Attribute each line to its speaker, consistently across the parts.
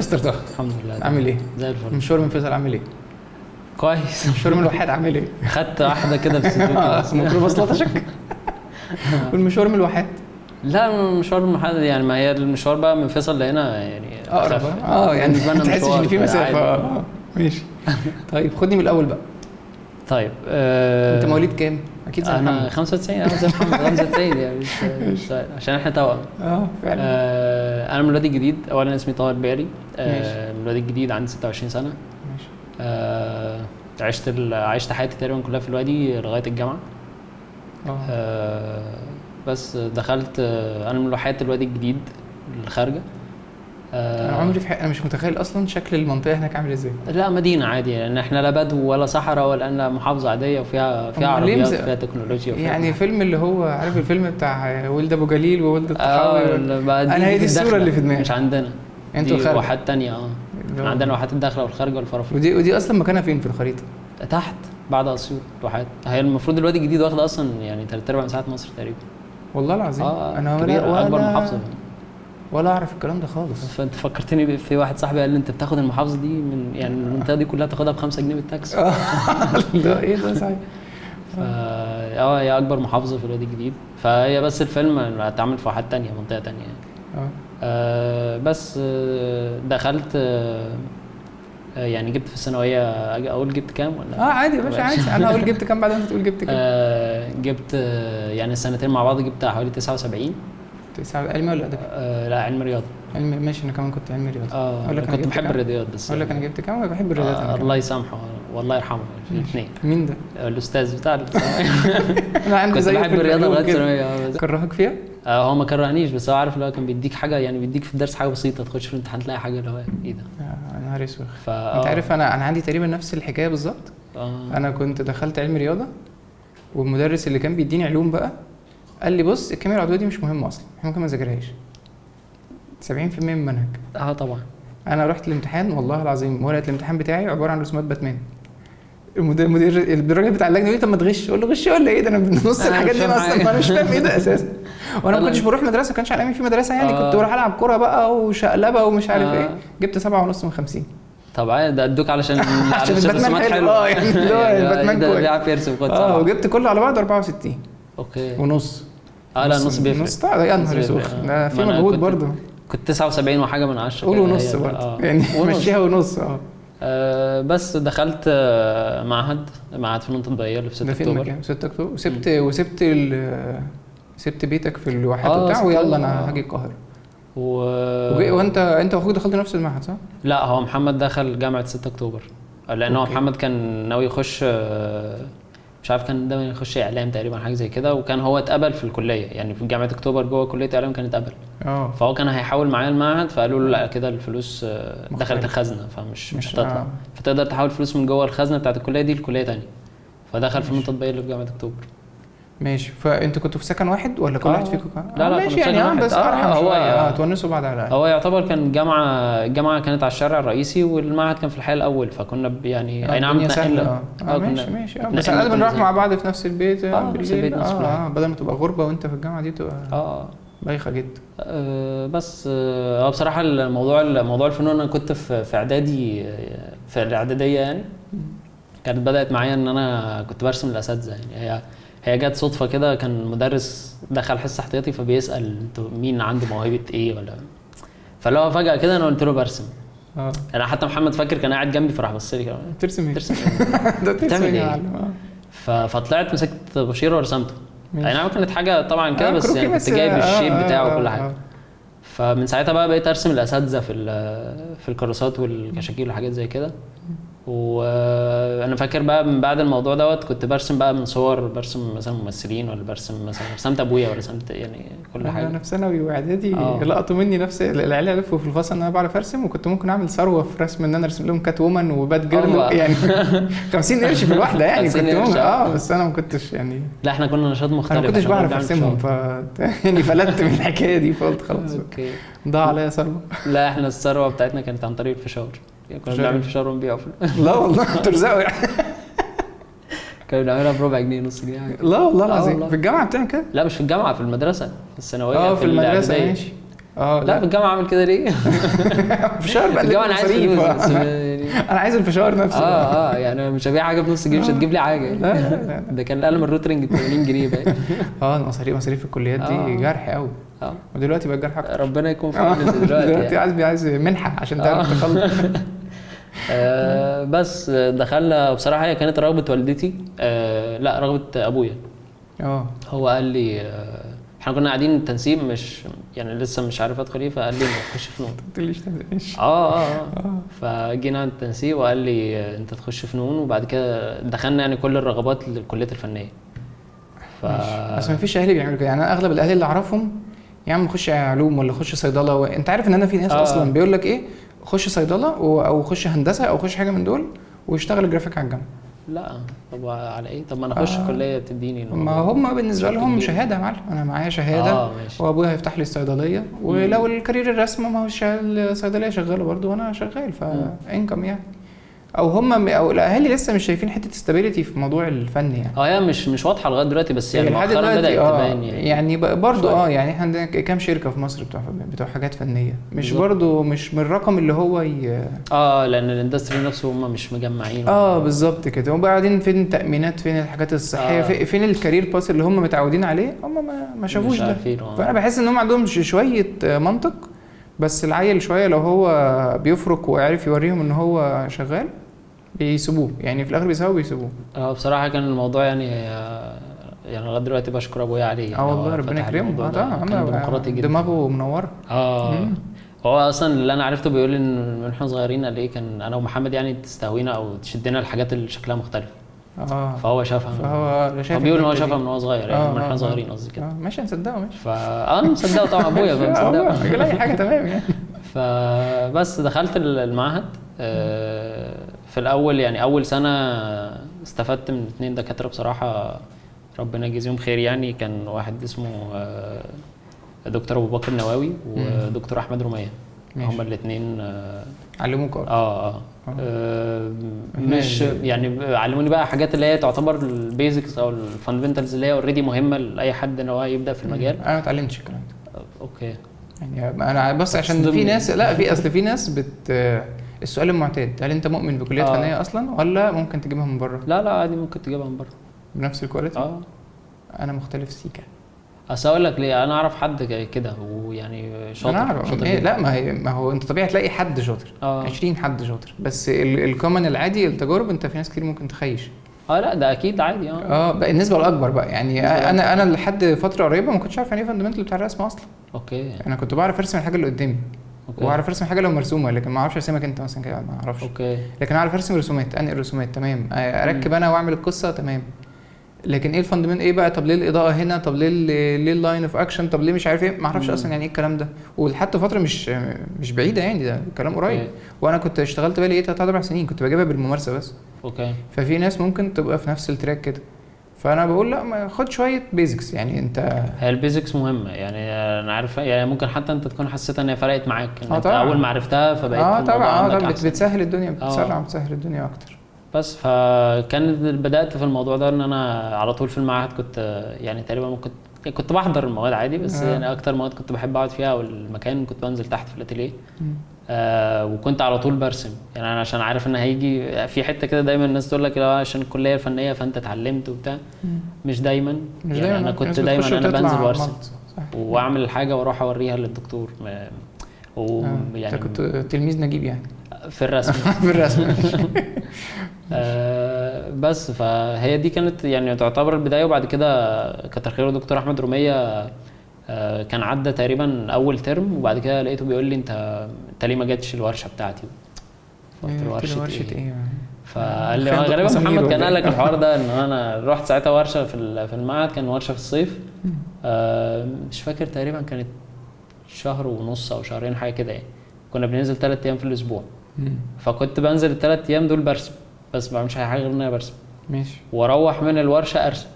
Speaker 1: مستر طه؟
Speaker 2: الحمد لله.
Speaker 1: عامل ايه؟
Speaker 2: زي الفل.
Speaker 1: مشوار من فيصل عامل ايه؟
Speaker 2: كويس.
Speaker 1: مشوار من الواحات عامل ايه؟
Speaker 2: خدت واحده كده في سوزوكي بس.
Speaker 1: ميكروباص لطشك. والمشوار من الواحات
Speaker 2: لا مشوار محدد يعني، ما هي المشوار بقى من فيصل لهنا يعني
Speaker 1: اقرب. يعني
Speaker 2: بالنسبة لنا
Speaker 1: ما تحسش
Speaker 2: مشوار
Speaker 1: ان في مسافه.
Speaker 2: عادي.
Speaker 1: ماشي. طيب خدني من الاول بقى.
Speaker 2: طيب
Speaker 1: انت مواليد كام؟ اكيد زي
Speaker 2: انا
Speaker 1: محمد.
Speaker 2: 95. انا زي محمد 95 يعني مش عشان احنا توأم.
Speaker 1: فعلا.
Speaker 2: انا من الواد الجديد. اولا اسمي طاهر باري.
Speaker 1: ماشي.
Speaker 2: من الواد الجديد، عندي 26 سنه.
Speaker 1: ماشي.
Speaker 2: عشت حياتي تقريبا كلها في الوادي لغايه الجامعه. بس دخلت انا من الواحات الوادي الجديد الخارجه.
Speaker 1: انا عمري في انا مش متخيل اصلا شكل المنطقه هناك عامل ازاي.
Speaker 2: لا مدينه عادي يعني، احنا لا بدو ولا صحراء ولا انا محافظه عاديه وفيها عربيات فيها تكنولوجيا
Speaker 1: يعني فيلم اللي هو عارف الفيلم بتاع ولد ابو جليل وولد الطحاوي.
Speaker 2: انا
Speaker 1: هي دي الصوره اللي في دماغي.
Speaker 2: مش عندنا
Speaker 1: انتوا
Speaker 2: دي واحات تانية. عندنا واحات الداخله والخارجه والفرافير.
Speaker 1: ودي اصلا مكانها فين في الخريطه؟
Speaker 2: تحت بعد اسيوط واحات. هي المفروض الوادي الجديد واخده اصلا يعني 3/4 مساحه مصر تقريبا.
Speaker 1: والله العظيم.
Speaker 2: انا اكبر محافظه.
Speaker 1: ولا اعرف الكلام ده خالص.
Speaker 2: فانت فكرتني في واحد صاحبي قال لي انت بتاخد المحافظه دي من يعني المنطقه دي كلها تاخدها ب5 جنيه بالتاكس.
Speaker 1: ده ايه ده صحيح.
Speaker 2: هي اكبر محافظه في الوادي الجديد. فهي بس الفيلم اتعمل في واحد تانية، منطقه تانية يعني. بس دخلت يعني جبت في الثانويه. اقول جبت كام ولا
Speaker 1: عادي يا باشا عادي. انا اقول جبت كام بعد ما انت تقول جبت كام.
Speaker 2: جبت يعني السنتين مع بعض جبت حوالي 79.
Speaker 1: علمي ولا ادبي؟
Speaker 2: لا علم رياضه.
Speaker 1: علمي ماشي. انا كمان كنت علمي رياضه.
Speaker 2: كنت بحب الرياضيات بس.
Speaker 1: اقول لك انا جبت كام. بحب الرياضيات.
Speaker 2: الله يسامحه والله يرحمه الاثنين.
Speaker 1: مين ده؟
Speaker 2: الاستاذ بتاع
Speaker 1: انا عندي
Speaker 2: كنت بحب الرياضه لغايه ثانويه.
Speaker 1: كرهك فيها؟
Speaker 2: هو ما كرهنيش، بس هو عارف اللي هو كان بيديك حاجه يعني، بيديك في الدرس حاجه بسيطه تخش في الامتحان تلاقي حاجه اللي هو ايه ده.
Speaker 1: انا نهار اسود. انت عارف انا عندي تقريبا نفس الحكايه بالظبط. انا كنت دخلت علم رياضه، والمدرس اللي كان بيديني علوم بقى قال لي بص الكيمياء العضويه دي مش مهمه اصلا، احنا ممكن ما نذاكرهاش. 70% من المنهج.
Speaker 2: طبعا.
Speaker 1: انا رحت الامتحان والله العظيم ورقه الامتحان بتاعي عباره عن رسومات باتمان. المدير الراجل بتاع اللجنه يقول طب ما تغش. اقول له غش ولا ايه ده؟ انا بنص الحاجات دي اصلا انا مش فاهم ايه ده اساسا. وانا ما كنتش بروح مدرسه، ما كانش على ايامي في مدرسه يعني. كنت بروح العب كوره بقى وشقلبه ومش عارف ايه. جبت 7.5 من 50.
Speaker 2: طبعا ده ادوك علشان
Speaker 1: الباتمان حلو. يعني اللي هو الباتمان كويس.
Speaker 2: بيعرف يرسم كويس.
Speaker 1: وجبت كله على بعض 64.
Speaker 2: اوكي.
Speaker 1: ونص.
Speaker 2: لا نص بيفرق.
Speaker 1: نص يا نهار اسود. ده في مجهود برضه.
Speaker 2: كنت 79 وحاجه من 10.
Speaker 1: قول ونص برضه يعني مشيها ونص.
Speaker 2: بس دخلت معهد فنون تطبيقيه اللي في 6 اكتوبر.
Speaker 1: 6 اكتوبر. وسبت بيتك في الواحات وبتاع ويلا انا هاجي القاهره. وانت واخوك دخلت نفس المعهد صح؟
Speaker 2: لا هو محمد دخل جامعه 6 اكتوبر لان هو محمد كان ناوي يخش مش عارف كان ناوي يخش اعلام تقريبا حاجه زي كده، وكان هو اتقبل في الكليه يعني في جامعه اكتوبر جوه كليه اعلام كان اتقبل. فهو كان هيحاول معايا المعهد، فقالوا له لا كده الفلوس دخلت الخزنه فمش هتطلع. فتقدر تحول فلوس من جوه الخزنه بتاعت الكليه دي لكليه ثانيه. فدخل في التطبيقيه اللي في جامعه اكتوبر.
Speaker 1: ماشي. فانتوا كنتوا في سكن واحد ولا كل واحد فيكم كان؟
Speaker 2: لا
Speaker 1: ماشي يعني بس
Speaker 2: هو
Speaker 1: تونسوا بعض على
Speaker 2: هو يعتبر كان الجامعه كانت على الشارع الرئيسي والمعهد كان في الحي الاول، فكنا يعني اي نعم
Speaker 1: نتنقل. ماشي بس على بنروح مع بعض في نفس البيت.
Speaker 2: نفس البيت
Speaker 1: بدل ما تبقى غربه وانت في الجامعه دي تبقى بايخه جدا.
Speaker 2: بس هو بصراحه الموضوع الفنون انا كنت في اعدادي في الاعداديه يعني. كانت بدات معايا ان انا كنت برسم الاساتذه يعني. هي جت صدفه كده، كان مدرس دخل حصه احتياطي فبيسال مين عنده موهبه ايه ولا، فلو فجاه كده انا قلت له برسم. انا حتى محمد فاكر كان قاعد جنبي فراح بص لي كده
Speaker 1: ترسم ايه؟
Speaker 2: ده بتعمل ايه؟ فطلعت مسكت بشير ورسمته. اي نعم كانت حاجه طبعا كده بس يعني كنت جايب الشيب بتاعه وكل حاجه. فمن ساعتها بقى بقيت ارسم الاساتذه في الكراسات والكشاكيل وحاجات زي كده. وانا فاكر بقى من بعد الموضوع دوت كنت برسم بقى من صور، برسم مثلا ممثلين ولا برسم مثلا رسمت ابويا ولا رسمت يعني كل حاجه.
Speaker 1: انا في ثانوي واعدادي لقطوا مني نفس العيال عرفوا في الفصل ان انا بعرف ارسم، وكنت ممكن اعمل ثروه في رسم ان انا ارسم لهم كات وومن وبات جيرل يعني 50 قرش في الواحده يعني كنت بس انا ما كنتش يعني.
Speaker 2: لا احنا كنا نشاط مختلف.
Speaker 1: انا ما كنتش بعرف ارسمهم يعني فلتت من الحكايه دي فقلت خلاص اوكي ضاع عليا ثروه.
Speaker 2: لا احنا الثروه بتاعتنا كانت عن طريق الفشار يعني. كنا بنعمل فشار ونبيعه
Speaker 1: لا والله ترزقوا يعني.
Speaker 2: كنا بنعملها ب4 جنيه نص جنيه
Speaker 1: لا والله العظيم. في الجامعه بتعمل كده؟
Speaker 2: لا مش في الجامعه، في المدرسه في الثانويه
Speaker 1: في المدرسه ماشي.
Speaker 2: لا في الجامعه عامل كده ليه؟
Speaker 1: فشار بقى
Speaker 2: الجامعه انا عايز فلوس
Speaker 1: انا عايز الفشار نفسه.
Speaker 2: يعني مش هبيع حاجه بنص جنيه، مش هتجيب لي حاجه. لا ده كان القلم الروترنج ب 80 جنيه باين.
Speaker 1: مصاريف الكليات دي جرح قوي. ودلوقتي بقى جرح اكتر.
Speaker 2: ربنا يكون في عونك دلوقتي.
Speaker 1: عايز منحه عشان تعرف تخلص.
Speaker 2: بس دخلنا بصراحه، هي كانت رغبه والدتي، لا رغبه ابويا. هو قال لي احنا كنا قاعدين تنسيق، مش يعني لسه مش عارف ادخل ايه، فقال لي تخش فنون.
Speaker 1: ما تقوليش تنسيق.
Speaker 2: فجينا عند التنسيق وقال لي انت تخش فنون، وبعد كده دخلنا يعني كل الرغبات للكليات الفنيه.
Speaker 1: بس ما فيش اهلي بيعملوا كده، يعني انا اغلب الاهالي اللي اعرفهم يعني نخش علوم ولا خش صيدله انت عارف ان انا في ناس اصلا بيقول لك ايه، خش صيدله او خش هندسه او خش حاجه من دول ويشتغل جرافيك على الجامعه.
Speaker 2: لا طب على ايه؟ طب ما انا اخش كليه تديني.
Speaker 1: ما هم بالنسبه لهم شهاده يا معلم، انا معايا شهاده وابويا هيفتح لي الصيدليه، ولو الكارير الرسم ما هو الصيدليه شغاله برضو وانا شغال، فانكم يعني. او الاهالي لسه مش شايفين حته استابيليتي في موضوع الفن يعني.
Speaker 2: هي مش واضحه لغايه دلوقتي، بس يعني مؤخرا بدات تبان
Speaker 1: يعني برضو يعني احنا عندنا كام شركه في مصر بتوع حاجات فنيه، مش برضو مش من الرقم اللي هو
Speaker 2: لان الاندستري نفسه هم مش مجمعين.
Speaker 1: بالظبط كده. هم قاعدين فين التامينات، فين الحاجات الصحيه، فين الكارير باس اللي هم متعودين عليه، هم ما شافوش ده. فانا بحس ان هم عندهم شويه منطق، بس العيل شويه لو هو بيفرق وعرف يوريهم ان هو شغال بيسيبوه، يعني في الاخر بيسيبوه.
Speaker 2: بصراحه كان الموضوع يعني لغايه دلوقتي بشكر ابويا عليه.
Speaker 1: والله ربنا يكرمه. ديمقراطي جدا، دماغه منوره.
Speaker 2: هو اصلا اللي انا عرفته بيقول ان من احنا صغيرين قال ايه، كان انا ومحمد يعني تستهوينا او تشدنا الحاجات اللي شكلها مختلف. فهو شافها. هو بيقول ان هو شافها من هو صغير، يعني من احنا صغيرين قصدي كده.
Speaker 1: ماشي هنصدقه. ماشي
Speaker 2: انا مصدقه طبعا، ابويا فمصدقه.
Speaker 1: يقول اي حاجه تمام يعني.
Speaker 2: فبس دخلت المعهد. في الاول يعني اول سنه استفدت من 2 دكاتره بصراحه، ربنا يجزيهم خير. يعني كان واحد اسمه دكتور ابو بكر النواوي ودكتور احمد رميه. هما الاثنين
Speaker 1: علموك
Speaker 2: مش يعني علموني بقى حاجات اللي هي تعتبر البيزكس او الفاندمنتالز اللي هي اوريدي مهمه لاي حد ان هو يبدا في المجال.
Speaker 1: انا ما اتعلمتش الكلام ده.
Speaker 2: اوكي.
Speaker 1: يعني انا بس عشان في ناس في ناس السؤال المعتاد، هل انت مؤمن بكليات فنيه اصلا ولا ممكن تجيبها من بره؟
Speaker 2: لا عادي ممكن تجيبها من بره
Speaker 1: بنفس الكواليتي. انا مختلف سيكا.
Speaker 2: اصل اقول لك ليه، انا اعرف حد كده ويعني شاطر.
Speaker 1: لا ما هو انت طبيعي تلاقي حد شاطر. 20 حد شاطر، بس الكومن العادي التجارب انت في ناس كتير ممكن تخيش.
Speaker 2: لا ده اكيد عادي.
Speaker 1: بقى النسبه الاكبر بقى يعني انا لحد فتره قريبه ما كنتش عارف يعني ايه فاندمنتال بتاع الرسم اصلا.
Speaker 2: اوكي.
Speaker 1: انا كنت بعرف ارسم الحاجه اللي قدامي، واعرف ارسم حاجه لو مرسومه، لكن ما اعرفش ارسمك انت مثلا كده، ما اعرفش.
Speaker 2: اوكي.
Speaker 1: لكن اعرف ارسم رسومات، انقل رسومات تمام، اركب انا واعمل القصه تمام. لكن ايه الفاندمنت ايه بقى؟ طب ليه الاضاءه هنا؟ طب ليه اللاين اوف اكشن؟ طب ليه مش عارف ايه؟ ما اعرفش اصلا يعني ايه الكلام ده. ولحد فتره مش بعيده يعني، ده كلام قريب. وانا كنت اشتغلت بقى لي 3-4 سنين كنت بجيبها بالممارسه بس.
Speaker 2: اوكي.
Speaker 1: ففي ناس ممكن تبقى في نفس التراك كده، فانا بقول لا ما خد شويه بيزكس يعني. انت
Speaker 2: هي البيزكس مهمه يعني، انا عارف يعني ممكن حتى انت تكون حسيت ان هي فرقت معاك ان انت اول ما عرفتها فبقيت
Speaker 1: طبعا بتسهل الدنيا، بتسهل الدنيا اكتر.
Speaker 2: بس فكان بدات في الموضوع ده ان انا على طول في المعهد كنت يعني تقريبا كنت بحضر المواد عادي، بس يعني اكتر مواد كنت بحب اقعد فيها، والمكان كنت بنزل تحت في الاتيليه. وكنت على طول برسم يعني، انا عشان عارف ان هيجي في حته كده دايما الناس تقول لك عشان الكليه الفنيه فانت اتعلمت وبتاع. مش دايما يعني. انا كنت دايما انا بنزل وارسم واعمل الحاجه واروح اوريها للدكتور.
Speaker 1: يعني انت كنت تلميذ نجيب يعني
Speaker 2: في الرسم.
Speaker 1: في الرسم.
Speaker 2: بس فهي دي كانت يعني تعتبر البدايه. وبعد كده كتر خيره دكتور احمد رميه كان عدى تقريبا اول ترم، وبعد كده لقيته بيقول لي انت ليه ما جاتش الورشه بتاعتي؟
Speaker 1: قلت له ورشه ايه؟
Speaker 2: فقال لي غالبا محمد كان قال لك الحوار ده، ان انا رحت ساعتها ورشه في المعهد، كان ورشه في الصيف. مش فاكر تقريبا كانت شهر ونص او شهرين حاجه كده يعني. كنا بننزل 3 ايام في الاسبوع. فكنت بنزل ال3 ايام دول برسم، بس ما بعملش اي حاجه غير ان انا برسم.
Speaker 1: ماشي.
Speaker 2: واروح من الورشه ارسم.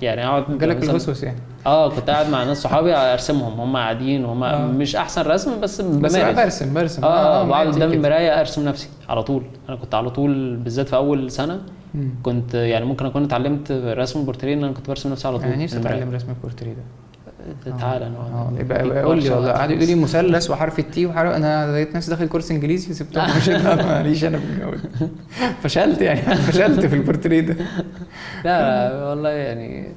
Speaker 2: يعني اقعد
Speaker 1: جالك الهوسوس يعني.
Speaker 2: كنت قاعد مع ناس صحابي ارسمهم، هم قاعدين وهم مش احسن رسم بس
Speaker 1: برسم.
Speaker 2: بقعد قدام المرايه ارسم نفسي على طول. انا كنت على طول بالذات في اول سنه كنت يعني ممكن اكون اتعلمت رسم البورتريه ان انا كنت برسم نفسي على طول.
Speaker 1: يعني نفسي اتعلم رسم البورتريه ده.
Speaker 2: تعالى
Speaker 1: يبقى قول لي والله. قعدوا يقولوا لي مثلث وحرف التي وحرف، انا لقيت نفسي داخل كورس انجليزي سبتهم مش ماليش انا في الجو ده. فشلت يعني فشلت في البورتريه ده.
Speaker 2: لا والله يعني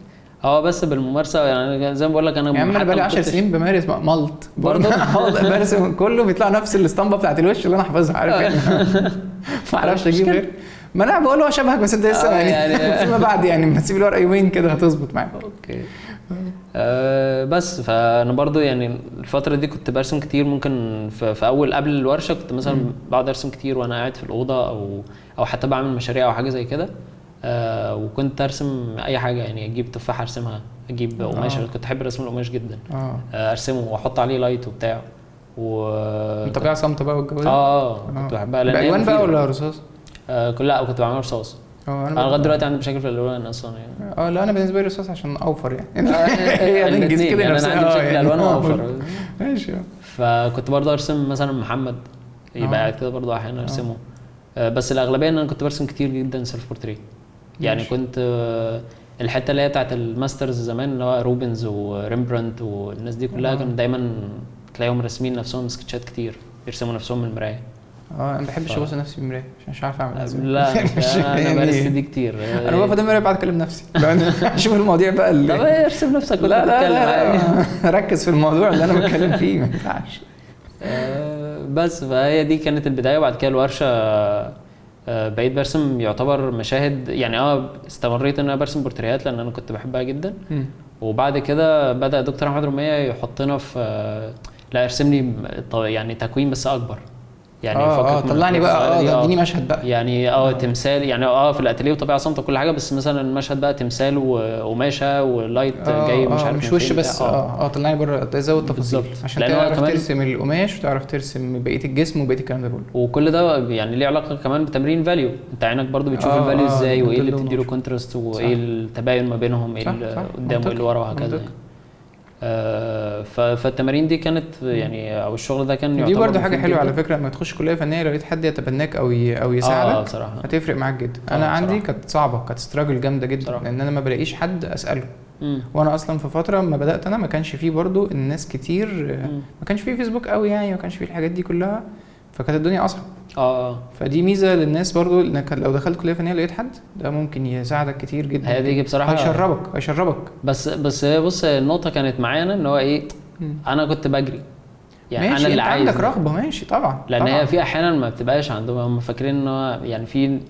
Speaker 2: هو بس بالممارسه يعني زي ما بقول لك انا
Speaker 1: انا بقالي 10 سنين بمارس ملط برضه برسم كله بيطلع نفس الاسطمبه بتاعت الوش اللي انا حافظها عارف يعني. ما اعرفش اجيب غير ما انا بقول له شبهك بس انت لسه يعني فيما بعد يعني ما تسيب الورقه يومين كده هتظبط معاك.
Speaker 2: اوكي. بس فانا برضو يعني الفتره دي كنت برسم كتير. ممكن في اول قبل الورشه كنت مثلا بقعد ارسم كتير وانا قاعد في الاوضه او حتى بعمل مشاريع او حاجه زي كده. وكنت ارسم اي حاجه يعني اجيب تفاحه ارسمها، اجيب قماش. كنت احب رسم القماش جدا. ارسمه واحط عليه لايت وبتاع
Speaker 1: طبيعه صامته بقى والجو ده.
Speaker 2: كنت بحبها لان
Speaker 1: بالوان بقى ولا رصاص؟
Speaker 2: لا كنت بعمل رصاص. انا لغايه دلوقتي عندي مشاكل في الالوان اصلا يعني.
Speaker 1: لا انا بالنسبه لي رصاص عشان اوفر يعني.
Speaker 2: هي انجز كده يعني انا عندي مشاكل في الالوان واوفر.
Speaker 1: ماشي.
Speaker 2: فكنت برضه ارسم مثلا محمد يبقى قاعد كده برضه احيانا ارسمه. بس الاغلبيه ان انا كنت برسم كتير جدا سيلف بورتريه يعني. كنت الحته اللي هي بتاعت الماسترز زمان اللي هو روبنز وريمبرانت والناس دي كلها كانوا دايما تلاقيهم راسمين نفسهم سكتشات كتير، يرسموا نفسهم من المرايه.
Speaker 1: انا ما بحبش ابص نفسي في المرايه عشان مش عارف اعمل ازاي.
Speaker 2: لا انا برسم دي كتير.
Speaker 1: انا بقف قدام المرايه بقعد اكلم نفسي اشوف المواضيع بقى
Speaker 2: طب ارسم نفسك ولا
Speaker 1: لا ركز في الموضوع اللي انا بتكلم فيه ما ينفعش.
Speaker 2: بس فهي دي كانت البدايه. وبعد كده الورشه بقيت برسم يعتبر مشاهد يعني. استمريت ان انا برسم بورتريهات لان انا كنت بحبها جدا. وبعد كده بدا دكتور احمد رميه يحطنا في لا ارسم لي يعني تكوين بس اكبر يعني.
Speaker 1: طلعني بقى اديني مشهد بقى
Speaker 2: يعني تمثال يعني في الاتيليه وطبيعه صامته وكل حاجه. بس مثلا المشهد بقى تمثال وقماشه ولايت جاي مش عارف
Speaker 1: مش وش بس. طلعني بره زود تفاصيل عشان تعرف ترسم القماش وتعرف ترسم بقيه الجسم وبقيه الكلام ده كله.
Speaker 2: وكل ده يعني ليه علاقه كمان بتمرين فاليو. انت عينك برضو بتشوف الفاليو ازاي وايه اللي بتديله كونتراست وايه التباين ما بينهم، ايه اللي قدام وايه اللي ورا وهكذا. فالتمارين دي كانت يعني او الشغل ده كان
Speaker 1: دي برضه حاجه حلوه على فكره. لما تخش كليه فنيه لو لقيت حد يتبناك او يساعدك
Speaker 2: بصراحه
Speaker 1: هتفرق معاك جدا. انا عندي كانت صعبه، كانت ستراجل جامده جدا بصراحة. لان انا ما بلاقيش حد اساله. وانا اصلا في فتره ما بدات انا ما كانش فيه برضه الناس كتير. ما كانش فيه فيسبوك قوي يعني، ما كانش فيه الحاجات دي كلها، فكانت الدنيا اصعب. فدي ميزه للناس برضو انك لو دخلت كليه فنيه لقيت حد ده ممكن يساعدك كتير جدا.
Speaker 2: هي دي بصراحه
Speaker 1: هيشربك.
Speaker 2: بس النقطه كانت معايا ان هو ايه، انا كنت بجري يعني.
Speaker 1: ماشي،
Speaker 2: انا اللي
Speaker 1: عايز عندك رغبه ماشي طبعا.
Speaker 2: لان هي في احيانا ما بتبقاش عندهم، هم فاكرين ان هو يعني في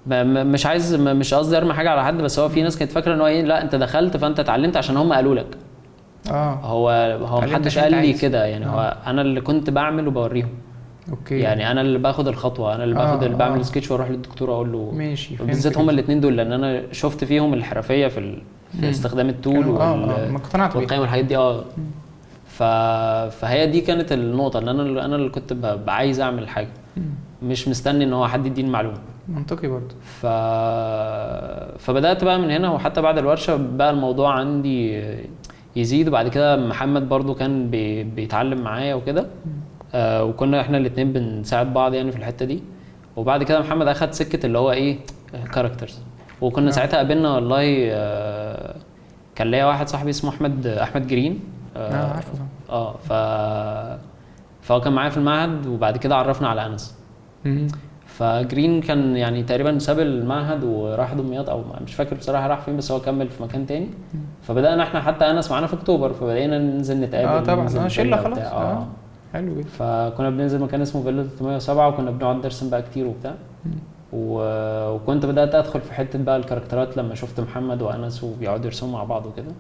Speaker 2: مش قصدي ارمي حاجه على حد، بس هو في ناس كانت فاكره ان هو ايه، لا انت دخلت فانت اتعلمت عشان هم قالوا لك. هو محدش قال لي كده يعني. هو انا اللي كنت بعمل وبوريهم.
Speaker 1: اوكي.
Speaker 2: يعني انا اللي باخد الخطوه، انا اللي باخد اللي بعمل سكتش واروح للدكتور اقول له
Speaker 1: ماشي.
Speaker 2: بالذات هم الاثنين دول لان انا شفت فيهم الحرفيه في استخدام التول والقيم والحاجات دي. فهي دي كانت النقطه، ان انا اللي كنت عايز اعمل حاجه، مش مستني ان هو حد يديني المعلومه.
Speaker 1: منطقي برضه.
Speaker 2: فبدات بقى من هنا، وحتى بعد الورشه بقى الموضوع عندي يزيد. وبعد كده محمد برضو كان بيتعلم معايا وكده. وكنا احنا الاثنين بنساعد بعض يعني في الحته دي. وبعد كده محمد اخد سكه اللي هو ايه، كاركترز. وكنا ساعتها قابلنا والله كان ليا واحد صاحبي اسمه احمد جرين.
Speaker 1: عارفه.
Speaker 2: فهو كان معايا في المعهد، وبعد كده عرفنا على انس. فجرين كان يعني تقريبا ساب المعهد وراح دمياط، او مش فاكر بصراحه راح فين، بس هو كمل في مكان تاني. فبدانا احنا حتى انس معانا في اكتوبر، فبدانا ننزل نتقابل.
Speaker 1: طبعا شله خلاص. حلو جدا.
Speaker 2: فكنا بننزل مكان اسمه فيلا 307، وكنا بنقعد نرسم بقى كتير وبتاع. وكنت بدات ادخل في حته بقى الكاركترات لما شفت محمد وانس وبيقعدوا يرسموا مع بعض وكده.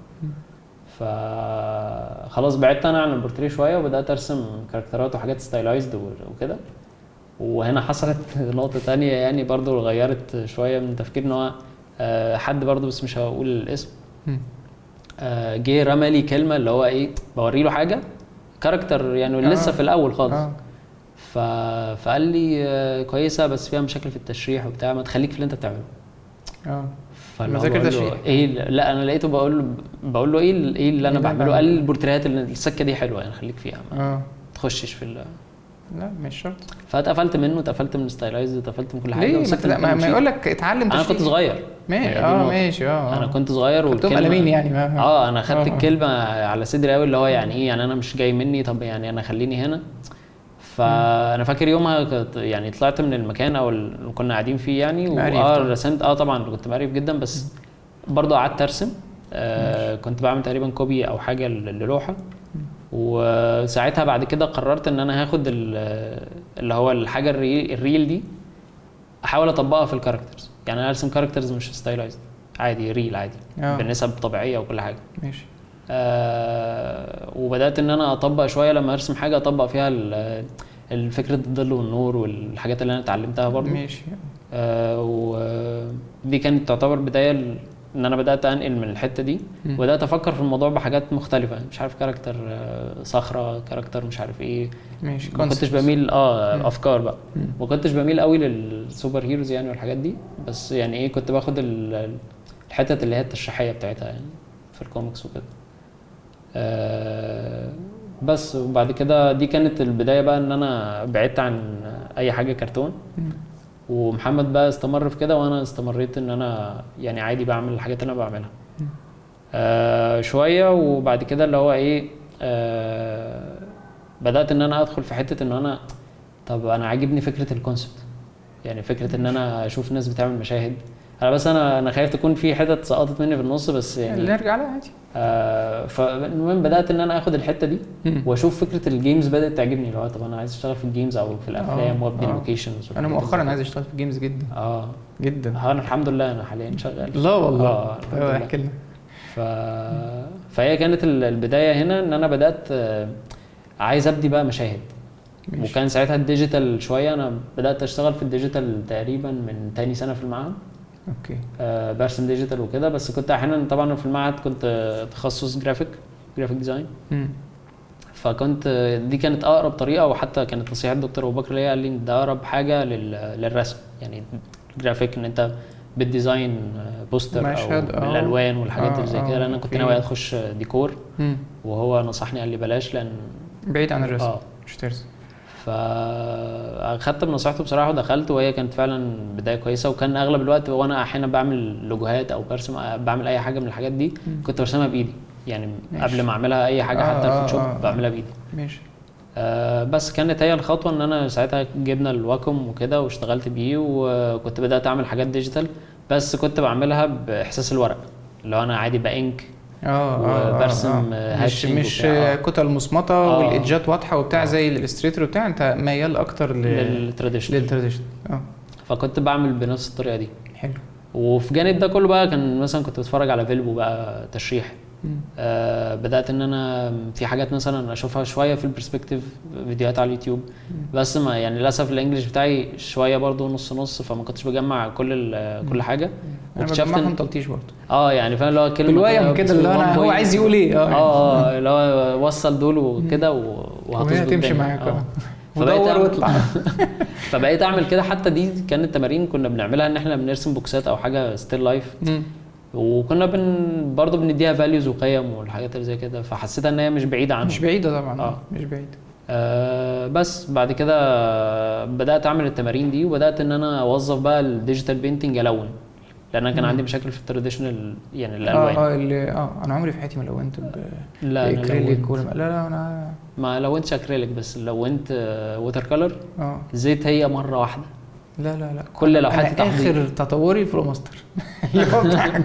Speaker 2: فخلاص بعدت انا عن البورتريه شويه، وبدات ارسم كاركترات وحاجات ستايلايزد وكده. وهنا حصلت نقطه تانية يعني برضو غيرت شويه من تفكير، ان هو حد برضو بس مش هقول الاسم جه رمى لي كلمه اللي هو ايه، بوري له حاجه كاركتر يعني لسه في الاول خالص. فقال لي كويسه بس فيها مشاكل في التشريح وبتاع، ما تخليك في اللي انت بتعمله.
Speaker 1: مذاكر تشريح
Speaker 2: ايه؟ لا انا لقيته بقول له ايه اللي انا بعمله. قال لي البورتريهات السكه دي حلوه يعني خليك فيها، ما تخشش في
Speaker 1: لا مش شرط.
Speaker 2: فاتقفلت منه، اتقفلت من ستايلايز، اتقفلت من كل حاجه.
Speaker 1: ليه؟ ما يقول لك اتعلم تشريح.
Speaker 2: انا كنت صغير
Speaker 1: ماشي
Speaker 2: انا كنت صغير
Speaker 1: والكلمه يعني
Speaker 2: انا خدت الكلمه على صدري قوي، اللي هو يعني ايه، يعني انا مش جاي مني، طب يعني انا خليني هنا. فانا فاكر يومها يعني طلعت من المكان او اللي كنا قاعدين فيه يعني، ورسمت طبعا كنت مقرف جدا، بس برضو قعدت ارسم. كنت بعمل تقريبا كوبي او حاجه للوحه. وساعتها بعد كده قررت ان انا هاخد اللي هو الحاجه الريل دي، احاول اطبقها في الكاركترز. يعني انا ارسم كاركترز مش ستايلايزد، عادي ريل عادي بالنسب طبيعيه وكل حاجه.
Speaker 1: ماشي.
Speaker 2: وبدات ان انا اطبق شويه، لما ارسم حاجه اطبق فيها الفكره الظل والنور والحاجات اللي انا اتعلمتها برضو.
Speaker 1: ماشي.
Speaker 2: ودي كانت تعتبر بدايه ان انا بدات انقل من الحته دي، وبدات افكر في الموضوع بحاجات مختلفه، مش عارف كاركتر صخره، كاركتر مش عارف ايه.
Speaker 1: ماشي.
Speaker 2: ما كنتش بميل افكار بقى، ما كنتش بميل قوي للسوبر هيروز يعني والحاجات دي، بس يعني ايه كنت باخد الحتت اللي هي التشريحيه بتاعتها يعني في الكوميكس وكده. بس وبعد كده دي كانت البدايه بقى ان انا بعدت عن اي حاجه كرتون. ومحمد بقى استمر في كده، وانا استمريت ان انا يعني عادي بعمل الحاجات اللي انا بعملها شويه. وبعد كده اللي هو ايه بدات ان انا ادخل في حته ان انا طب انا عاجبني فكره الكونسبت، يعني فكره ان انا اشوف ناس بتعمل مشاهد. بس انا خايف تكون في حتت سقطت مني في النص، بس يعني
Speaker 1: نرجع لها عادي.
Speaker 2: فالمهم بدات ان انا اخد الحته دي واشوف فكره الجيمز بدات تعجبني، اللي هو طب انا عايز اشتغل في الجيمز او في الافلام وابني اللوكيشنز.
Speaker 1: انا مؤخرا عايز اشتغل في الجيمز جدا جدا.
Speaker 2: انا الحمد لله انا حاليا شغال.
Speaker 1: لا والله. احكي لنا.
Speaker 2: فهي كانت البدايه هنا ان انا بدات عايز ابدي بقى مشاهد. ماشي. وكان ساعتها الديجيتال شويه، انا بدات اشتغل في الديجيتال تقريبا من تاني سنه في المعهد.
Speaker 1: اوكي.
Speaker 2: برسم ديجيتال وكده، بس كنت احيانا طبعا في المعهد كنت تخصص جرافيك ديزاين. فكنت دي كانت اقرب طريقه، وحتى كانت نصيحه الدكتور ابو بكر ليا، قال لي ده اقرب حاجه للرسم، يعني جرافيك ان انت بالديزاين بوستر او بالالوان والحاجات اللي زي كده، لان انا كنت ناوي اخش ديكور. وهو نصحني قال لي بلاش، لان
Speaker 1: بعيد عن الرسم مش ترسم.
Speaker 2: فاخدت بنصيحته بصراحه ودخلت، وهي كانت فعلا بدايه كويسه. وكان اغلب الوقت وانا احيانا بعمل لوجوهات او برسم، بعمل اي حاجه من الحاجات دي كنت برسمها بايدي، يعني ماشي. قبل ما اعملها اي حاجه حتى الفوتوشوب بعملها بايدي.
Speaker 1: ماشي.
Speaker 2: بس كانت هي الخطوه ان انا ساعتها جبنا الواكوم وكده واشتغلت بيه، وكنت بدات اعمل حاجات ديجيتال، بس كنت بعملها باحساس الورق، اللي انا عادي بانك وبرسم
Speaker 1: مش كتل مصمطه والايدجات واضحه وبتاع زي الالستريتور وبتاع. انت ميال اكتر للتراديشنال.
Speaker 2: فكنت بعمل بنفس الطريقه دي.
Speaker 1: حلو.
Speaker 2: وفي جانب ده كله بقى كان مثلا كنت بتفرج على فيلبو بقى تشريح. بدات ان انا في حاجات مثلا اشوفها شويه في البرسبكتيف، فيديوهات على اليوتيوب، بس ما يعني للاسف الانجليش بتاعي شويه برضو نص نص، فما كنتش بجمع كل حاجه.
Speaker 1: واكتشفت ان تلطيش برضو
Speaker 2: يعني فاهم اللي هو كلمه
Speaker 1: بالوايم كده اللي هو عايز يقول ايه.
Speaker 2: اللي هو وصل دول وكده وهتظبط
Speaker 1: تمشي معاك.
Speaker 2: ودور واطلع. فبقيت اعمل كده. حتى دي كانت تمارين كنا بنعملها، ان احنا بنرسم بوكسات او حاجه ستيل لايف، وكنا برضه بنديها فاليوز وقيم والحاجات اللي زي كده. فحسيتها ان هي مش بعيده عنها.
Speaker 1: مش بعيده طبعا. مش بعيده.
Speaker 2: بس بعد كده بدات اعمل التمارين دي، وبدات ان انا اوظف بقى الديجيتال بينتنج الون، لان انا كان عندي مشاكل في التراديشنال يعني الالوان.
Speaker 1: انا عمري في حياتي ما لونت
Speaker 2: باكريليك
Speaker 1: لا انا
Speaker 2: ما لونتش اكريليك، بس لونت ووتر كلر. زيت هي مره واحده.
Speaker 1: لا
Speaker 2: كل لوحاتي
Speaker 1: تحضير. اخر تطوري الفلوماستر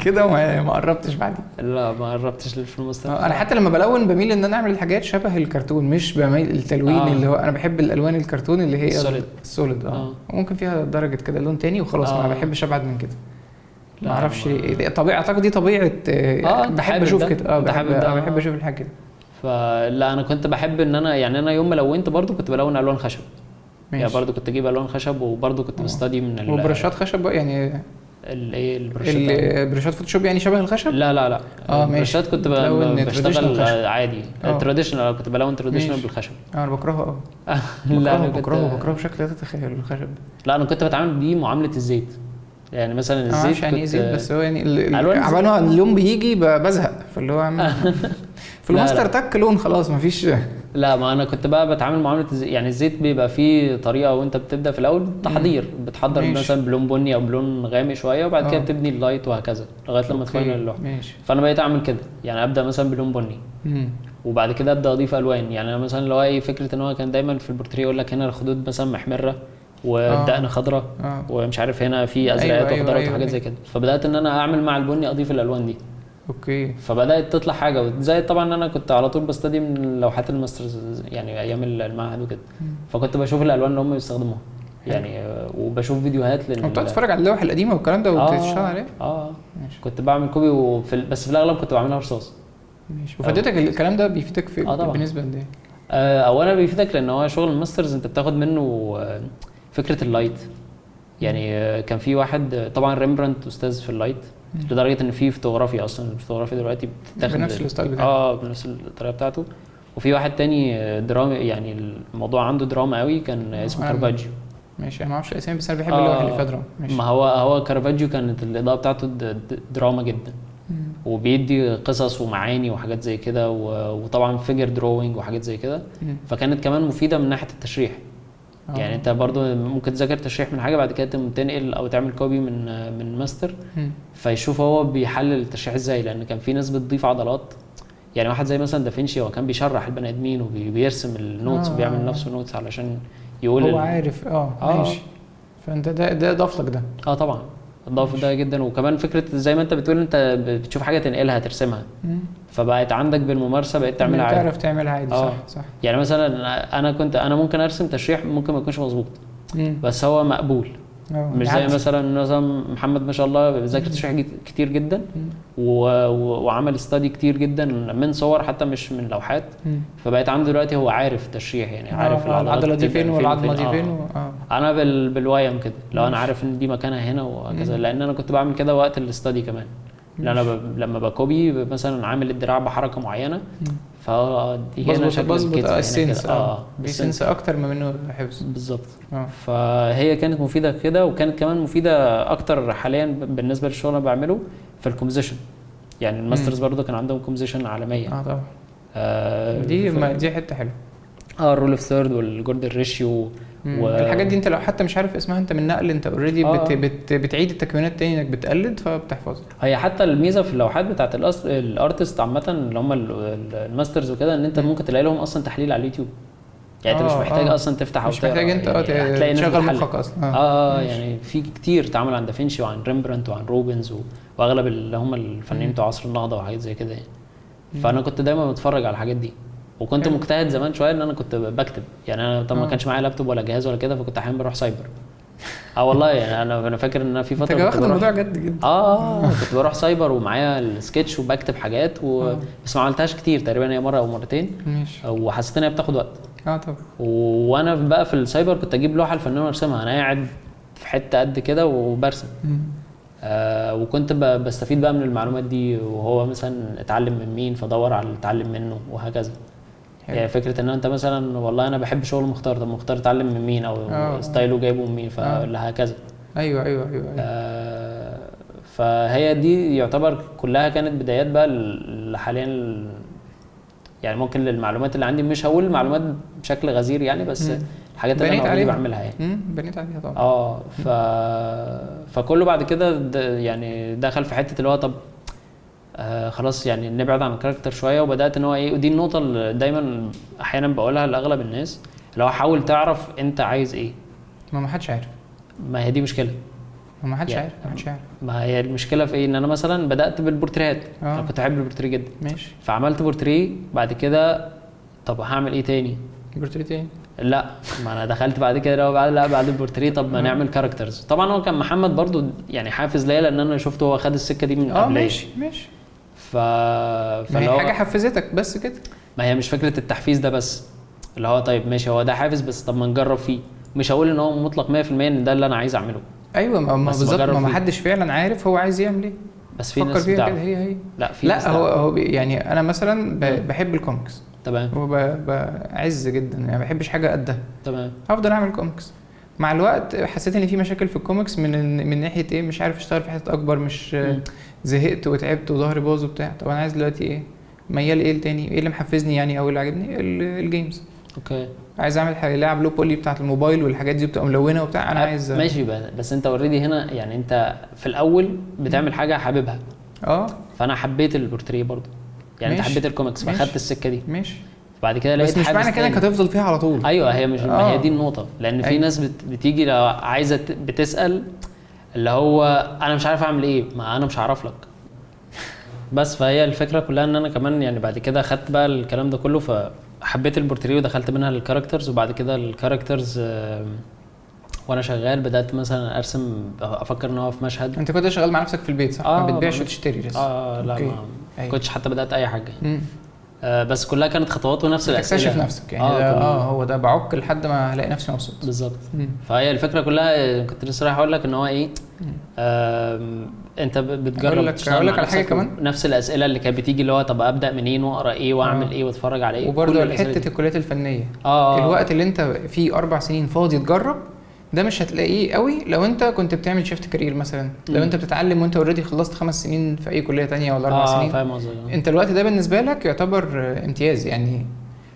Speaker 1: كده ما قربتش بعدين.
Speaker 2: لا ما قربتش للفلوماستر.
Speaker 1: انا حتى لما بلون بميل ان انا اعمل الحاجات شبه الكرتون، مش بميل التلوين اللي هو انا بحب الالوان الكرتون اللي هي السوليد. ممكن فيها درجه كده لون تاني وخلاص. ما بحبش ابعد من كده. ما اعرفش ليه. طبيعه اعتقد دي طبيعه. بحب اشوف كده. بحب اشوف الحاجه كده.
Speaker 2: فلا انا كنت بحب ان انا يعني انا يوم ما لونت برضو كنت بلون الوان خشب. يعني برضو كنت اجيب الوان خشب، وبرضو كنت بستدي من
Speaker 1: وبرشات خشب يعني البرشات فوتوشوب يعني شبه الخشب.
Speaker 2: لا البرشات كنت بشتغل عادي تراديشنال. كنت بلون تراديشنال بالخشب.
Speaker 1: انا بكرهه. لا بكرهه بشكل لا تتخيل الخشب.
Speaker 2: لا انا كنت بتعامل بيه معامله الزيت. يعني مثلا الزيت
Speaker 1: يعني زيت، بس هو يعني عبال ما اللون بيجي بزهق. فاللي هو في الماستر تك لون خلاص مفيش.
Speaker 2: لا ما انا كنت بقى بتعامل معامله يعني الزيت بيبقى فيه طريقه وانت بتبدا في الاول تحضير، بتحضر
Speaker 1: ماشي.
Speaker 2: مثلا بلون بني او بلون غامق شويه، وبعد كده بتبني اللايت وهكذا لغايه لما تفاينل اللوحه. فانا بقيت اعمل كده، يعني ابدا مثلا بلون بني وبعد كده ابدا اضيف الوان. يعني انا مثلا لو اي فكره ان هو كان دايما في البورتريه يقول لك هنا الخدود مثلا محمره والدقن خضراء ومش عارف هنا في ازرقات وخضرات وحاجات زي كده، فبدات ان انا اعمل مع البني اضيف الالوان دي.
Speaker 1: اوكي.
Speaker 2: فبدات تطلع حاجه زي طبعا انا كنت على طول بستدي من لوحات الماسترز يعني ايام المعهد وكده، فكنت بشوف الالوان اللي هم بيستخدموها يعني وبشوف فيديوهات
Speaker 1: كنت بتتفرج على اللوح القديمه والكلام ده وتشتغل عليه.
Speaker 2: ماشي. كنت بعمل كوبي بس في الاغلب كنت بعملها رصاص.
Speaker 1: ماشي. وفادتك الكلام ده بيفيدك في بالنسبه لده؟
Speaker 2: اولا بيفيدك لان هو شغل الماسترز انت بتاخد منه فكره اللايت. يعني كان في واحد طبعا ريمبرانت استاذ في اللايت لدرجه ان في فوتوغرافيا اصلا الفوتوغرافيا دلوقتي بتتاخد
Speaker 1: بنفس الستايل بتاعه
Speaker 2: بنفس الطريقه بتاعته. وفي واحد تاني درامي يعني الموضوع عنده دراما قوي كان اسمه كارفاجيو.
Speaker 1: ماشي. انا ما اعرفش اسامي بس انا بحب اللوحه اللي فيها دراما. ماشي.
Speaker 2: ما هو كارفاجيو كانت الاضاءه بتاعته دراما جدا وبيدي قصص ومعاني وحاجات زي كده وطبعا فيجر دروينج وحاجات زي كده. فكانت كمان مفيده من ناحيه التشريح. يعني انت برضو ممكن تذاكر تشريح من حاجه بعد كده تنقل او تعمل كوبي من ماستر فيشوف هو بيحلل التشريح ازاي، لان كان في ناس بتضيف عضلات. يعني واحد زي مثلا دافنشي هو كان بيشرح البني ادمين وبيرسم النوتس وبيعمل نفسه نوتس علشان يقول
Speaker 1: هو عارف. ماشي. فانت ده اضاف لك ده.
Speaker 2: طبعا اضاف ده جدا. وكمان فكره زي ما انت بتقول انت بتشوف حاجه تنقلها ترسمها فبقت عندك بالممارسه بقيت تعملها عادي.
Speaker 1: تعرف تعملها عادي. صح.
Speaker 2: يعني مثلا انا ممكن ارسم تشريح ممكن ما يكونش مظبوط بس هو مقبول. مش زي مثلا محمد ما شاء الله بيذاكر تشريح كتير جدا وعمل استادي كتير جدا من صور حتى مش من لوحات. فبقيت عنده دلوقتي هو عارف تشريح يعني عارف
Speaker 1: العضله دي فين والعظمه دي فين.
Speaker 2: انا بالوايم كده لو انا عارف ان دي مكانها هنا وهكذا. لان انا كنت بعمل كده وقت الاستادي كمان. لان انا لما بكوبي مثلا عامل الدراع بحركه معينه فدي هنا شكل الكتف
Speaker 1: السنس بيسنس اكتر ما منه حفظ.
Speaker 2: بالظبط. فهي كانت مفيده كده وكانت كمان مفيده اكتر حاليا بالنسبه للشغل اللي انا بعمله في الكومبوزيشن. يعني الماسترز برضه كان عندهم كومبوزيشن عالميه.
Speaker 1: طبعا. دي حته حلوه.
Speaker 2: الرول اوف ثيرد والجوردن ريشيو
Speaker 1: الحاجات دي انت لو حتى مش عارف اسمها انت من نقل انت اوريدي بتعيد التكوينات تاني انك بتقلد فبتحفظها.
Speaker 2: هي حتى الميزه في اللوحات بتاعت الارتست عامه اللي هم الماسترز وكده ان انت ممكن تلاقي لهم اصلا تحليل على اليوتيوب. يعني انت مش محتاج اصلا تفتح
Speaker 1: مش محتاج انت يعني تشغل مخك
Speaker 2: اصلا. يعني في كتير اتعمل عن دافنشي وعن ريمبرانت وعن روبنز واغلب اللي هم الفنانين بتوع عصر النهضه وحاجات زي كده يعني. فانا كنت دايما بتفرج على الحاجات دي وكنت مجتهد زمان شويه ان انا كنت بكتب. يعني انا طبعا ما كانش معايا لابتوب ولا جهاز ولا كده فكنت احيانا بروح سايبر. والله يعني انا فاكر ان انا في فتره
Speaker 1: كنت واخد الموضوع جد جدا.
Speaker 2: كنت بروح سايبر ومعايا السكتش وبكتب حاجات بس ما عملتهاش كتير تقريبا هي مره او مرتين.
Speaker 1: ماشي.
Speaker 2: وحسيت ان هي بتاخد وقت.
Speaker 1: طبعا.
Speaker 2: وانا بقى في السايبر كنت اجيب لوحه الفنان وارسمها انا قاعد في حته قد كده وبرسم. وكنت بستفيد بقى من المعلومات دي وهو مثلا اتعلم من مين فدور على اللي اتعلم منه وهكذا. يعني فكره ان انت مثلا والله انا بحب شغل مختار طب مختار اتعلم من مين او ستايله جايبه من مين فهكذا.
Speaker 1: ايوه.
Speaker 2: فهي دي يعتبر كلها كانت بدايات بقى حاليا يعني ممكن للمعلومات اللي عندي مش هقول معلومات بشكل غزير يعني بس الحاجات اللي انا اوريدي بعملها يعني
Speaker 1: بنيت عليها طبعا.
Speaker 2: فكله بعد كده يعني دخل في حته اللي هو طب خلاص يعني نبعد عن الكاركتر شويه وبدات ان هو ايه. ودي النقطه اللي دايما احيانا بقولها لاغلب الناس اللي هو حاول تعرف انت عايز ايه.
Speaker 1: ما حدش عارف.
Speaker 2: ما هي دي مشكله.
Speaker 1: ما حدش
Speaker 2: يعني
Speaker 1: عارف.
Speaker 2: ما هي المشكله في ايه ان انا مثلا بدات بالبورتريهات. انا كنت بحب البورتريه جدا.
Speaker 1: ماشي.
Speaker 2: فعملت بورتريه بعد كده طب هعمل ايه تاني؟
Speaker 1: بورتريه تاني؟
Speaker 2: لا ما انا دخلت بعد كده بعد البورتريه طب ما نعمل كاركترز. طبعا هو كان محمد برضو يعني حافز ليا لان انا شفته هو خد السكه دي من قبل.
Speaker 1: ماشي. ما هي حاجه حفزتك بس كده.
Speaker 2: ما هي مش فكره التحفيز ده بس اللي هو طيب ماشي هو ده حافز بس طب ما نجرب فيه. مش هقول ان هو مطلق 100% ان ده اللي انا عايز اعمله.
Speaker 1: ايوه ما بالظبط ما حدش فعلا عارف هو عايز يعمل ايه.
Speaker 2: بس في ناس
Speaker 1: فكر فيها كده هي
Speaker 2: لا في
Speaker 1: ناس هو يعني انا مثلا بحب الكوميكس.
Speaker 2: تمام.
Speaker 1: وبعز جدا يعني ما بحبش حاجه قدها.
Speaker 2: تمام.
Speaker 1: هفضل اعمل كوميكس. مع الوقت حسيت ان في مشاكل في الكوميكس من ناحيه ايه مش عارف اشتغل في حته اكبر مش زهقت وتعبت وظهري باظ وبتاع. طب انا عايز دلوقتي ايه ميال ايه تاني، ايه اللي محفزني يعني او اللي عاجبني؟ الجيمز.
Speaker 2: اوكي.
Speaker 1: عايز اعمل حاجه لعب لو بولي بتاعه الموبايل والحاجات دي بتبقى ملونه وبتاع، انا عايز
Speaker 2: ماشي. بس انت اوريدي هنا يعني انت في الاول بتعمل حاجه حاببها. فانا حبيت البورتريه برضو يعني. انت حبيت الكوميكس فاخدت السكه دي.
Speaker 1: ماشي.
Speaker 2: بعد كده لقيت
Speaker 1: بس مش معنى كده انك هتفضل فيها على طول.
Speaker 2: ايوه هي مش ما هي دي النقطه، لان في ناس بتيجي لو عايزه بتسال اللي هو انا مش عارف اعمل ايه، ما انا مش هعرف لك. بس فهي الفكره كلها ان انا كمان يعني بعد كده خدت بقى الكلام ده كله، فحبيت البورتريه ودخلت منها للكاركترز. وبعد كده الكاركترز وانا شغال بدات مثلا ارسم، افكر ان هو في مشهد.
Speaker 1: انت كنت شغال مع نفسك في البيت صح؟ ما بتبيعش وتشتري لسه؟
Speaker 2: لا ما كنتش حتى بدات اي حاجه. بس كلها كانت خطوات ونفس الاسئله.
Speaker 1: تكتشف نفسك يعني. هو ده بعك لحد ما الاقي نفسي مبسوط.
Speaker 2: بالظبط. فهي الفكره كلها كنت لسه رايح اقول لك ان هو ايه، انت بتجرب
Speaker 1: اقول لك على حاجه كمان.
Speaker 2: نفس الاسئله اللي كانت بتيجي اللي هو طب ابدا منين واقرا ايه واعمل ايه واتفرج على ايه.
Speaker 1: وبرده حته الكليات الفنيه الوقت اللي انت فيه 4 سنين فاضي تجرب ده مش هتلاقيه قوي لو انت كنت بتعمل شيفت كارير مثلا. لو انت بتتعلم وانت اوريدي خلصت 5 سنين في اي كليه تانية ولا 4 سنين،
Speaker 2: فاهم قصدك.
Speaker 1: انت الوقت ده بالنسبه لك يعتبر امتياز يعني،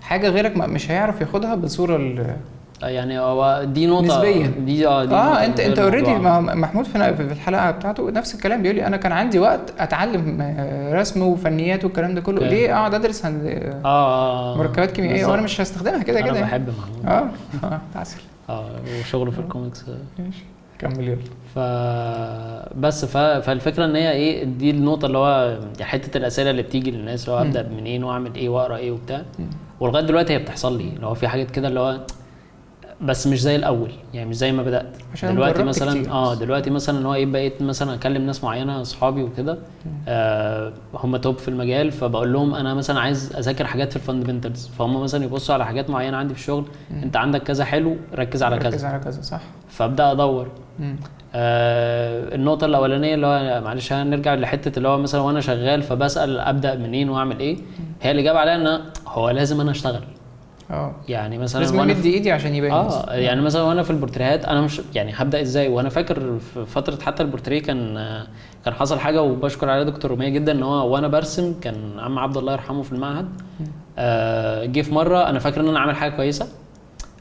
Speaker 1: حاجه غيرك مش هيعرف ياخدها بالصوره
Speaker 2: يعني هو دي نقطه
Speaker 1: نسبيا.
Speaker 2: دي
Speaker 1: انت اوريدي محمود في الحلقه بتاعته نفس الكلام بيقول لي انا كان عندي وقت اتعلم رسم وفنيات والكلام ده كله. ليه اقعد ادرس مركبات كيميائيه وانا مش هستخدمها كده
Speaker 2: انا بحب محمود.
Speaker 1: تعسل.
Speaker 2: وشغله في الكوميكس.
Speaker 1: ماشي كمل يلا.
Speaker 2: بس فالفكره ان هي ايه، دي النقطه اللي هو حته الاسئله اللي بتيجي للناس اللي هو ابدا منين واعمل ايه واقرا ايه وبتاع. ولغايه دلوقتي هي بتحصل لي اللي هو في حاجات كده اللي هو بس مش زي الاول يعني، مش زي ما بدات دلوقتي مثلا. دلوقتي مثلا ان هو ايه بقيت مثلا اكلم ناس معينه اصحابي وكده هم توب في المجال، فبقول لهم انا مثلا عايز اذاكر حاجات في الفاندمنتالز، فهم مثلا يبصوا على حاجات معينه عندي في الشغل. انت عندك كذا حلو، ركز على كذا
Speaker 1: صح.
Speaker 2: فابدا ادور. النقطه الاولانيه اللي هو معلش هنرجع لحته اللي هو مثلا وانا شغال فبسال ابدا منين واعمل ايه. هي الاجابه عليها ان هو لازم انا اشتغل. يعني مثلا
Speaker 1: لازم امد ايدي عشان يبان.
Speaker 2: يعني مثلا وانا في البورتريهات انا مش يعني هبدا ازاي. وانا فاكر في فتره حتى البورتريه كان حصل حاجه وبشكر عليها دكتور روميه جدا، ان هو وانا برسم كان عم عبد الله يرحمه في المعهد جه في مره انا فاكر ان انا عامل حاجه كويسه،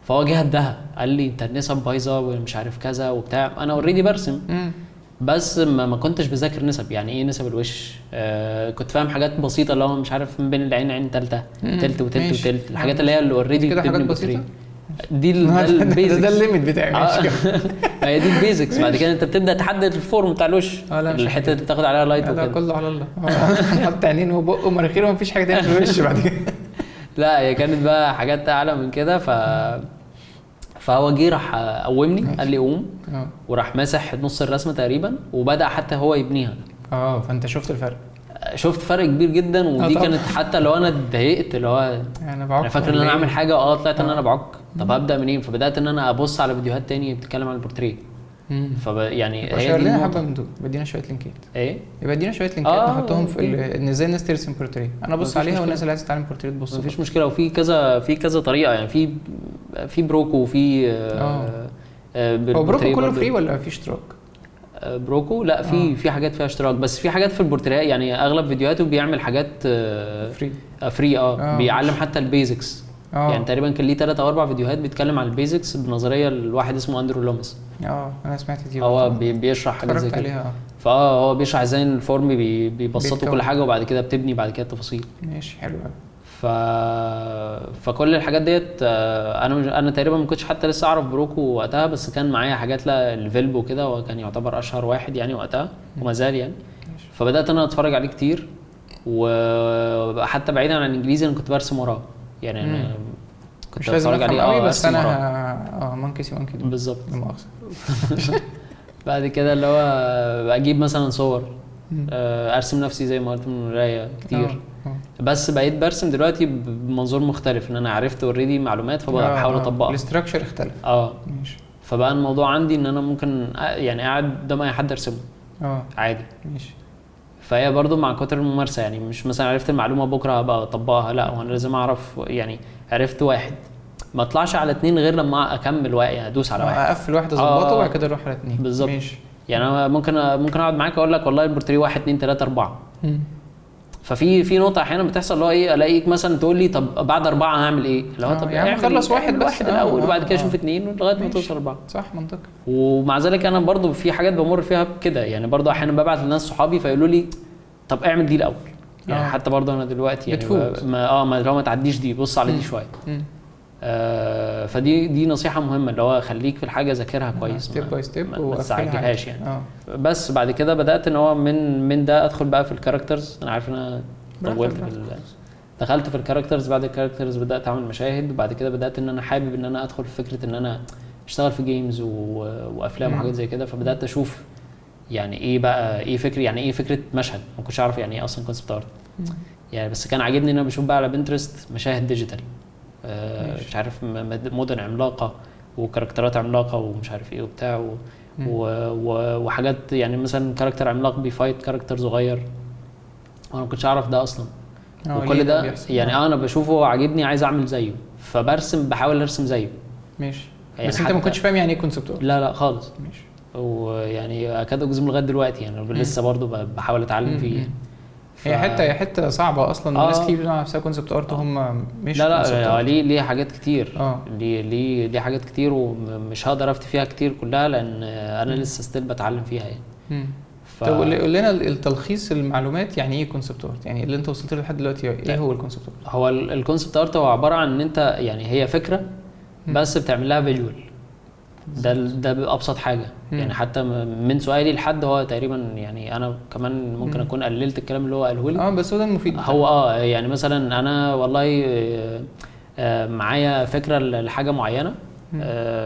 Speaker 2: فهو جه هدها قال لي انت النسب بايظه ومش عارف كذا وبتاع. انا اوريدي برسم بس ما كنتش بذاكر نسب. يعني ايه نسب الوش؟ كنت فاهم حاجات بسيطه اللي هو مش عارف من بين العين عين ثالثه تلت وتلت وتلت، الحاجات اللي هي اللي اوريدي
Speaker 1: بتبني بورتريه.
Speaker 2: دي البيزكس.
Speaker 1: ده الليميت بتاعي.
Speaker 2: هي دي البيزكس. بعد كده انت بتبدا تحدد الفورم بتاع الوش، الحته اللي بتاخد عليها لايت وكده.
Speaker 1: لا كله على الله. حط عينين وبق ومناخير ومفيش حاجه تانية في الوش بعد كده.
Speaker 2: لا هي كانت بقى حاجات اعلى من كده. فهو جه راح قومني قال لي قوم، وراح ماسح نص الرسمه تقريبا وبدا حتى هو يبنيها.
Speaker 1: فانت شفت الفرق؟
Speaker 2: شفت فرق كبير جدا. ودي كانت حتى لو انا اتضايقت اللي هو انا فاكر ان انا اعمل حاجه طلعت ان انا بعك. طب ابدا منين؟ فبدات ان انا ابص على فيديوهات تانية بتتكلم عن البورتريه. يعني
Speaker 1: هي دي حبه من دول. بدينا شويه لينكات.
Speaker 2: ايه
Speaker 1: يبقى ادينا شويه لينكات نحطهم في ان ازاي الناس ترسم بورتريه. انا ابص عليها والناس اللي عايزه تتعلم بورتريه تبص.
Speaker 2: مفيش مشكله. وفي كذا طريقه يعني. في بروكو وفي
Speaker 1: هو بروكو كله فري ولا في اشتراك؟
Speaker 2: بروكو لا في حاجات فيها اشتراك، بس في حاجات في البورتريه يعني اغلب فيديوهاته بيعمل حاجات فري بيعلم حتى البيزكس. يعني تقريبا كان ليه 3 أو 4 فيديوهات بيتكلم عن البيزكس بنظريه لواحد اسمه اندرو لومس.
Speaker 1: انا سمعت دي.
Speaker 2: هو بيشرح حاجات زي كده. هو بيشرح ازاي الفورم بيبسطوا كل حاجه وبعد كده بتبني بعد كده التفاصيل.
Speaker 1: ماشي حلو قوي.
Speaker 2: فكل الحاجات ديت انا تقريبا ما كنتش حتى لسه اعرف بروكو وقتها، بس كان معايا حاجات الفيلب وكده، وكان يعتبر اشهر واحد يعني وقتها وما زال يعني. فبدات انا اتفرج عليه كتير، وحتى بعيدا عن الانجليزي انا كنت برسم وراه يعني. انا كنت بتفرج عليه
Speaker 1: بس انا مونكي
Speaker 2: بالظبط. بعد كده اللي هو اجيب مثلا صور ارسم نفسي زي ما قلت من القرايه كتير. بس بقيت برسم دلوقتي بمنظور مختلف، ان انا عرفت اوريدي معلومات فبحاول اطبقها.
Speaker 1: الاستراكشر اختلف.
Speaker 2: ماشي. فبقى الموضوع عندي ان انا ممكن يعني قاعد قدام اي حد ارسمه عادي.
Speaker 1: ماشي.
Speaker 2: فهي برضو مع كتر الممارسه يعني، مش مثلا عرفت المعلومه بكره هبقى اطبقها، لا وانا لازم اعرف يعني. عرفت واحد ما اطلعش على 2 غير لما اكمل يعني ادوس على واحد،
Speaker 1: اقفل واحد اظبطه وبعد كده اروح على 2
Speaker 2: بالظبط. ماشي. يعني انا ممكن اقعد معاك اقول لك والله البورتريه 1 2 3 4 ففي نقطه احيانا بتحصل اللي هو ايه، الاقيك مثلا تقول لي طب بعد 4 هعمل ايه؟ لو طب
Speaker 1: يعني خلص واحد بس
Speaker 2: الاول وبعد كده اشوف 2 لغايه ما توصل 4.
Speaker 1: صح، منطقي.
Speaker 2: ومع ذلك انا برضو في حاجات بمر فيها كده، يعني برضو احيانا ببعت لناس صحابي فيقولوا لي طب اعمل دي الاول، يعني حتى برضو انا دلوقتي يعني ما تعديش دي، بص على دي شويه. فدي نصيحه مهمه، اللي هو خليك في الحاجه ذاكرها كويس،
Speaker 1: ستيب باي ستيب،
Speaker 2: ما تستعجلهاش يعني. بس بعد كده بدات ان هو من ده ادخل بقى في الكاركترز. انا عارف ان انا طولت دخلت في الكاركترز. بعد الكاركترز بدات اعمل مشاهد، وبعد كده بدات ان انا حابب ان انا ادخل في فكره ان انا اشتغل في جيمز وافلام وحاجات زي كده. فبدات اشوف يعني ايه بقى، ايه فكره، يعني ايه فكره مشهد. ما كنتش اعرف يعني ايه اصلا كونسبت ارت يعني، بس كان عاجبني ان انا بشوف بقى على بنترست مشاهد ديجيتال، مش عارف مدن عملاقه وكاركترات عملاقه ومش عارف ايه وبتاع وحاجات، يعني مثلا كاركتر عملاق بيفايت كاركتر صغير، وانا ما كنتش اعرف ده اصلا. وكل ده يعني انا بشوفه عاجبني، عايز اعمل زيه، فبرسم، بحاول ارسم زيه.
Speaker 1: ماشي. يعني بس انت ما كنتش فاهم يعني ايه كونسبت ارت؟
Speaker 2: لا خالص.
Speaker 1: ماشي.
Speaker 2: ويعني اكاد اجزم لغايه دلوقتي يعني لسه برضو بحاول اتعلم فيه يعني.
Speaker 1: هي حته صعبه اصلا. الناس كتير بتقول على نفسها كونسبت ارت وهم مش
Speaker 2: لا ليه حاجات كتير. ليه حاجات كتير، ومش هقدر افتي فيها كتير كلها لان انا لسه ستيل بتعلم فيها يعني.
Speaker 1: طب قول لنا التلخيص المعلومات، يعني ايه كونسبت ارت؟ يعني اللي انت وصلت له لحد دلوقتي ايه هو الكونسبت ارت؟
Speaker 2: هو الكونسبت ارت هو عباره عن ان انت يعني هي فكره بس بتعمل لها فيجوال. ده بابسط حاجه يعني. حتى من سؤالي لحد هو تقريبا يعني انا كمان ممكن اكون قللت الكلام اللي هو قاله لي.
Speaker 1: بس هو ده المفيد.
Speaker 2: هو يعني مثلا انا والله معايا فكره لحاجه معينه،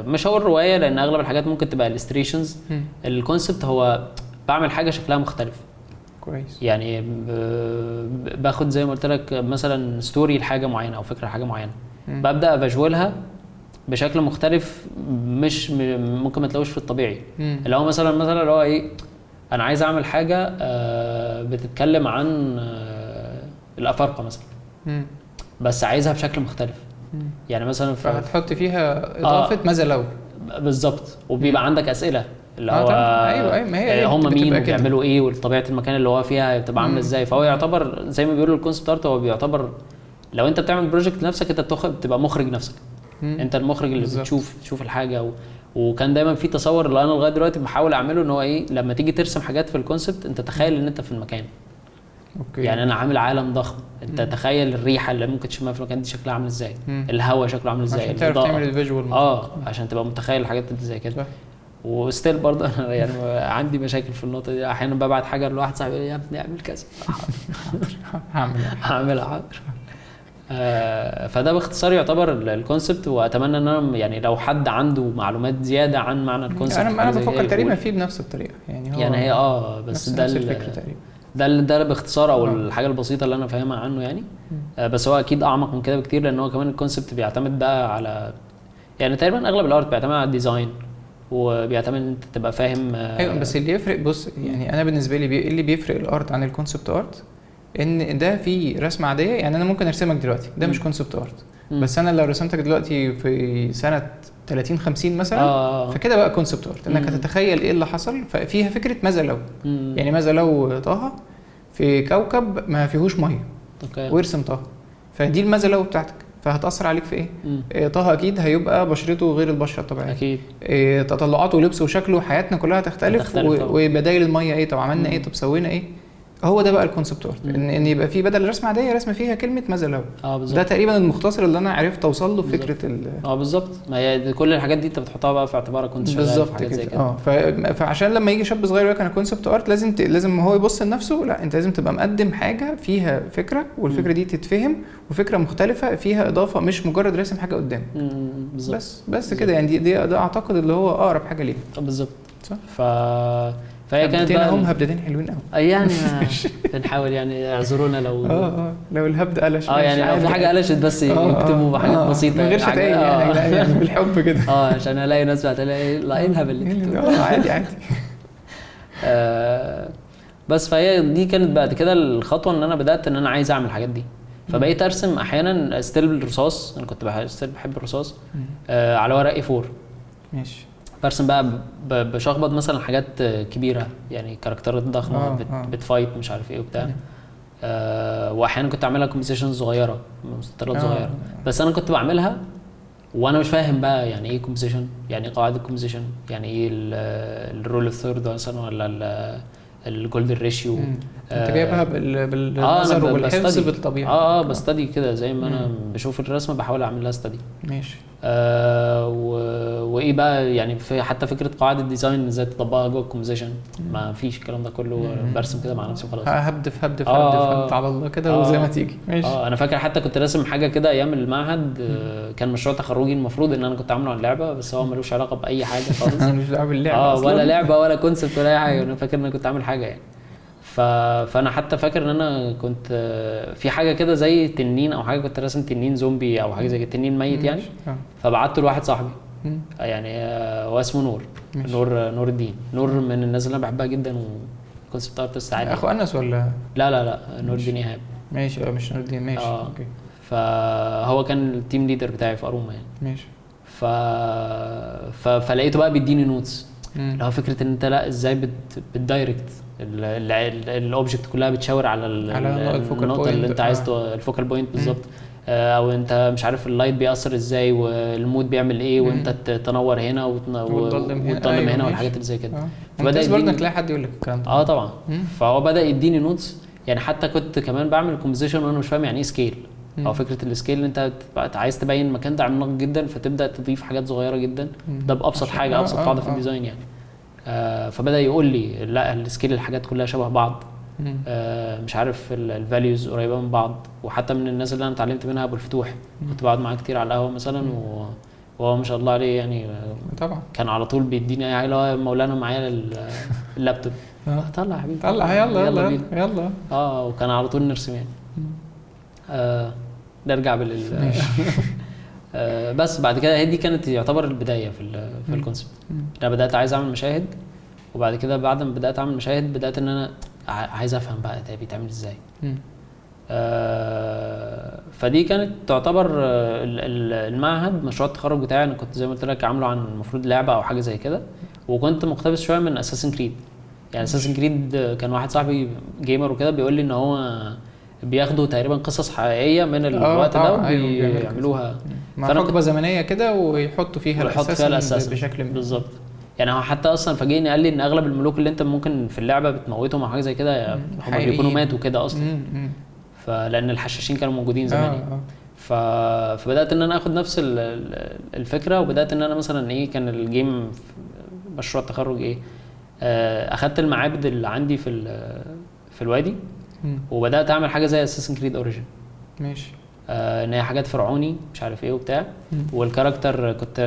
Speaker 2: مش هقول روايه لان اغلب الحاجات ممكن تبقى الستريشنز. الكونسبت هو بعمل حاجه شكلها مختلف
Speaker 1: كويس،
Speaker 2: يعني باخد زي ما قلت لك مثلا ستوري لحاجه معينه او فكره لحاجه معينه، ببدا افجولها بشكل مختلف، مش ممكن ما تلاقوش في الطبيعي. اللي هو مثلا اللي هو ايه، انا عايز اعمل حاجه بتتكلم عن الافارقه مثلا، بس عايزها بشكل مختلف. يعني مثلا
Speaker 1: فهتحط فيها اضافه ماذا لو.
Speaker 2: بالظبط. وبيبقى عندك اسئله اللي هو
Speaker 1: ايوه ما هي
Speaker 2: هم مين وبيعملوا ايه وطبيعه المكان اللي هو فيها بتبقى عامله ازاي. فهو يعتبر زي ما بيقولوا الكونسبت ارت، هو بيعتبر لو انت بتعمل بروجكت لنفسك انت بتبقى مخرج نفسك. انت المخرج اللي بتشوف الحاجه وكان دايما في تصور اللي انا لغايه دلوقتي بحاول اعمله، ان هو ايه، لما تيجي ترسم حاجات في الكونسبت انت تخيل ان انت في المكان.
Speaker 1: اوكي.
Speaker 2: يعني انا عامل عالم ضخم، انت تخيل الريحه اللي ممكن تشمها في المكان دي شكلها عامل ازاي، الهواء شكله عامل ازاي،
Speaker 1: عشان تعرف تعمل الفيجوال
Speaker 2: عشان تبقى متخيل الحاجات زي كده. وستيل برضه انا يعني عندي مشاكل في النقطه دي. احيانا ببعت حاجه لواحد صاحبي يقول لي يا ابني اعمل كذا، هعملها حاضر. فده باختصار يعتبر الكونسبت. واتمنى ان انا يعني لو حد عنده معلومات زياده عن معنى الكونسبت،
Speaker 1: انا بفكر تقريبا فيه بنفس الطريقه يعني.
Speaker 2: هو يعني هي بس ده
Speaker 1: الفكره تقريبا،
Speaker 2: ده باختصار او الحاجه البسيطه اللي انا فاهمها عنه يعني. بس هو اكيد اعمق من كده بكتير، لان هو كمان الكونسبت بيعتمد بقى على، يعني تقريبا اغلب الارت بيعتمد على الديزاين، وبيعتمد ان انت تبقى فاهم.
Speaker 1: ايوه بس اللي يفرق، بص يعني انا بالنسبه لي اللي بيفرق الارت عن الكونسبت ارت ان ده في رسمه عاديه. يعني انا ممكن ارسمك دلوقتي، ده مش كونسبت ارت، بس انا لو رسمتك دلوقتي في سنه 30 50 مثلا فكده بقى كونسبت ارت، انك هتتخيل ايه اللي حصل. ففيها فكره ماذا لو، يعني ماذا لو طه في كوكب ما فيهوش ميه ويرسم طه، فدي الماذا لو بتاعتك، فهتاثر عليك في ايه؟ طه اكيد هيبقى بشرته غير البشره الطبيعيه
Speaker 2: اكيد،
Speaker 1: تطلعاته ولبسه وشكله وحياتنا كلها هتختلف وبدايل الميه ايه، طب عملنا ايه، طب سوينا ايه. هو ده بقى الكونسبت ارت، ان يبقى في بدل رسمه عاديه رسمه فيها كلمه ماذا لو. ده تقريبا المختصر اللي انا عرفت اوصل له فكره
Speaker 2: بالظبط. ما هي كل الحاجات دي انت بتحطها بقى في اعتبارك وانت شغال في حاجات زي كده.
Speaker 1: فعشان لما يجي شاب صغير يقول لك انا كونسبت ارت، لازم هو يبص لنفسه، لا انت لازم تبقى مقدم حاجه فيها فكره، والفكره دي تتفهم، وفكره مختلفه فيها اضافه، مش مجرد راسم حاجه قدام. بس كده يعني. ده اعتقد اللي هو اقرب حاجه ليه.
Speaker 2: بالظبط صح. فهي كانت
Speaker 1: بقى هم هبدتين حلوين قوي
Speaker 2: يعني. بنحاول يعني اعذرونا لو
Speaker 1: لو الهبد قلش
Speaker 2: يعني لو في حاجه قلشت بس يكتبوا حاجات بسيطه
Speaker 1: من غير شتايم يعني بالحب كده.
Speaker 2: عشان الاقي ناس بتلاقي لا ايه الهبل اللي
Speaker 1: عادي
Speaker 2: بس فهي دي كانت بعد كده الخطوه ان انا بدات ان انا عايز اعمل الحاجات دي. فبقيت ارسم احيانا ستيل بالرصاص، انا كنت بحب الرصاص على ورق اي 4.
Speaker 1: ماشي.
Speaker 2: برسم بقى بشخبط مثلا حاجات كبيره، يعني كاركترات ضخمه بتفايت مش عارف ايه وبتاع. واحيانا كنت اعملها كومبوزيشن صغيره مستطيلات صغيره، بس انا كنت بعملها وانا مش فاهم بقى يعني ايه كومبوزيشن، يعني ايه قواعد الكومبوزيشن، يعني ايه الرول اوف ثيرد مثلا ولا الجولدن ريشيو.
Speaker 1: انت جايبها بالنظر والحفظ بالطبيعه.
Speaker 2: بستدي كده زي ما انا بشوف الرسمه بحاول اعمل لها ستدي.
Speaker 1: ماشي.
Speaker 2: وايه بقى يعني في حتى فكره قواعد الديزاين ازاي تطبقها جوه الكومبوزيشن، ما فيش الكلام ده كله، برسم كده مع نفسي وخلاص.
Speaker 1: هبدف على الله كده وزي ما تيجي. ماشي.
Speaker 2: انا فاكر حتى كنت راسم حاجه كده ايام المعهد، كان مشروع تخرجي المفروض ان انا كنت عامله عن لعبه، بس هو ملوش علاقه باي حاجه خالص.
Speaker 1: ملوش دعوه باللعبه اصلا،
Speaker 2: ولا لعبه ولا كونسبت ولا اي حاجه. انا فاكر ان انا كنت عامل حاجه يعني. فانا حتى فاكر ان انا كنت في حاجه كده زي تنين او حاجه، كنت راسم تنين زومبي او حاجه زي كده، تنين ميت يعني. فبعته لواحد صاحبي يعني هو اسمه نور. نور الدين. نور من الناس اللي انا بحبها جدا وكونسبت ارتست عادي.
Speaker 1: اخو انس ولا؟
Speaker 2: لا نور الدين ايهاب.
Speaker 1: ماشي. مش نور الدين. ماشي. اوكي.
Speaker 2: فهو كان التيم ليدر بتاعي في اروما يعني.
Speaker 1: ماشي.
Speaker 2: فلقيته بقى بيديني نوتس، اللي هو فكره ان انت لا ازاي بتدايركت الاوبجكت كلها بتشاور على النقطه اللي انت عايز الفوكال بوينت بالظبط. او انت مش عارف اللايت بيأثر ازاي والمود بيعمل ايه، وانت تنور هنا وتضلم هنا والحاجات اللي زي كده.
Speaker 1: فبدا برضه تلاقي حد يقول لك الكلام ده.
Speaker 2: طبعا. فهو بدا يديني نوتس يعني. حتى كنت كمان بعمل كومبوزيشن وانا مش فاهم يعني ايه سكيل، او فكره السكيل اللي انت عايز تبين مكان ده عملاق جدا فتبدا تضيف حاجات صغيره جدا. ده بابسط حاجه، ابسط قاعده في الديزاين يعني. فبدا يقول لي لا السكيل الحاجات كلها شبه بعض، مش عارف الفاليوز قريبه من بعض. وحتى من الناس اللي انا اتعلمت منها ابو الفتوح، كنت بقعد معاه كتير على القهوه مثلا، وهو ما شاء الله عليه يعني.
Speaker 1: طبعا
Speaker 2: كان على طول بيديني اي حاجه، اللي هو مولانا معايا اللابتوب، طلع يا حبيبي
Speaker 1: طلع يلا.
Speaker 2: وكان على طول نرسم يعني. نرجع بس بعد كده دي كانت يعتبر البدايه في الكونسبت. انا بدات عايز اعمل مشاهد، وبعد كده بعد ما بدات اعمل مشاهد بدات ان انا عايز افهم بقى ده بيتعمل ازاي. فدي كانت تعتبر المعهد مشروع التخرج بتاعي. انا كنت زي ما قلت لك عامله عن المفروض لعبه او حاجه زي كده، وكنت مقتبس شويه من اساسن كريد. يعني اساسن كريد كان واحد صاحبي جيمر وكده بيقول لي ان هو بياخدوا تقريبا قصص حقيقيه من الوقت ده وبيعملوها
Speaker 1: مع حقبه زمنيه كده ويحطوا فيها الاساس بشكل
Speaker 2: بالظبط. يعني هو حتى اصلا فاجئني قال لي ان اغلب الملوك اللي انت ممكن في اللعبه بتموتهم او حاجه زي كده هم بيكونوا ماتوا كده اصلا. فلان الحشاشين كانوا موجودين زمان. فبدات ان انا اخد نفس الفكره، وبدات ان انا مثلا ايه كان الجيم مشروع التخرج ايه، اخدت المعابد اللي عندي في الوادي، وبدات اعمل حاجه زي اساسن كريد اوريجين.
Speaker 1: ماشي.
Speaker 2: ان هي حاجات فرعوني مش عارف ايه وبتاع، والكاركتر كنت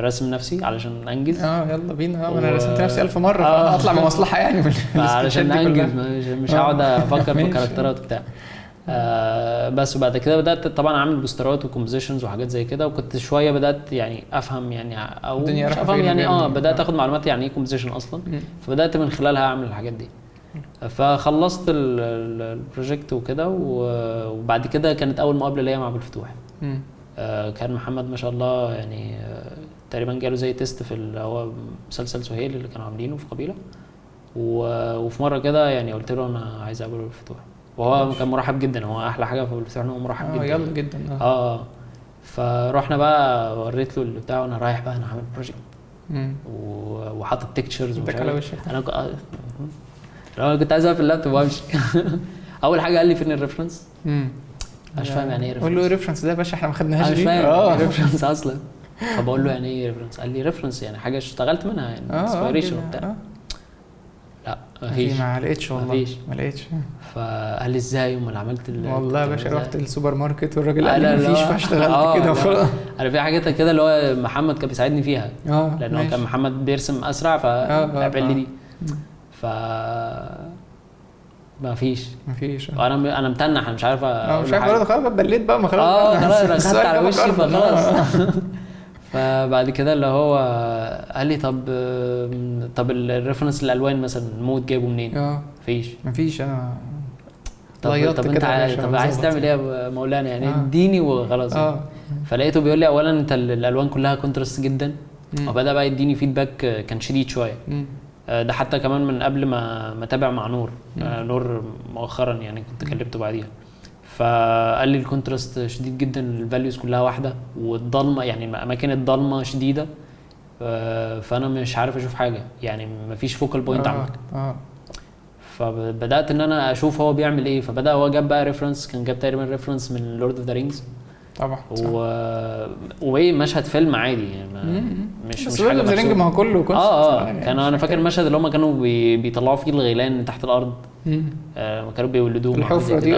Speaker 2: راسم نفسي علشان انجز.
Speaker 1: يلا بينا. انا رسمت نفسي 1000 مره فاطلع بمصلحه يعني
Speaker 2: علشان انجز مش هقعد افكر في الكاركترات وبتاع. بس وبعد كده بدات طبعا اعمل بوسترات وكومبوزيشنز وحاجات زي كده، وكنت شويه بدات يعني افهم يعني او مش افهم يعني بدات اخد معلومات يعني ايه كومبوزيشن اصلا. فبدات من خلالها اعمل الحاجات دي. فخلصت البروجكت وكده، وبعد كده كانت اول مقابله ليا مع ابو الفتوح. كان محمد ما شاء الله يعني تقريبا جاله زي تيست في اللي هو مسلسل سهيل اللي كانوا عاملينه في قبيله، وفي مره كده يعني قلت له انا عايز اقابل ابو الفتوح، وهو كان مرحب جدا. هو احلى حاجه في ابو الفتوح ان هو مرحب جدا.
Speaker 1: يلا جدا.
Speaker 2: فروحنا بقى وريت له اللي بتاعه وانا رايح بقى انا عامل بروجكت وحاطط تكتشرز ومش عارف. انا كنت عايز اقفل اللابتوب وامشي. اول حاجه قال لي فين الريفرنس؟ مش فاهم يعني ايه ريفرنس.
Speaker 1: قول له ريفرنس ده يا باشا احنا ما خدناهاش
Speaker 2: دي. مش فاهم ريفرنس اصلا. فبقول له يعني ايه ريفرنس؟ قال لي ريفرنس يعني حاجه اشتغلت منها يعني انسبيريشن وبتاع. لا مفيش.
Speaker 1: ما لقيتش والله ما لقيتش.
Speaker 2: فقال لي ازاي امال عملت
Speaker 1: والله يا باشا رحت السوبر ماركت والراجل قال لي مفيش فاشتغلت كده وخلاص.
Speaker 2: انا في حاجات كده اللي هو محمد كان بيساعدني فيها لان هو كان محمد بيرسم اسرع فعمل لي دي. ما فيش انا متنح انا مش عارف
Speaker 1: مش عارف برضه خلاص بليت بقى ما خلاص
Speaker 2: خلاص خدت على وشي فخلاص. فبعد كده اللي هو قال لي طب الريفرنس الالوان مثلا المود جايبه منين؟
Speaker 1: مفيش انا
Speaker 2: طب انت عايز تعمل ايه يا مولانا يعني اديني وخلاص. فلقيته بيقول لي اولا انت الالوان كلها كونتراست جدا، وبدا بقى يديني فيدباك كان شديد شويه. ده حتى كمان من قبل ما اتابع مع نور. نور مؤخرا يعني كنت كلمته بعديها، فقال لي الكونتراست شديد جدا، الفاليوز كلها واحده والضلمه يعني الاماكن الضلمه شديده، فانا مش عارف اشوف حاجه يعني مفيش فوكال بوينت عندك. فبدات ان انا اشوف هو بيعمل ايه، فبدا هو جاب بقى ريفرنس، كان جاب تقريبا ريفرنس من لورد اوف ذا رينجز
Speaker 1: طبعا
Speaker 2: وايه مشهد فيلم عادي يعني مش
Speaker 1: حاجه بس ما هو كله
Speaker 2: كان انا فاكر المشهد اللي هم كانوا بيطلعوا فيه الغيلان تحت الارض، كانوا بيولدوهم
Speaker 1: الحفره دي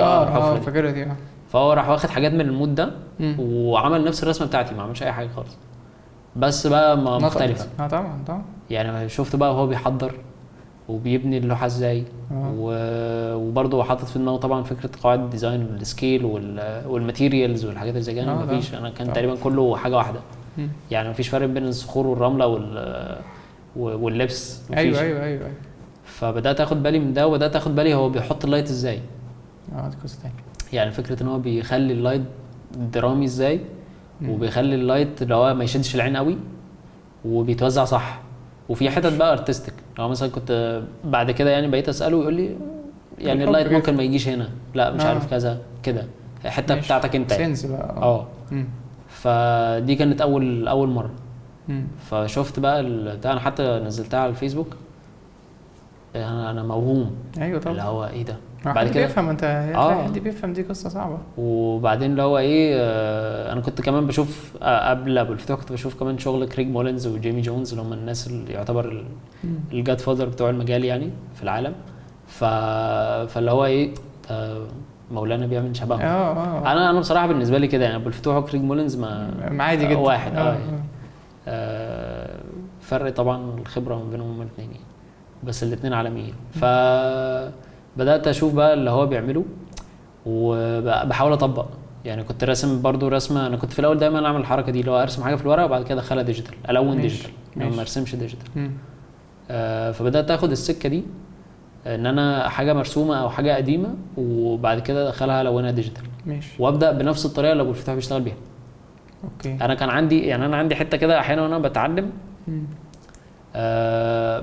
Speaker 1: فاكرها دي.
Speaker 2: فهو راح واخد حاجات من المود ده وعمل نفس الرسمه بتاعتي، ما عملش اي حاجه خالص بس بقى مختلفه.
Speaker 1: طبعا
Speaker 2: يعني شفت بقى هو بيحضر وبيبني اللوحه ازاي، وبرضه حاطط في دماغه طبعا فكره قواعد الديزاين والسكيل والماتيريالز والحاجات اللي زي كده. مفيش، انا كان تقريبا كله حاجه واحده يعني مفيش فرق بين الصخور والرمله واللبس.
Speaker 1: ايوه
Speaker 2: فبدات اخد بالي من ده، وبدات اخد بالي هو بيحط اللايت ازاي.
Speaker 1: دي قصه ثانيه
Speaker 2: يعني فكره ان هو بيخلي اللايت درامي ازاي، وبيخلي اللايت اللي هو ما يشدش العين قوي وبيتوزع صح. وفي حتت بقى ارتستيك، لو مثلا كنت بعد كده يعني بقيت اساله يقول لي يعني اللايت ممكن ما يجيش هنا، لا مش عارف كذا كده، الحته بتاعتك انت
Speaker 1: سنس بقى.
Speaker 2: فدي كانت اول مره. فشفت بقى ده، انا حتى نزلتها على الفيسبوك، انا موهوم.
Speaker 1: ايوه طبعا،
Speaker 2: اللي هو ايه ده
Speaker 1: بعد كده بيفهم انت حد بيفهم، دي قصه صعبه.
Speaker 2: وبعدين اللي هو ايه، انا كنت كمان بشوف قبل ابو الفتوح كنت بشوف كمان شغل كريج مولينز وجيمي جونز اللي هم الناس اللي يعتبر الجاد فاذر بتوع المجال يعني في العالم. فاللي هو ايه، مولانا بيعمل شبههم. انا بصراحه بالنسبه لي كده يعني ابو الفتوح وكريج مولينز ما
Speaker 1: عادي جدا
Speaker 2: واحد. فرق طبعا الخبره ما بينهم هما الاثنين يعني، بس الاثنين عالميين. فبدات اشوف بقى اللي هو بيعمله وبحاول اطبق. يعني كنت راسم برضو رسمه، انا كنت في الاول دايما اعمل الحركه دي اللي هو ارسم حاجه في الورق وبعد كده ادخلها ديجيتال، الون ديجيتال ما ارسمش ديجيتال. فبدات اخد السكه دي ان انا حاجه مرسومه او حاجه قديمه وبعد كده ادخلها الونها ديجيتال، وابدا بنفس الطريقه اللي ابو الفتوح بيشتغل بيها. انا كان عندي يعني انا عندي حته كده احيانا وانا بتعلم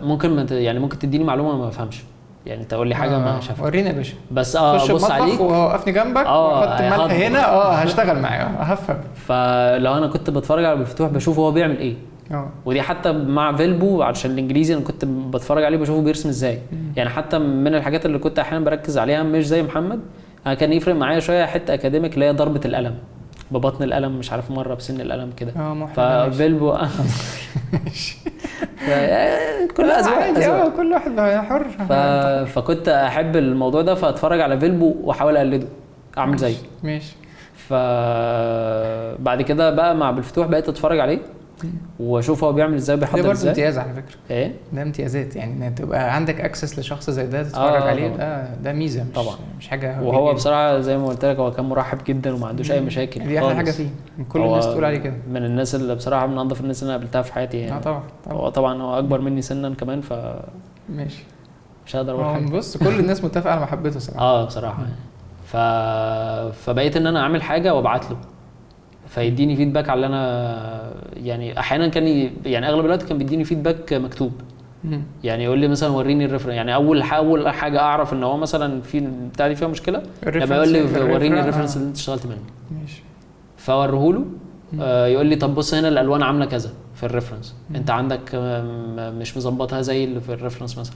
Speaker 2: ممكن يعني ممكن تديني معلومه ما بفهمش، يعني تقول لي حاجه ما شافتها
Speaker 1: ورينا يا باشا،
Speaker 2: بس بص عليك
Speaker 1: ووقفني جنبك واحط ملح هنا هشتغل معاه هفهم.
Speaker 2: فلو انا كنت بتفرج على ابو الفتوح بشوف هو بيعمل ايه. ودي حتى مع فيلبو عشان الانجليزي انا كنت بتفرج عليه بشوفه بيرسم ازاي. يعني حتى من الحاجات اللي كنت احيانا بركز عليها مش زي محمد، انا كان يفرق معايا شويه حته اكاديميك اللي هي ضربه القلم ببطن القلم، مش عارف مره بسن القلم كده. ففيلبو كل
Speaker 1: اذواق كل واحد حر.
Speaker 2: فكنت احب الموضوع ده فاتفرج على فيلبو واحاول اقلده اعمل زيه.
Speaker 1: ماشي.
Speaker 2: فبعد كده بقى مع بالفتوح بقيت اتفرج عليه واشوف هو بيعمل ازاي وبيحضر ازاي.
Speaker 1: ده برضه امتياز على فكره.
Speaker 2: ايه
Speaker 1: ده امتيازات يعني ان تبقى عندك اكسس لشخص زي ده تتفرج عليه. ده ميزه
Speaker 2: طبعا
Speaker 1: مش حاجه.
Speaker 2: وهو بصراحه زي ما قلت لك هو كان مرحب جدا وما عندوش اي مشاكل.
Speaker 1: دي احلى حاجه فيه، كل الناس تقول عليه كده.
Speaker 2: من الناس اللي بصراحه من انظف الناس اللي انا قابلتها في حياتي يعني.
Speaker 1: طبعا
Speaker 2: هو طبعا هو اكبر مني سنا كمان
Speaker 1: ماشي
Speaker 2: مش هقدر اقول حاجه.
Speaker 1: بص كل الناس متفقه على محبته صراحه.
Speaker 2: بصراحه فبقيت ان انا اعمل حاجه وابعت له فيديني فيدباك على اللي انا يعني احيانا كان يعني اغلب الوقت كان بيديني فيدباك مكتوب. يعني يقول لي مثلا وريني الريفرنس، يعني اول حاجه اعرف ان هو مثلا في بتاع دي فيها مشكله لما يقول لي وريني الريفرنس اللي انت اشتغلت منه.
Speaker 1: ماشي.
Speaker 2: فاوريه له يقول لي طب بص هنا الالوان عامله كذا في الريفرنس، انت عندك مش مظبطها زي اللي في الريفرنس مثلا.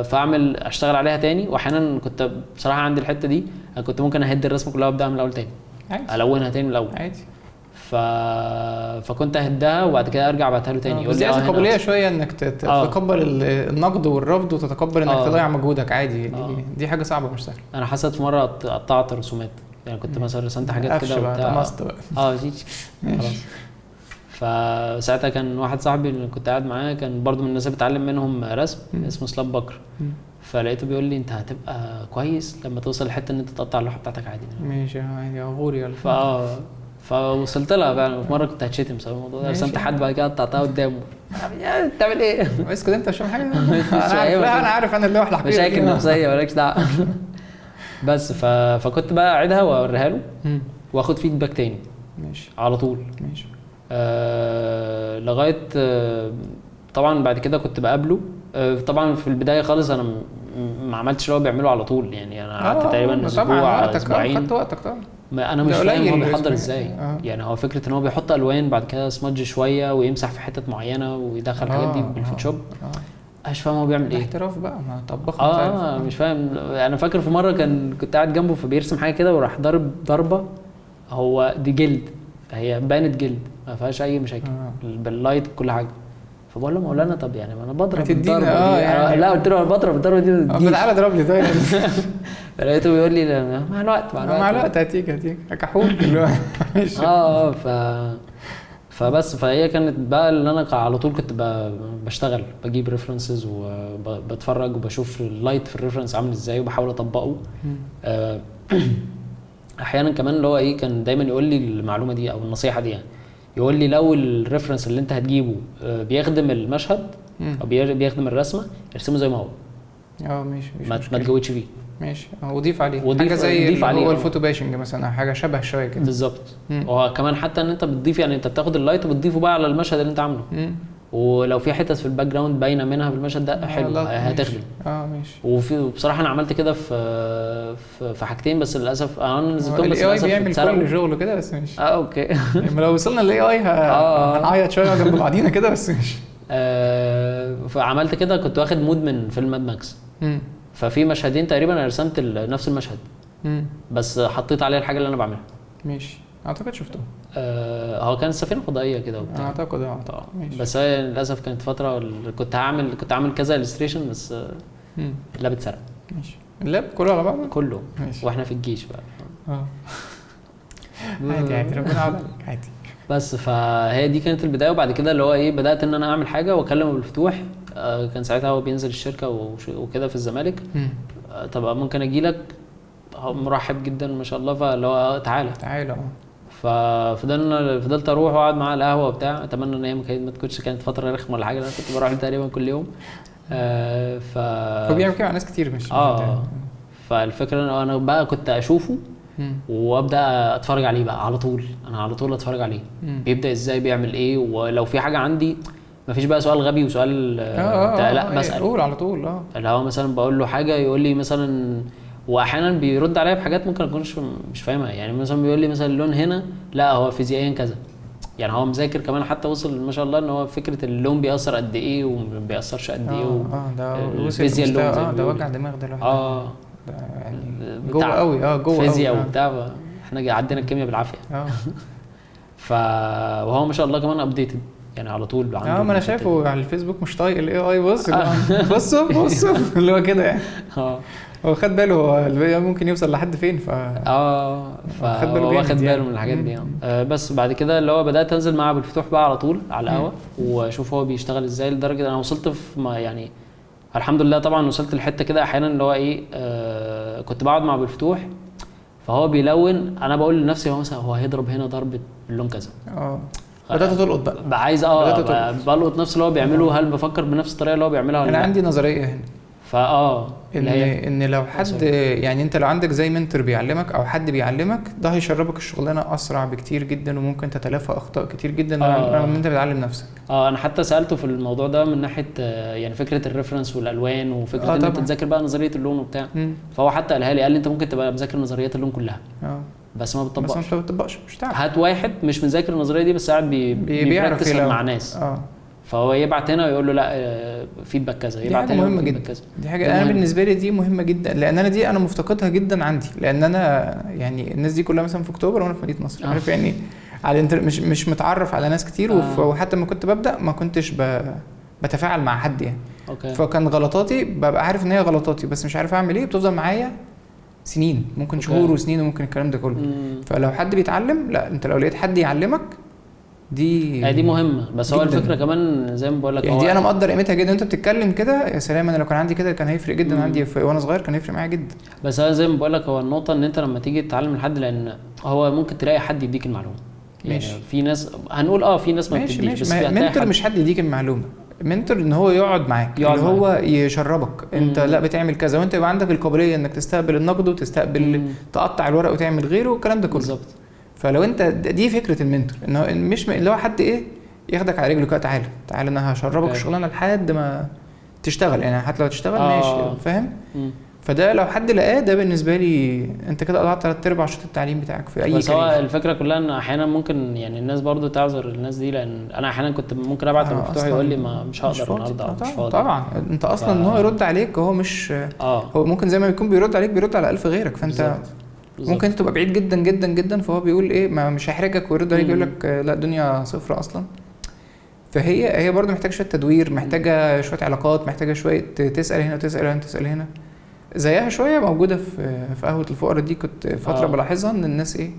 Speaker 2: فاعمل اشتغل عليها تاني. واحيانا كنت بصراحه عندي الحته دي انا كنت ممكن اهد الرسمه كلها وابدا من الاول تاني عادي. الونها تاني من الاول
Speaker 1: عادي.
Speaker 2: فكنت اهدها وبعد كده ارجع ابعتها له تاني.
Speaker 1: يقول لي عايز قابليه شويه انك تتقبل النقد والرفض وتتقبل انك تضيع مجهودك عادي. دي حاجه صعبه مش سهله.
Speaker 2: انا حسيت في مره قطعت رسومات، يعني كنت مثلا رسمت حاجات كده
Speaker 1: وبتاع
Speaker 2: خلاص. فساعتها كان واحد صاحبي اللي كنت قاعد معاه كان برضو من الناس اللي بتعلم منهم رسم اسمه سلاب بكر. فلقيته بيقول لي انت هتبقى كويس لما توصل لحته ان انت تقطع اللوحه بتاعتك عادي.
Speaker 1: ماشي عادي غوري ولا
Speaker 2: فوصلت لها فعلا. في مره كنت هتشتم بسبب الموضوع ده، رسمت حد بعد كده قطعتها قدامه. بتعمل ايه؟
Speaker 1: اسكت انت مش فاهم حاجه. انا عارف انا اللوحه الحقيقيه
Speaker 2: مشاكل نفسيه مالكش دعوه. بس فكنت بقى اعيدها واوريها له واخد فيدباك تاني.
Speaker 1: ماشي
Speaker 2: على طول.
Speaker 1: ماشي.
Speaker 2: لغايه طبعا بعد كده كنت بقابله. طبعا في البدايه خالص انا ما عملتش اللي هو بيعمله على طول، يعني انا قعدت تقريبا اسبوع اسبوعين.
Speaker 1: خدت وقتك طبعا.
Speaker 2: انا مش فاهم هو بيحضر ازاي. يعني هو فكره ان هو بيحط الوان بعد كده سمادج شويه ويمسح في حتت معينه ويدخل الحاجات دي بالفوتوشوب. مش فاهم هو بيعمل ايه.
Speaker 1: احتراف بقى، ما طبخ.
Speaker 2: مش فاهم. انا فاكر في مره كنت قاعد جنبه فبيرسم حاجه كده وراح ضرب ضربه، هو دي جلد، هي بانت جلد ما فيهاش اي مشاكل باللايت كل حاجه. فبقول له مولانا طب يعني ما انا بضرب الضربه دي. يعني لا قلت له انا بضرب الضربه دي
Speaker 1: تعالى اضرب لي طيب.
Speaker 2: لقيته بيقول لي مع الوقت
Speaker 1: هتيجي كحول اللي
Speaker 2: هو فبس فهي كانت بقى اللي انا على طول كنت بشتغل بجيب ريفرنسز وبتفرج وبشوف اللايت في الريفرنس عامل ازاي وبحاول اطبقه. احيانا كمان اللي هو ايه كان دايما يقول لي المعلومه دي او النصيحه دي، يعني يقول لي لو الريفرنس اللي انت هتجيبه بيخدم المشهد او بيخدم الرسمه ارسمه زي ما هو.
Speaker 1: ماشي
Speaker 2: ما تجودش فيه.
Speaker 1: ماشي. وضيف عليه حاجه زي هو الفوتو باشنج مثلا، حاجه شبه شويه كده
Speaker 2: بالظبط. وهو كمان حتى ان انت بتضيف، يعني انت بتاخد اللايت وبتضيفه بقى على المشهد اللي انت عامله. ولو في حتت في الباك جراوند باينه منها في المشهد ده حلو هتخدم.
Speaker 1: ماشي.
Speaker 2: وبصراحه انا عملت كده في حاجتين بس للاسف انا نزلتهم بس
Speaker 1: للاسف بيعمل كل شغله كده بس مش
Speaker 2: اوكي.
Speaker 1: لو وصلنا للاي اي هنعيط شويه جنب بعضينا كده بس مش
Speaker 2: فعملت كده. كنت واخد مود من فيلم ماد ماكس. ففي مشهدين تقريبا انا رسمت نفس المشهد بس حطيت عليه الحاجه اللي انا بعملها.
Speaker 1: ماشي. اعتقد شفته.
Speaker 2: هو كان سفينه فضائيه كده وبتاع.
Speaker 1: اعتقد
Speaker 2: بس هي للاسف كانت فتره كنت عامل كذا الستريشن بس اللاب اتسرق.
Speaker 1: ماشي. اللاب كله على بعضه
Speaker 2: كله. ماشي. واحنا في الجيش بقى.
Speaker 1: عادي ربنا يعوض عليك عادي.
Speaker 2: بس فهي دي كانت البدايه. وبعد كده اللي هو ايه بدات ان انا اعمل حاجه واكلمه بالفتوح. كان ساعتها هو بينزل الشركه وكده في الزمالك. طب ممكن اجي لك؟ هو مرحب جدا ما شاء الله. فاللي هو تعالى ففضلت اروح واقعد معاه على القهوه وبتاع. اتمنى ان هي ما تكونش كانت فتره رخمه ولا حاجه. انا كنت بروح تقريبا كل يوم.
Speaker 1: هو بيعمل كده مع ناس كتير مش
Speaker 2: فالفكره ان انا بقى كنت اشوفه وابدا اتفرج عليه بقى على طول. انا على طول اتفرج عليه بيبدا ازاي بيعمل ايه. ولو في حاجه عندي مفيش بقى سؤال غبي وسؤال لا بسال
Speaker 1: قول على طول.
Speaker 2: اللي هو مثلا بقول له حاجه يقول لي مثلا، واحيانا بيرد عليا بحاجات ممكن اكونش مش فاهمها. يعني مثلا بيقول لي مثلا اللون هنا لا هو فيزيائيا كذا. يعني هو مذاكر كمان حتى وصل ما شاء الله ان هو فكره اللون بيأثر قد ايه وما بيأثرش قد ايه.
Speaker 1: ده فيزياء اللون ده وجع دماغ ده لوحده. يعني جوه قوي جوه
Speaker 2: فيزياء وبتاع. احنا عدينا الكيمياء بالعافيه. وهو ما شاء الله كمان ابديتد يعني على طول عنده.
Speaker 1: ما انا شايفه على الفيسبوك مش طايق الاي اي. بصوا اللي هو كده يعني. هو خد باله هو ممكن يوصل لحد فين.
Speaker 2: واخد باله من الحاجات دي. بس بعد كده اللي هو بدات انزل معاه بالفتوح بقى على طول على القهوه واشوف هو بيشتغل ازاي. لدرجه انا وصلت في يعني الحمد لله طبعا وصلت لحته كده احيانا اللي هو ايه كنت بقعد مع بالفتوح فهو بيلون. انا بقول لنفسي هو مثلا هو هيضرب هنا ضربه اللون كذا.
Speaker 1: بدات تلقط بقى
Speaker 2: عايز بلقط نفس اللي هو بيعمله. هل بفكر بنفس الطريقه اللي هو بيعملها ولا
Speaker 1: انا عندي نظريه هنا ان لو حد يعني انت لو عندك زي منتور بيعلمك او حد بيعلمك ده هيشربك الشغلانه اسرع بكتير جدا وممكن تتلافى اخطاء كتير جدا لما انت بتعلم نفسك.
Speaker 2: انا حتى سالته في الموضوع ده من ناحيه يعني فكره الريفرنس والالوان وفكره ان انت تذاكر بقى نظريه اللون وبتاع. فهو حتى قالها لي قال لي انت ممكن تبقى مذاكر نظريات اللون كلها بس ما بتطبقش. مش تعرف. هات واحد مش مذاكر النظريه دي بس قاعد بيبراكتس مع ناس. فهو يبعت هنا ويقول له لا فيدباك كذا. يبعت هنا
Speaker 1: مهمه جدا كذا. دي حاجه انا بالنسبه لي دي مهمه جدا لان انا دي انا مفتقدها جدا عندي. لان انا يعني الناس دي كلها مثلا في اكتوبر وانا في مدينه نصر. عارف يعني على مش متعرف على ناس كتير. وحتى لما كنت ببدا ما كنتش بتفاعل مع حد يعني. فكان غلطاتي ببقى عارف ان هي غلطاتي بس مش عارف اعمل ايه. بتفضل معايا سنين ممكن شهور وسنين وممكن الكلام ده كله. فلو حد بيتعلم لا انت لو لقيت حد يعلمك دي
Speaker 2: مهمه. بس هو الفكره كمان زي ما بقول لك
Speaker 1: يعني دي انا مقدر قيمتها جدا. انت بتتكلم كده يا سلام. انا لو كان عندي كده كان هيفرق جدا. عندي وانا صغير كان هيفرق معايا جدا.
Speaker 2: بس انا زي ما بقول لك هو النقطه ان انت لما تيجي تتعلم من حد لان هو ممكن تلاقي حد يديك المعلومه. يعني في ناس هنقول في ناس ما بتديش بس
Speaker 1: منتور مش حد يديك المعلومه. منتور ان هو يقعد معاك اللي هو يشربك. انت لا بتعمل كذا وانت يبقى عندك القابليه انك تستقبل النقد وتستقبل تقطع الورق وتعمل غيره والكلام ده كله بالظبط. فلو انت دي فكره المنتور انه مش اللي هو حد ياخدك على رجله كده، تعالى انا هشربك الشغلانه لحد ما تشتغل، يعني حتى لو تشتغل ماشي، فاهم؟ فده لو حد لقاه ده بالنسبه لي انت كده قطعت 3/4 شوط التعليم بتاعك في اي
Speaker 2: بس هو الفكره كلها ان احيانا ممكن يعني الناس برضو تعذر الناس دي، لان انا احيانا كنت ممكن ابعت المفتوح يقول لي مش هقدر النهارده او مش فاضي.
Speaker 1: طبعا انت اصلا ان هو يرد عليك هو مش هو ممكن زي ما يكون بيرد عليك بيرد على 1000 غيرك، فانت ممكن تبقى بعيد جدا جدا جدا، فهو بيقول ايه ما مش هيحرجك ويرد عليك يقول لك لا الدنيا صفر اصلا. فهي برضو محتاجه شويه تدوير، محتاجه شويه علاقات، محتاجه شويه تسال هنا وتسال هنا وتسال هنا. زيها شويه موجوده في قهوه الفقراء دي، كنت فتره بلاحظها ان الناس ايه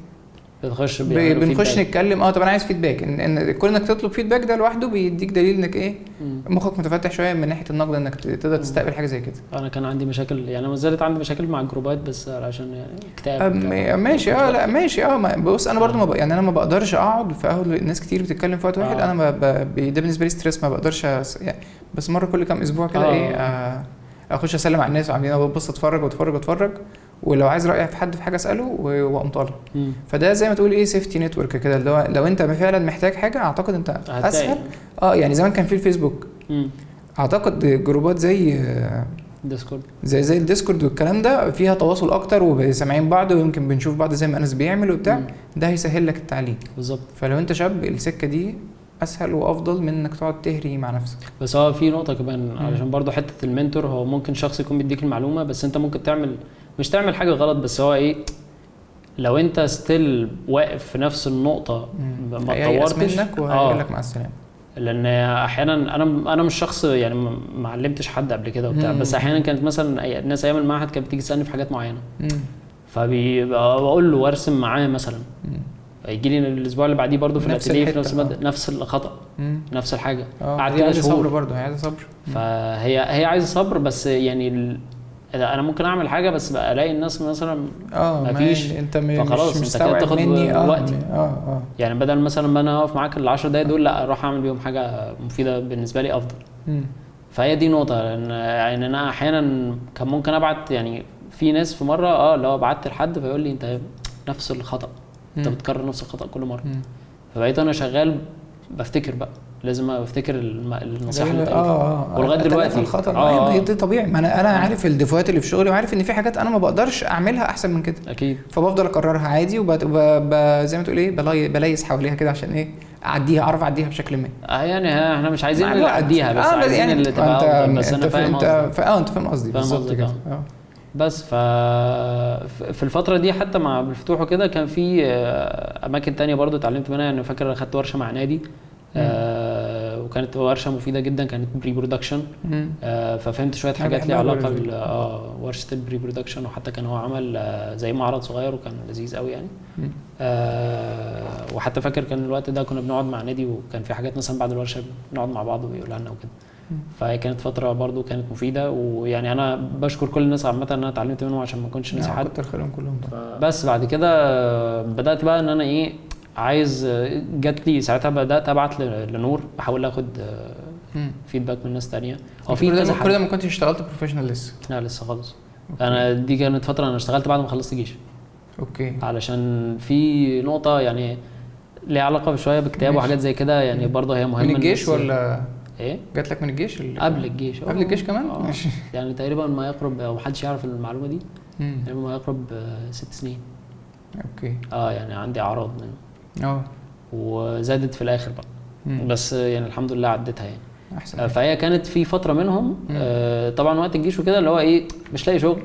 Speaker 1: بنخش نتكلم طب انا عايز فيدباك، ان كل انك تطلب فيدباك ده لوحده بيديك دليل انك ايه مخك متفتح شويه من ناحيه النقد، انك تقدر تستقبل حاجه زي كده.
Speaker 2: انا كان عندي مشاكل، يعني ما زالت عندي مشاكل مع الجروبات، بس علشان يعني اكتئاب
Speaker 1: ماشي لا ماشي بص انا برضو يعني انا ما بقدرش اقعد في قهوه ناس كتير بتتكلم في وقت واحد. انا ده بالنسبه لي ستريس، ما بقدرش يعني بس مره كل كام اسبوع كده اخش اسلم على الناس وعاملين ببص اتفرج ولو عايز رايي في حد في حاجه اساله واقوم طالع. فده زي ما تقول ايه سيفتي نتورك كده، اللي هو لو انت فعلا محتاج حاجه اعتقد انت اسهل. يعني زمان كان في الفيسبوك اعتقد جروبات زي
Speaker 2: ديسكورد
Speaker 1: زي الديسكورد والكلام ده فيها تواصل اكتر وسامعين بعض ويمكن بنشوف بعض زي ما انس بيعمل وبتاع، ده هيسهل لك التعليم
Speaker 2: بالظبط.
Speaker 1: فلو انت شاب السكه دي اسهل وافضل من انك تقعد تهري مع نفسك.
Speaker 2: بس هو في نقطه كمان علشان برضو حته المنتور، هو ممكن شخص يكون بيديك المعلومه بس انت ممكن مش تعمل حاجه غلط، بس هو ايه لو انت ستيل واقف في نفس النقطه ما اتطورتش
Speaker 1: منك وهيقول لك مع السلامه.
Speaker 2: لان احيانا انا مش شخص يعني ما علمتش حد قبل كده وبتاع، بس احيانا كانت مثلا الناس ايام المعهد كانت بتيجي تسالني في حاجات معينه فبقول له وارسم معاه مثلا، يجي لي الاسبوع اللي بعديه برضه في الاتيليه في نفس الخطا نفس الحاجه.
Speaker 1: قعدت كده صبر برضه، هي عايزه صبر.
Speaker 2: فهي عايزه صبر، بس يعني انا ممكن اعمل حاجه بس بقى الاقي الناس مثلا مفيش،
Speaker 1: انت
Speaker 2: فخلاص انت كده تاخد وقتي. يعني بدل مثلا ما انا اقف معاك ال10 دقايق دول، لا اروح اعمل بيهم حاجه مفيده بالنسبه لي افضل. فهي دي نقطه، لان يعني انا احيانا كان ممكن ابعت، يعني في ناس في مره اللي هو بعت لحد فيقول لي انت نفس الخطا، انت بتكرر نفس الخطا كل مره. فبقيت انا شغال بفتكر بقى لازم افتكر النصيحه اللي ولغايه دلوقتي
Speaker 1: الخطا دي طبيعي. ما انا عارف الديفوهات اللي في شغلي وعارف ان في حاجات انا ما بقدرش اعملها احسن من كده
Speaker 2: اكيد،
Speaker 1: فبفضل اكررها عادي زي ما تقول ايه بلايس حواليها كده عشان ايه اعرف اعديها بشكل ما.
Speaker 2: يعني احنا مش عايزين اللي نعديها بس عايزين يعني اللي تبقى افضل. بس انا فاهم
Speaker 1: انت فاهم قصدي بالظبط كده.
Speaker 2: بس في الفتره دي حتى مع الفتوح وكده كان في اماكن تانية برضو اتعلمت منها. يعني فاكر اخدت ورشه مع نادي وكانت ورشه مفيده جدا، كانت بري برودكشن. ففهمت شويه حاجات ليها علاقه ورشه البري برودكشن، وحتى كان هو عمل زي معرض صغير وكان لذيذ قوي يعني. وحتى فاكر كان الوقت ده كنا بنقعد مع نادي وكان في حاجات مثلا بعد الورشه بنقعد مع بعض وبيقولها لنا وكده. فهي كانت فتره برضو كانت مفيده، ويعني انا بشكر كل الناس عامه ان انا اتعلمت منهم عشان ما كنتش ناسي حد.
Speaker 1: كتر خيرهم كلهم.
Speaker 2: بس بعد كده بدات بقى ان انا ايه عايز، جات لي ساعتها بدات ابعت لنور بحاول اخد فيدباك من ناس ثانيه.
Speaker 1: هو في كذا حد. كل ده ما كنتش اشتغلت بروفيشنال لسه؟
Speaker 2: لا لسه خالص. انا دي كانت فتره انا اشتغلت بعد ما خلصت جيش.
Speaker 1: اوكي.
Speaker 2: علشان في نقطه يعني ليها علاقه بشويه بكتاب وحاجات زي كده، يعني برضه هي مهمه.
Speaker 1: من الجيش ولا
Speaker 2: ايه؟
Speaker 1: جات لك من الجيش؟
Speaker 2: قبل الجيش.
Speaker 1: قبل الجيش كمان؟
Speaker 2: ماشي. يعني تقريبا ما يقرب، او محدش يعرف المعلومه دي، تقريبا ما يقرب 6 سنين.
Speaker 1: اوكي.
Speaker 2: يعني عندي اعراض منه. وزادت في الاخر بقى. بس يعني الحمد لله عديتها يعني.
Speaker 1: احسن.
Speaker 2: فهي كانت في فتره منهم طبعا وقت الجيش وكده اللي هو ايه مش لاقي شغل.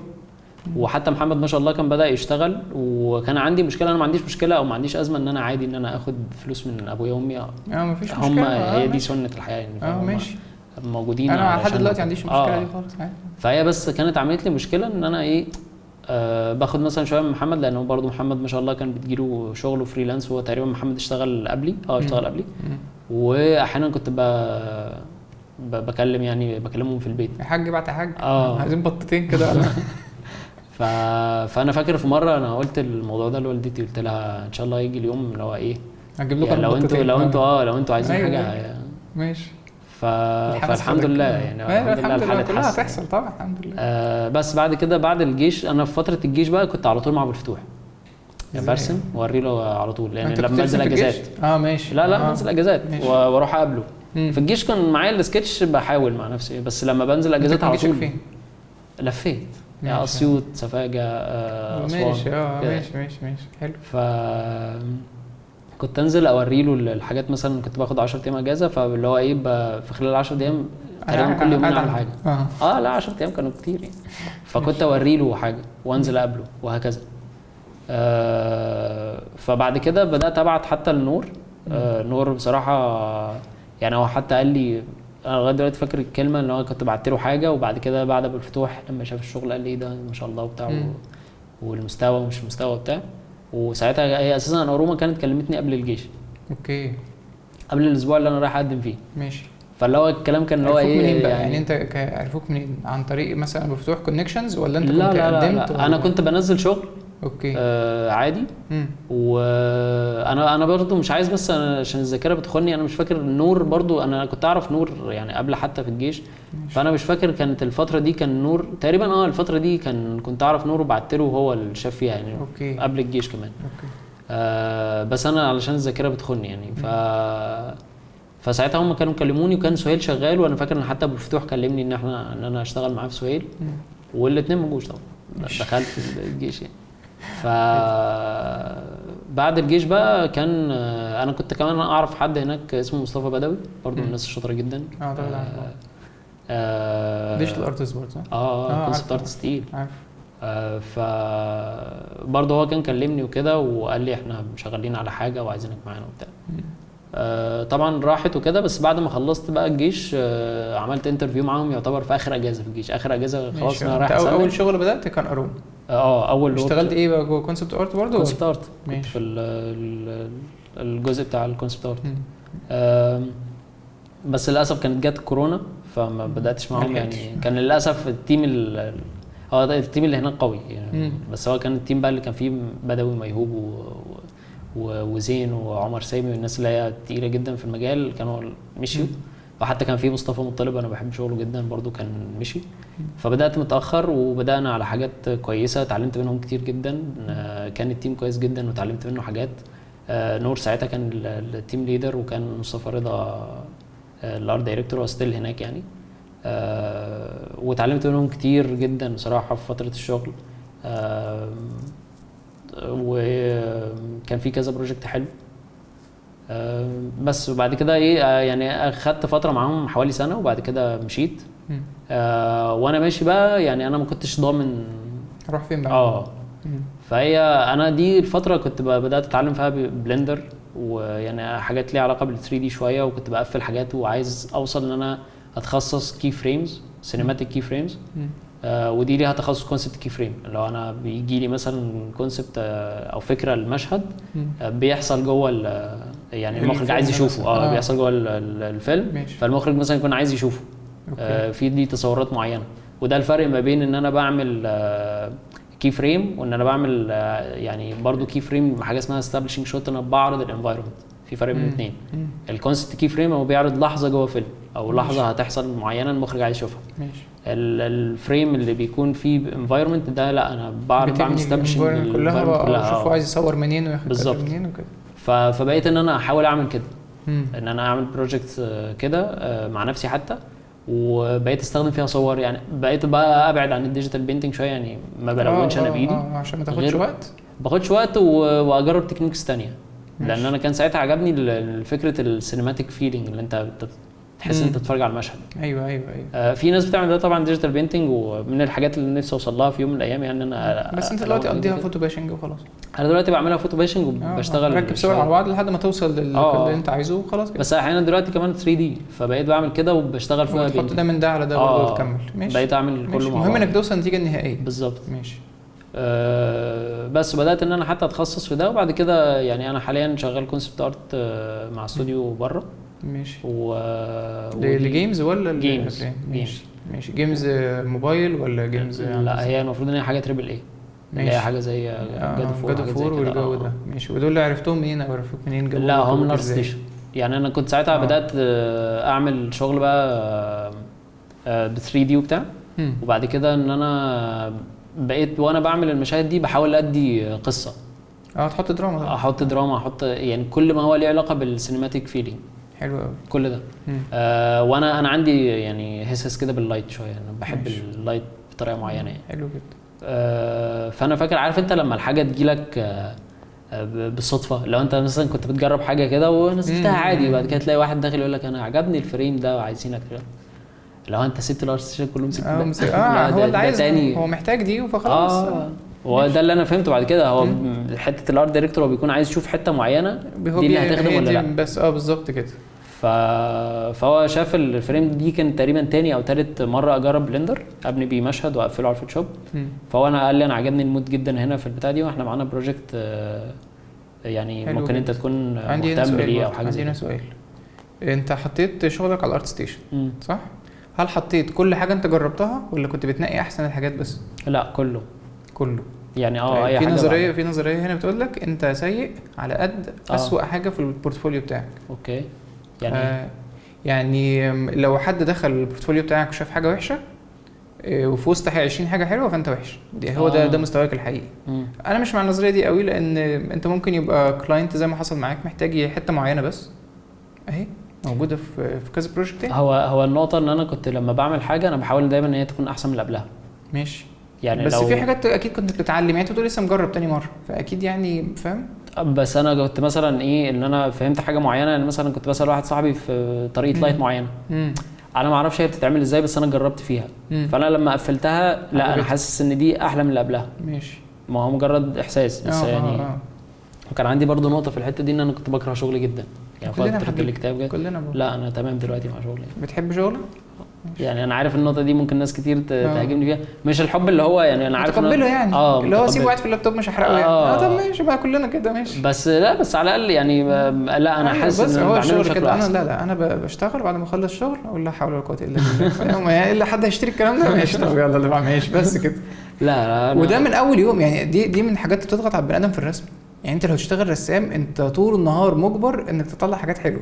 Speaker 2: وحتى محمد ما شاء الله كان بدأ يشتغل، وكان عندي مشكله. انا ما عنديش مشكله او ما عنديش ازمه ان انا عادي ان انا اخد فلوس من ابويا وامي.
Speaker 1: مفيش مشكله.
Speaker 2: هم هي دي سنه الحياه يعني.
Speaker 1: ماشي.
Speaker 2: موجودين.
Speaker 1: انا لحد دلوقتي ما عنديش مشكله دي خالص.
Speaker 2: فهي بس كانت عملت لي مشكله ان انا ايه باخد مثلا شويه من محمد، لانه برضو محمد ما شاء الله كان بتجيله شغل وفريلانس. هو تقريبا محمد اشتغل قبلي. اشتغل قبلي. واحيانا كنت بكلمهم في البيت.
Speaker 1: يا حاج بعت يا حاج عايزين بطتين كده.
Speaker 2: فانا فاكر في مره انا قلت الموضوع ده لوالدتي، قلت لها ان شاء الله يجي اليوم اللي هو ايه
Speaker 1: هجيب لكم
Speaker 2: يعني لو انتوا عايزين حاجه
Speaker 1: ماشي.
Speaker 2: فالحمد لله يعني
Speaker 1: الحمد لله كلها هتحصل طبعا الحمد لله.
Speaker 2: بس بعد كده بعد الجيش، انا في فتره الجيش بقى كنت على طول مع ابو الفتوح. يعني برسم واوري له على طول، لان لما بنزل اجازات
Speaker 1: ماشي.
Speaker 2: لا بنزل اجازات واروح اقابله. في الجيش كان معايا السكتش بحاول مع نفسي، بس لما بنزل اجازات على طول.
Speaker 1: فين؟
Speaker 2: لفيت يعني اسيوط، سفاجه، اسوان.
Speaker 1: ماشي حلو.
Speaker 2: كنت انزل اوري له الحاجات، مثلا كنت باخد 10 ايام اجازه، فاللي هو ايه في خلال 10 ايام تقريبا كل يوم اعمل حاجه. لا 10 ايام كانوا كتير يعني. فكنت اوري له حاجه وانزل اقابله وهكذا. فبعد كده بدات ابعت حتى لنور. نور بصراحه يعني هو حتى قال لي، انا لغايه دلوقتي فاكر الكلمه، ان هو كنت بعت له حاجه، وبعد كده بعد ابو الفتوح لما شاف الشغل قال لي ايه ده ما شاء الله وبتاع، والمستوى ومش المستوى بتاع. وساعتها هي اساسا اروما كانت كلمتني قبل الجيش.
Speaker 1: اوكي.
Speaker 2: قبل الاسبوع اللي انا رايح اقدم فيه.
Speaker 1: ماشي.
Speaker 2: فاللي هو الكلام كان اللي هو ايه
Speaker 1: منين بقى؟ يعني انت عرفوك منين؟ عن طريق مثلا ابو الفتوح كونكشنز، ولا انت كنت
Speaker 2: قدمت؟ لا انا كنت بنزل شغل.
Speaker 1: اوكي.
Speaker 2: عادي. وانا برضو مش عايز، بس أنا عشان الذاكره بتخوني، انا مش فاكر نور برضو. انا كنت اعرف نور يعني قبل حتى في الجيش. فانا مش فاكر كانت الفتره دي كان نور تقريبا الفتره دي كنت اعرف نور وبعت له هو اللي شاف فيها يعني.
Speaker 1: أوكي.
Speaker 2: قبل الجيش كمان. بس انا علشان الذاكره بتخوني يعني. فساعتها هم كانوا كلموني، وكان سهيل شغال، وانا فاكر ان حتى ابو الفتوح كلمني ان انا اشتغل معاه في سهيل. والاثنين ما جوش طبعا، دخلت الجيش يعني. بعد الجيش بقى كان انا كنت كمان اعرف حد هناك اسمه مصطفى بدوي، برضو من الناس الشاطره جدا.
Speaker 1: طبعا. ديجيتال ارتست برضه صح؟
Speaker 2: كونسبت ارتست تقيل.
Speaker 1: عارف.
Speaker 2: برضه هو كان كلمني وكده، وقال لي احنا شغالين على حاجه وعايزينك معانا وبتاع. طبعا راحت وكده. بس بعد ما خلصت بقى الجيش عملت انترفيو معاهم، يعتبر في اخر اجازه في الجيش، اخر اجازه خلاص انا رايح اسلم.
Speaker 1: اول شغل بدات كان اروما.
Speaker 2: اول
Speaker 1: اشتغلت ايه بقى جوه كونسبت ارت برضه؟
Speaker 2: كونسبت ارت في الجزء بتاع الكونسبت ارت. بس للاسف كانت جت كورونا، فما بداتش معاهم يعني. كان للاسف التيم التيم اللي هناك قوي يعني. بس هو كان التيم بقى اللي كان فيه بدوي ميهوب وزين وعمر سامي، والناس اللي هي تقيله جدا في المجال كانوا مشيوا. وحتى كان في مصطفى مطلب، انا بحب شغله جدا برضو، كان مشي. فبدات متاخر، وبدانا على حاجات كويسه، اتعلمت منهم كتير جدا. كان التيم كويس جدا وتعلمت منه حاجات. نور ساعتها كان التيم ليدر، وكان مصطفى رضا الارت دايركتور، وستيل هناك يعني. وتعلمت منهم كتير جدا بصراحه في فتره الشغل. وكان في كذا بروجكت حلو. بس وبعد كده ايه يعني اخدت فتره معاهم حوالي سنه، وبعد كده مشيت. وانا ماشي بقى يعني انا ما كنتش ضامن
Speaker 1: اروح فين بقى.
Speaker 2: فهي انا دي الفتره كنت بدات اتعلم فيها بلندر، ويعني حاجات ليها علاقه بال 3 دي شويه، وكنت بقفل حاجات، وعايز اوصل ان انا اتخصص كي فريمز، سينماتيك كي فريمز. ودي ليها تخصص كونسبت كي فريم، لو انا بيجي لي مثلا كونسبت او فكره المشهد بيحصل جوه يعني المخرج عايز يشوفه. بيحصل جوه الفيلم. فالمخرج مثلا يكون عايز يشوفه. في دي تصورات معينه، وده الفرق ما بين ان انا بعمل كي فريم، وان انا بعمل يعني برضو كي فريم حاجه اسمها establishing شوت، انا بعرض الانفايرمنت. في فرق بين الاثنين. الكونسبت كي فريم هو بيعرض لحظه جوه فيلم، او لحظه هتحصل معينه المخرج عايز يشوفها. الفريم اللي بيكون فيه انفايرمنت ده لا، انا بعمل establishing
Speaker 1: كلها اشوفه عايز يصور منين وياخد منين وكده.
Speaker 2: فبقيت ان انا احاول اعمل كده، ان انا اعمل بروجكت كده مع نفسي حتى، وبقيت استخدم فيها صور. يعني بقيت بقى ابعد عن الديجيتال بينتنج شويه، يعني ما بلونش انا بايدي
Speaker 1: عشان ما تاخدش وقت.
Speaker 2: باخدش وقت واجرب تكنيكس ثانيه، لان انا كان ساعتها عجبني فكره السينماتيك فيلينج، اللي انت تحس ان انت تتفرج على المشهد.
Speaker 1: ايوه.
Speaker 2: في ناس بتعمل ده طبعا ديجيتال بينتنج، ومن الحاجات اللي نفسي اوصل لها في يوم من الايام يعني انا.
Speaker 1: بس انت دلوقتي قضيها فوتو باشنج وخلاص.
Speaker 2: انا دلوقتي بعملها فوتو باشنج وبشتغل
Speaker 1: ركب صور على بعض لحد ما توصل اللي انت عايزه وخلاص كده.
Speaker 2: بس احيانا دلوقتي كمان 3 دي، فبقيت بعمل كده وبشتغل فيها
Speaker 1: بتحط ده من ده على ده برضه وتكمل. ماشي.
Speaker 2: بقيت اعمل كله مع بعض.
Speaker 1: المهم انك توصل النتيجه النهائيه.
Speaker 2: بالظبط.
Speaker 1: ماشي.
Speaker 2: بس بدات ان انا حتى اتخصص في ده، وبعد كده يعني انا حاليا شغال كونسبت ارت مع استوديو بره.
Speaker 1: ماشي.
Speaker 2: لجيمز
Speaker 1: ولا
Speaker 2: جيمز؟
Speaker 1: ماشي. جيمز موبايل ولا جيمز؟
Speaker 2: لا هي المفروض ان هي حاجه تريبل اي، اللي هي حاجه زي
Speaker 1: جاد اوف وور والجو ده. ماشي. ودول اللي عرفتهم منين او عرفوك منين؟
Speaker 2: لا هم من ارت ستيشن. يعني انا كنت ساعتها بدات اعمل شغل بقى ب 3 دي وبتاع. وبعد كده ان انا بقيت وانا بعمل المشاهد دي بحاول ادي قصه.
Speaker 1: تحط دراما
Speaker 2: احط دراما، احط يعني كل ما هو ليه علاقه بالسينماتيك فيلينج.
Speaker 1: حلو قوي
Speaker 2: كل ده. وانا عندي يعني هسس كده باللايت شويه، انا بحب اللايت بطريقه معينه يعني.
Speaker 1: حلو جدا.
Speaker 2: فانا فاكر، عارف انت لما الحاجه تجيلك بالصدفه، لو انت مثلا كنت بتجرب حاجه كده ونزلتها عادي، وبعد كده تلاقي واحد داخل يقول لك انا عجبني الفريم ده وعايزينك كده، لو انت سبت الارت ستيشن كله مسك
Speaker 1: هو اللي عايز، هو محتاج دي فخلاص.
Speaker 2: هو ده اللي انا فهمته بعد كده. هو حته الارت دايركتور هو بيكون عايز يشوف حته معينه دي اللي هتخدم ولا لا
Speaker 1: بس. بالظبط كده.
Speaker 2: فهو شاف الفريم دي كان تقريبا تاني او تالت مره اجرب بلندر ابني بيه مشهد واقفله على الفوتوشوب. فهو انا قال لي انا عجبني المود جدا هنا في البتاع دي، واحنا معانا بروجكت يعني ممكن انت تكون مهتم بيه او حاجه زي كده.
Speaker 1: عندي سؤال، انت حطيت شغلك على الارت ستيشن صح؟ هل حطيت كل حاجه انت جربتها ولا كنت بتنقي احسن الحاجات بس؟
Speaker 2: لا كله يعني
Speaker 1: طيب اي حاجه. في نظريه هنا بتقول لك انت سيء على قد اسوأ حاجه في البورتفوليو بتاعك.
Speaker 2: اوكي يعني
Speaker 1: يعني لو حد دخل البورتفوليو بتاعك وشاف حاجه وحشه وفي وسط 20 حاجه حلوه فانت وحش، دي هو ده مستواك الحقيقي. انا مش مع النظريه دي قوي، لان انت ممكن يبقى كلاينت زي ما حصل معاك محتاج حته معينه بس اهي موجوده في كذا بروجكت.
Speaker 2: هو النقطه ان انا كنت لما بعمل حاجه انا بحاول دايما ان هي تكون احسن من اللي قبلها.
Speaker 1: ماشي
Speaker 2: يعني
Speaker 1: بس في حاجات اكيد كنت بتتعلم، يعني انت بتقول لسه مجرب تاني مره فاكيد يعني فاهم.
Speaker 2: بس انا كنت مثلا ان انا فهمت حاجه معينه، يعني مثلا كنت بسال واحد صاحبي في طريقه لايت معينه انا ما اعرفش هي بتتعمل ازاي بس انا جربت فيها. فانا لما قفلتها لا انا حاسس ان دي احلى من اللي قبلها.
Speaker 1: ماشي
Speaker 2: ما هو مجرد احساس بس. يعني وكان عندي برضو نقطه في الحته دي ان انا كنت بكره شغلي جدا، يعني فتره الكتاب
Speaker 1: كلنا
Speaker 2: لا انا تمام دلوقتي مع شغلي.
Speaker 1: بتحب شغلك؟
Speaker 2: يعني انا عارف النقطه دي ممكن ناس كتير تعجبني فيها، مش الحب اللي هو يعني انا عارف
Speaker 1: تقبله يعني اللي هو سيب واحد في اللابتوب مش هحرقه يعني. طب ماشي بقى كلنا كده ماشي.
Speaker 2: بس لا بس على الاقل يعني لا انا حاسس
Speaker 1: ان
Speaker 2: هو
Speaker 1: الشغل كده. انا بشتغل بعد ما اخلص الشغل اقول لا حول ولا قوه الا بالله يعني الا حد هيشتري الكلام ده ماشي طب يلا اللي بقى ماشي بس كده.
Speaker 2: لا
Speaker 1: وده من اول يوم يعني دي من الحاجات اللي بتضغط على البني ادم في الرسم. يعني انت لو تشتغل رسام انت طول النهار مجبر انك تطلع حاجات حلوه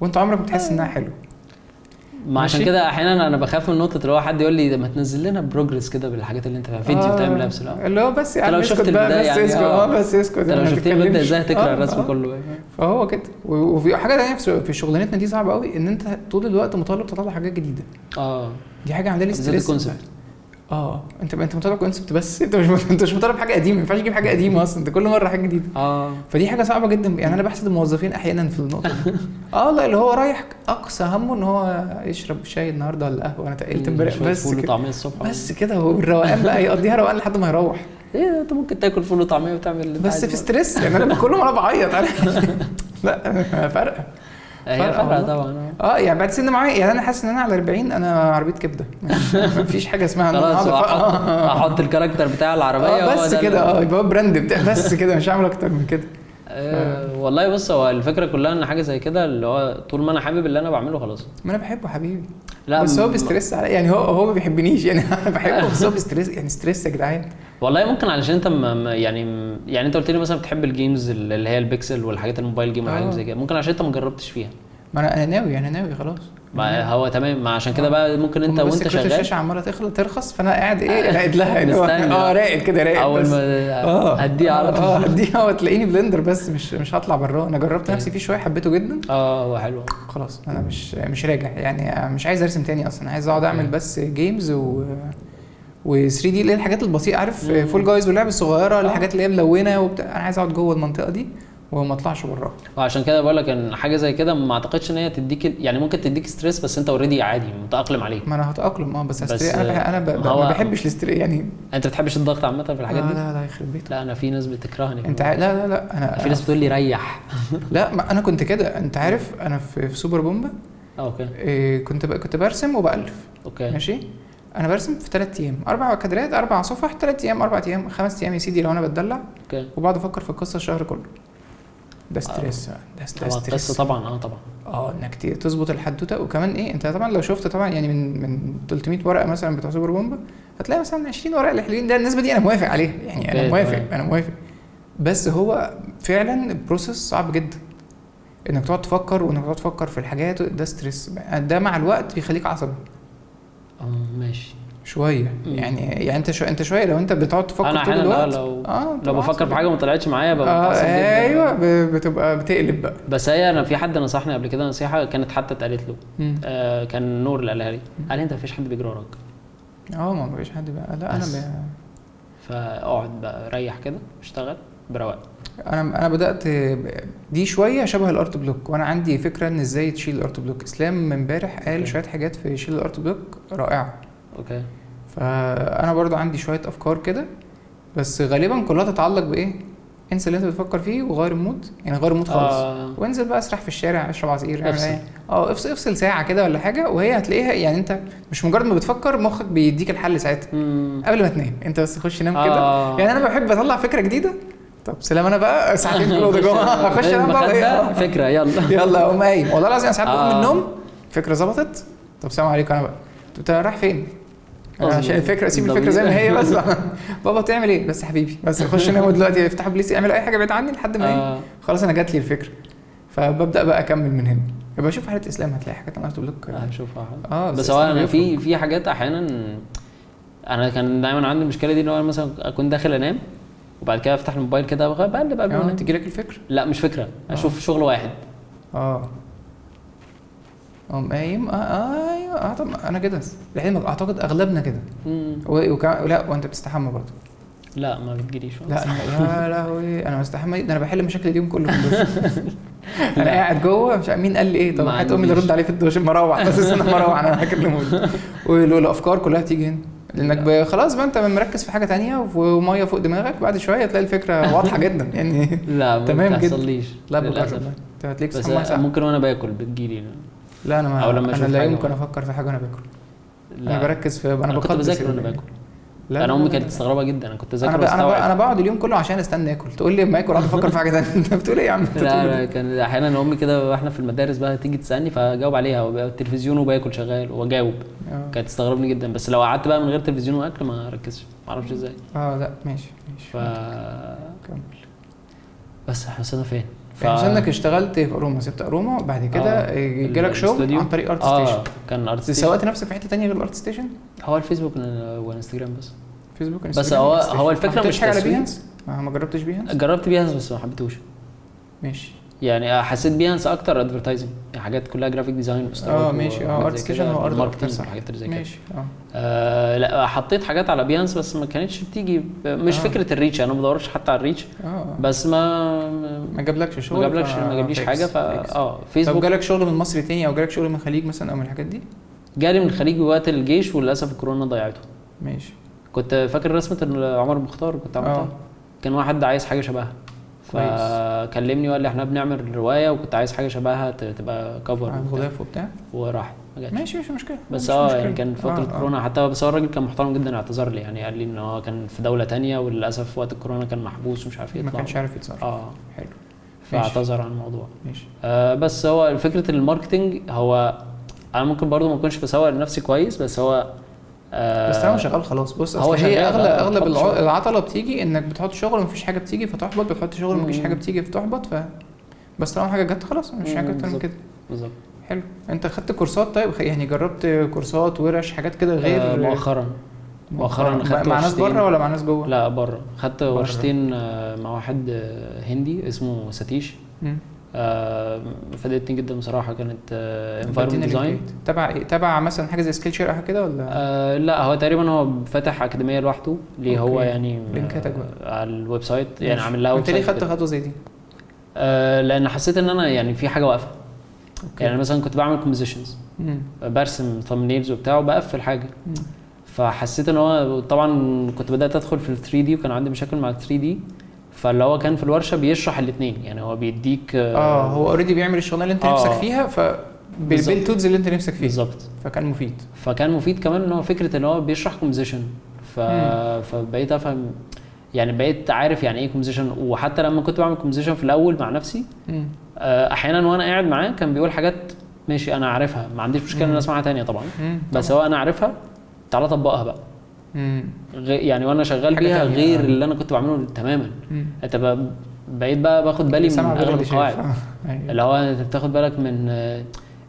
Speaker 1: وانت عمرك ما تحس انها حلوه.
Speaker 2: ما عشان كده احيانا انا بخاف من نقطه اللي هو حد يقول لي ما تنزل لنا بروجرس كده بالحاجات اللي انت فيها فيديو بتعمل نفس
Speaker 1: اللي هو بس يعني
Speaker 2: لو شفت البدايه يعني
Speaker 1: بس اسكت
Speaker 2: لو شفت البدايه ازاي هتكره الرسم كله.
Speaker 1: فهو كده. وفي حاجه ثانيه في شغلانتنا دي صعبه قوي ان انت طول الوقت مطالب تطلع حاجات جديده. دي حاجه عامله لي ستريس. انت مطالب كونسبت بس انت مش مطالب حاجه قديمه، ما ينفعش تجيب حاجه قديمه اصلا، انت كل مره حاجه جديده. فدي حاجه صعبه جدا يعني. انا بحسد الموظفين احيانا في النقطه دي. لا اللي هو رايح اقصى همه ان هو يشرب شاي النهارده ولا قهوه، انا تقلت امبارح بس
Speaker 2: فول وطعميه الصبح
Speaker 1: بس كده. هو الروقان بقى يقضيها روقان لحد ما يروح.
Speaker 2: انت ممكن تاكل فول وطعميه وتعمل
Speaker 1: بس في ستريس يعني. انا كل مره بعيط لا فرقه طبعا. يعني بعد سن معين يعني انا حاسس ان انا على 40 انا عربيه كبده مفيش حاجه اسمها ان
Speaker 2: انا احط الكاركتر بتاع العربيه
Speaker 1: بس كده يبقى براند بتاع بس كده مش هعمل اكتر من كده.
Speaker 2: والله بص هو الفكره كلها ان حاجه زي كده اللي هو طول ما انا حابب اللي انا بعمله خلاص.
Speaker 1: ما انا بحبه حبيبي
Speaker 2: لا
Speaker 1: بس هو بيستريس على يعني هو ما بيحبنيش يعني. انا بحبه بس هو بيستريس يعني ستريس يا جدعان.
Speaker 2: والله ممكن علشان انت يعني انت قلت لي مثلا بتحب الجيمز اللي هي البيكسل والحاجات الموبايل جيم والحاجات زي كده، ممكن عشان انت ما جربتش فيها.
Speaker 1: ما انا ناوي خلاص.
Speaker 2: ما هو تمام. ما عشان كده بقى ممكن انت وانت شغال
Speaker 1: الشاشه عماله ترخص فانا قاعد راقد لها راقد كده راقد
Speaker 2: اول ما هديها على طول
Speaker 1: هديها وتلاقيني بلندر بس مش هطلع براه. انا جربت نفسي فيه شويه حبيته جدا.
Speaker 2: هو حلو
Speaker 1: خلاص انا مش راجع يعني. مش عايز ارسم تاني اصلا، عايز اقعد اعمل بس جيمز و 3 دي اللي هي الحاجات البسيطه عارف فول جايز واللعب الصغيره الحاجات اللي هي ملونه وبتاع. انا عايز اقعد جوه المنطقه دي وما اطلعش براها.
Speaker 2: وعشان كده بقول لك ان حاجه زي كده ما اعتقدش ان هي تديك يعني ممكن تديك ستريس بس انت اوريدي عادي متاقلم عليه.
Speaker 1: ما انا هتاقلم بس انا ما بحبش الاستريس يعني.
Speaker 2: انت بتحبش الضغط عامه في الحاجات دي؟
Speaker 1: لا يخرب بيتك.
Speaker 2: لا انا في ناس بتكرهني
Speaker 1: انت لا انا
Speaker 2: في ناس بتقول لي ريح
Speaker 1: لا ما انا كنت كده. انت عارف انا في سوبر بومبا
Speaker 2: اوكي
Speaker 1: كنت برسم وبالف.
Speaker 2: اوكي
Speaker 1: ماشي. انا برسم في 3 ايام 4 كادرات 4 صفح 3 ايام 4 ايام 5 ايام يا سيدي لو انا بتدلع.
Speaker 2: اوكي.
Speaker 1: وبعد افكر في القصه الشهر كله. ده ستريس. ده
Speaker 2: ستريس طبعا.
Speaker 1: انك تظبط الحدوته. وكمان انت طبعا لو شفت طبعا يعني من 300 ورقه مثلا بتوع سوبر بومبا هتلاقي مثلا 20 ورقه اللي حلوين. ده النسبه دي انا موافق عليها يعني. انا موافق بس هو فعلا البروسيس صعب جدا انك تقعد تفكر وانك تقعد تفكر في الحاجات. ده ستريس. ده مع الوقت بيخليك عصبي.
Speaker 2: ماشي.
Speaker 1: شويه يعني انت شويه لو انت بتقعد تفكر طول الوقت.
Speaker 2: لو بفكر في حاجه ما طلعتش معايا ببقى
Speaker 1: ايوه بتبقى بتقلب بقى.
Speaker 2: بس هي انا في حد نصحني قبل كده نصيحه كانت حتى اتقالت له كان نور اللي قالها لي، قال لي انت مفيش حد بيجري وراك.
Speaker 1: ما فيش حد بقى. لا انا
Speaker 2: فاقعد بقى ريح كده اشتغل برواق.
Speaker 1: انا بدات دي شويه شبه الارت بلوك، وانا عندي فكره ان ازاي تشيل الارت بلوك. اسلام امبارح قال شويه حاجات في شيل الارت بلوك رائعه.
Speaker 2: اوكي.
Speaker 1: فانا برضو عندي شويه افكار كده، بس غالبا كلها تتعلق بايه؟ انسى اللي انت بتفكر فيه وغير المود، يعني غير المود خالص. وانزل بقى اسرح في الشارع، اشرب عصير، اعمل ايه. افصل ساعه كده ولا حاجه، وهي هتلاقيها. يعني انت مش مجرد ما بتفكر مخك بيديك الحل ساعتها قبل ما تنام. انت بس تخش نام كده. يعني انا بحب اطلع فكره جديده، طب سلام انا بقى ساعتين في الاوضه جوه اخش انام بقى
Speaker 2: فكره
Speaker 1: يلا اقوم قايم. والله العظيم انا ساعات بقوم من النوم فكره ظبطت، طب سلام عليكم انا بقى. انت رايح فين؟ عشان الفكره اسيب الفكره زي ما هي بس. بابا تعمل ايه بس يا حبيبي؟ بس اخش انام دلوقتي، افتح بليس، اعمل اي حاجه بعيد عني لحد ما خلاص انا جات لي الفكره. فببدا بقى اكمل من هنا. يبقى اشوف حاله اسلام هتلاقي حاجات انا قلت لك
Speaker 2: هشوفها. بس هو انا في حاجات احيانا انا كان دايما عندي المشكله دي، ان انا مثلا اكون داخل انام وبعد كده افتح الموبايل كده بقلب قبل ما
Speaker 1: تيجي لك الفكره.
Speaker 2: لا مش فكره، اشوف شغل واحد
Speaker 1: قايم. ايوه طب انا كده الحين اعتقد اغلبنا كده. لا وانت بتستحمى برضه؟
Speaker 2: لا ما بتجيليش.
Speaker 1: لا يا لهوي انا بستحمى. ده انا بحل مشاكل اليوم كله في الدش. انا قاعد جوه مش مين قال لي ايه. طب حتى امي اللي رد عليه في الدش مروح بس انا مروح انا هكلمه. والافكار كلها تيجي هنا لانك خلاص بقى انت مركز في حاجه تانية وميه فوق دماغك. بعد شويه تلاقي الفكره واضحه جدا يعني.
Speaker 2: لا
Speaker 1: تمام
Speaker 2: ما بتحصليش.
Speaker 1: لا بجرب انت هتلاقيك
Speaker 2: بس ممكن وانا باكل بتجيلي.
Speaker 1: لا انا لا يمكن افكر في حاجه وانا باكل. انا بركز في انا
Speaker 2: كنت بذاكر وانا باكل. انا امي كانت مستغربه جدا. انا كنت بذاكر
Speaker 1: انا بقعد اليوم كله عشان استنى اكل. تقول لي اما اكل اقعد افكر في حاجه ثانيه. انت بتقول ايه يا عم؟
Speaker 2: لا كان احيانا امي كده واحنا في المدارس بقى تيجي تسالني فاجاوب عليها والتلفزيون وباكل شغال واجاوب. كانت تستغربني جدا. بس لو قعدت بقى من غير تلفزيون واكل ما ركزش، ما اعرفش ازاي.
Speaker 1: لا ماشي
Speaker 2: كمل. بس احنا وصلنا فين؟
Speaker 1: انك اشتغلت في اروما، سبت اروما وبعد كده جالك شغل عن طريق ارت ستيشن.
Speaker 2: كان ارت ستيشن.
Speaker 1: سويت نفسك في حته ثانيه غير الارت ستيشن؟
Speaker 2: هو الفيسبوك والانستجرام بس.
Speaker 1: فيسبوك
Speaker 2: بس هو الفكره مش
Speaker 1: حاجه على بيهانس. ما جربتش بيهانس؟
Speaker 2: جربت بيهانس بس ما حبيتهوش.
Speaker 1: ماشي.
Speaker 2: يعني حسيت بيهانس اكتر ادفرتايزنج، يعني حاجات كلها جرافيك ديزاين
Speaker 1: ماشي. ارت ستيشن هو ارت اكتر
Speaker 2: حاجات زي كده.
Speaker 1: ماشي.
Speaker 2: لا حطيت حاجات على بيهانس بس ما كانتش بتيجي. مش فكره الريتش، انا ما بدورش حتى على الريتش. بس ما
Speaker 1: جابلكش شغل.
Speaker 2: ما جابليش حاجه. فيسبوك.
Speaker 1: طب جالك شغل من مصر تاني او جالك شغل من الخليج مثلا او من الحاجات دي؟
Speaker 2: جالي من الخليج وقت الجيش وللاسف الكورونا ضيعته.
Speaker 1: ماشي.
Speaker 2: كنت فاكر رسمه عمر المختار كنت عملتها. كان واحد عايز حاجه شبهها فكلمني وقال لي احنا بنعمل روايه وكنت عايز حاجه شبهها تبقى كفر
Speaker 1: غلاف وبتاع
Speaker 2: وراح.
Speaker 1: ماشي مش مشكله.
Speaker 2: بس يعني كان فتره كورونا حتى. بس هو الراجل كان محترم جدا، اعتذر لي يعني قال لي ان هو كان في دوله تانية وللاسف وقت الكورونا كان محبوس ومش عارف يطلع،
Speaker 1: ما كانش عارف يتصرف.
Speaker 2: حلو. فاعتذر عن الموضوع.
Speaker 1: ماشي.
Speaker 2: بس هو فكره الماركتنج هو انا ممكن برضو ما اكونش بسوق لنفسي كويس بس هو
Speaker 1: بس انا شغال خلاص. بص
Speaker 2: هو هي
Speaker 1: اغلب العطله بتيجي انك بتحط شغل ومفيش حاجه بتيجي فتحبط، بتحط شغل ومفيش حاجه بتيجي فتحبط. بس طالما حاجه جت خلاص مش حاجه اكتر من كده.
Speaker 2: بالظبط.
Speaker 1: حلو. انت خدت كورسات؟ طيب يعني جربت كورسات ورش حاجات كده غير
Speaker 2: مؤخرا خدت
Speaker 1: مع ناس بره ولا مع ناس جوه؟
Speaker 2: لا بره. خدت ورشتين مع واحد هندي اسمه ساتيش. فادتني جدا بصراحه. كانت انفايرمنت ديزاين.
Speaker 1: تبع مثلا حاجه زي سكيل شير او كده ولا؟
Speaker 2: لا هو تقريبا هو فاتح اكاديميه لوحده ليه. هو يعني
Speaker 1: لينكاتك بقى
Speaker 2: على الويب سايت يعني عامل لها.
Speaker 1: انت ليه خدت خطوه زي دي؟
Speaker 2: لان حسيت ان انا يعني في حاجه واقفه. يعني مثلا كنت بعمل كومبوزيشنز برسم ثامبنيلز وبتاع وبقفل حاجه. فحسيت ان هو طبعا كنت بدات ادخل في ال 3 دي وكان عندي مشاكل مع ال 3 دي. فاللي هو كان في الورشه بيشرح الاثنين يعني هو بيديك
Speaker 1: هو اوريدي بيعمل الشغلانه اللي انت نفسك فيها بالتولز اللي انت نفسك فيها
Speaker 2: بالظبط. فكان مفيد كمان ان هو فكره ان هو بيشرح كومبوزيشن. فبقيت افهم يعني بقيت عارف يعني ايه كومبوزيشن. وحتى لما كنت بعمل كومبوزيشن في الاول مع نفسي احيانا وانا قاعد معاه كان بيقول حاجات ماشي انا عارفها ما عنديش مشكله ان انا اسمعها تانية طبعا. بس هو انا عارفها تعالى طبقها بقى. يعني وانا شغال بيها غير اللي انا كنت بعمله تماما. انت بقيت بقى باخد بالي من اغلب القواعد اللي هو انت بتاخد بالك من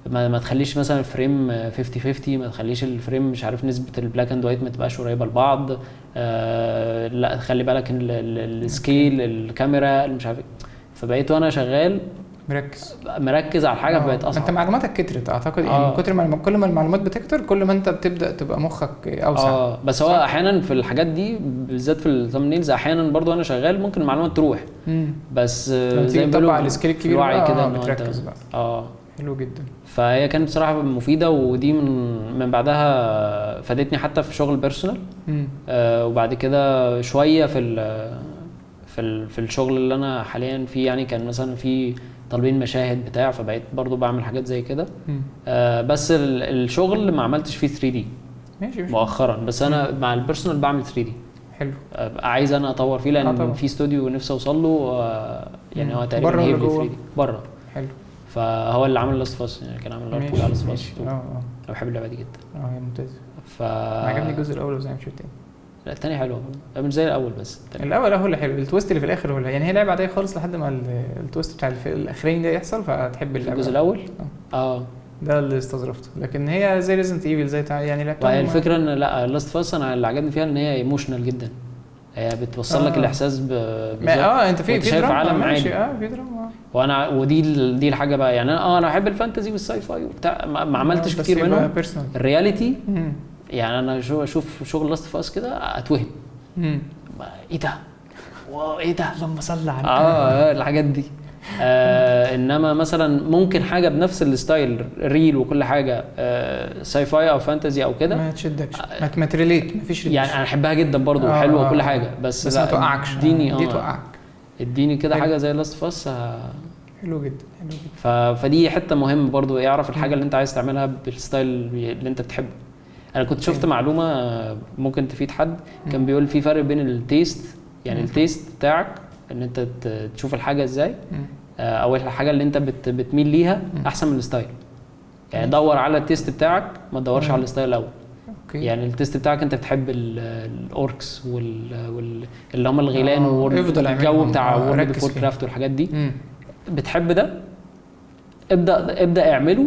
Speaker 2: ما تخليش مثلا الفريم 50-50، ما تخليش الفريم مش عارف نسبه البلاك اند وايت ما تبقاش قريبه لبعض، لا خلي بالك السكيل الكاميرا مش عارف. فبقيت وانا شغال مركز على الحاجه، فبقت اصعب.
Speaker 1: انت معلوماتك كترت اعتقد يعني كل ما المعلومات بتكتر كل ما انت بتبدا تبقى مخك اوسع.
Speaker 2: بس هو احيانا في الحاجات دي بالذات في الثامبنيلز احيانا برضو انا شغال ممكن المعلومات تروح. بس
Speaker 1: زي ما بيقولوا على السكيل الكبير
Speaker 2: وعي كده
Speaker 1: بتركز بقى. حلو جدا.
Speaker 2: فهي كانت بصراحه مفيده، ودي من بعدها فادتني حتى في شغل بيرسونال. وبعد كده شويه في الشغل اللي انا حاليا فيه، يعني كان مثلا في طالبين مشاهد بتاع، فبقيت برضو بعمل حاجات زي كده. بس الشغل ما عملتش فيه 3D
Speaker 1: ماشي
Speaker 2: مؤخرا، بس انا مع البيرسونال بعمل 3D.
Speaker 1: حلو.
Speaker 2: عايز انا اطور فيه لان في استوديو نفسي اوصل له، يعني هو تقريبا هيفلي 3D بره.
Speaker 1: حلو.
Speaker 2: فهو اللي عامل لاست فاس، يعني كان عامل الارت بتاع لاست فاس. انا بحب اللعبه دي جدا.
Speaker 1: هي ممتازه. عجبني الجزء الاول وزي ما شفت الثاني.
Speaker 2: لا الثاني حلو مش زي الاول، بس
Speaker 1: الاول هو اللي حلو. التويست اللي في الاخر هو يعني هي لعبه عاديه خالص لحد ما التويست بتاع الاخرين ده يحصل فتحب اللعبه.
Speaker 2: الجزء الاول
Speaker 1: ده اللي استظرفته، لكن هي زي ريزنت ايفل زي يعني
Speaker 2: لعبتها. وهي الفكره ان لا لاست فاس انا اللي عجبني فيها ان هي ايموشنال جدا، هي بتوصل لك الاحساس
Speaker 1: انت في
Speaker 2: دراما عالم عادي.
Speaker 1: في دراما.
Speaker 2: وانا ودي الحاجه بقى، يعني انا بحب الفانتزي والساي فاي وبتاع، ما عملتش كتير منهم. الرياليتي يعني انا اشوف شغل لاست فاس كده اتوهم. ايه ده؟ واو ايه ده؟
Speaker 1: اللهم صل على
Speaker 2: الحاجات دي. انما مثلا ممكن حاجه بنفس الستايل ريل وكل حاجه ساي فاي او فانتزي او كده
Speaker 1: ما تشدكش، ما تريليت، ما فيش
Speaker 2: يعني انا احبها جدا برضو حلوه وكل حاجه، بس
Speaker 1: ما توقعكش.
Speaker 2: دي
Speaker 1: توقعك.
Speaker 2: اديني كده حاجه زي لاست فاس.
Speaker 1: حلو جدا.
Speaker 2: فدي حته مهمه برضو، يعرف الحاجه اللي انت عايز تعملها بالستايل اللي انت بتحبه. انا كنت شفت معلومه ممكن تفيد حد، كان بيقول في فرق بين التيست، يعني التيست بتاعك ان انت تشوف الحاجه ازاي، او الحاجه اللي انت بتميل ليها احسن من الستايل. يعني دور على التيست بتاعك، ما تدورش على الستايل الاول. يعني التيست بتاعك انت بتحب الاوركس اللي هم الغيلان والجو بتاع وورلد اوف كرافت والحاجات دي، بتحب ده، ابدا اعمله،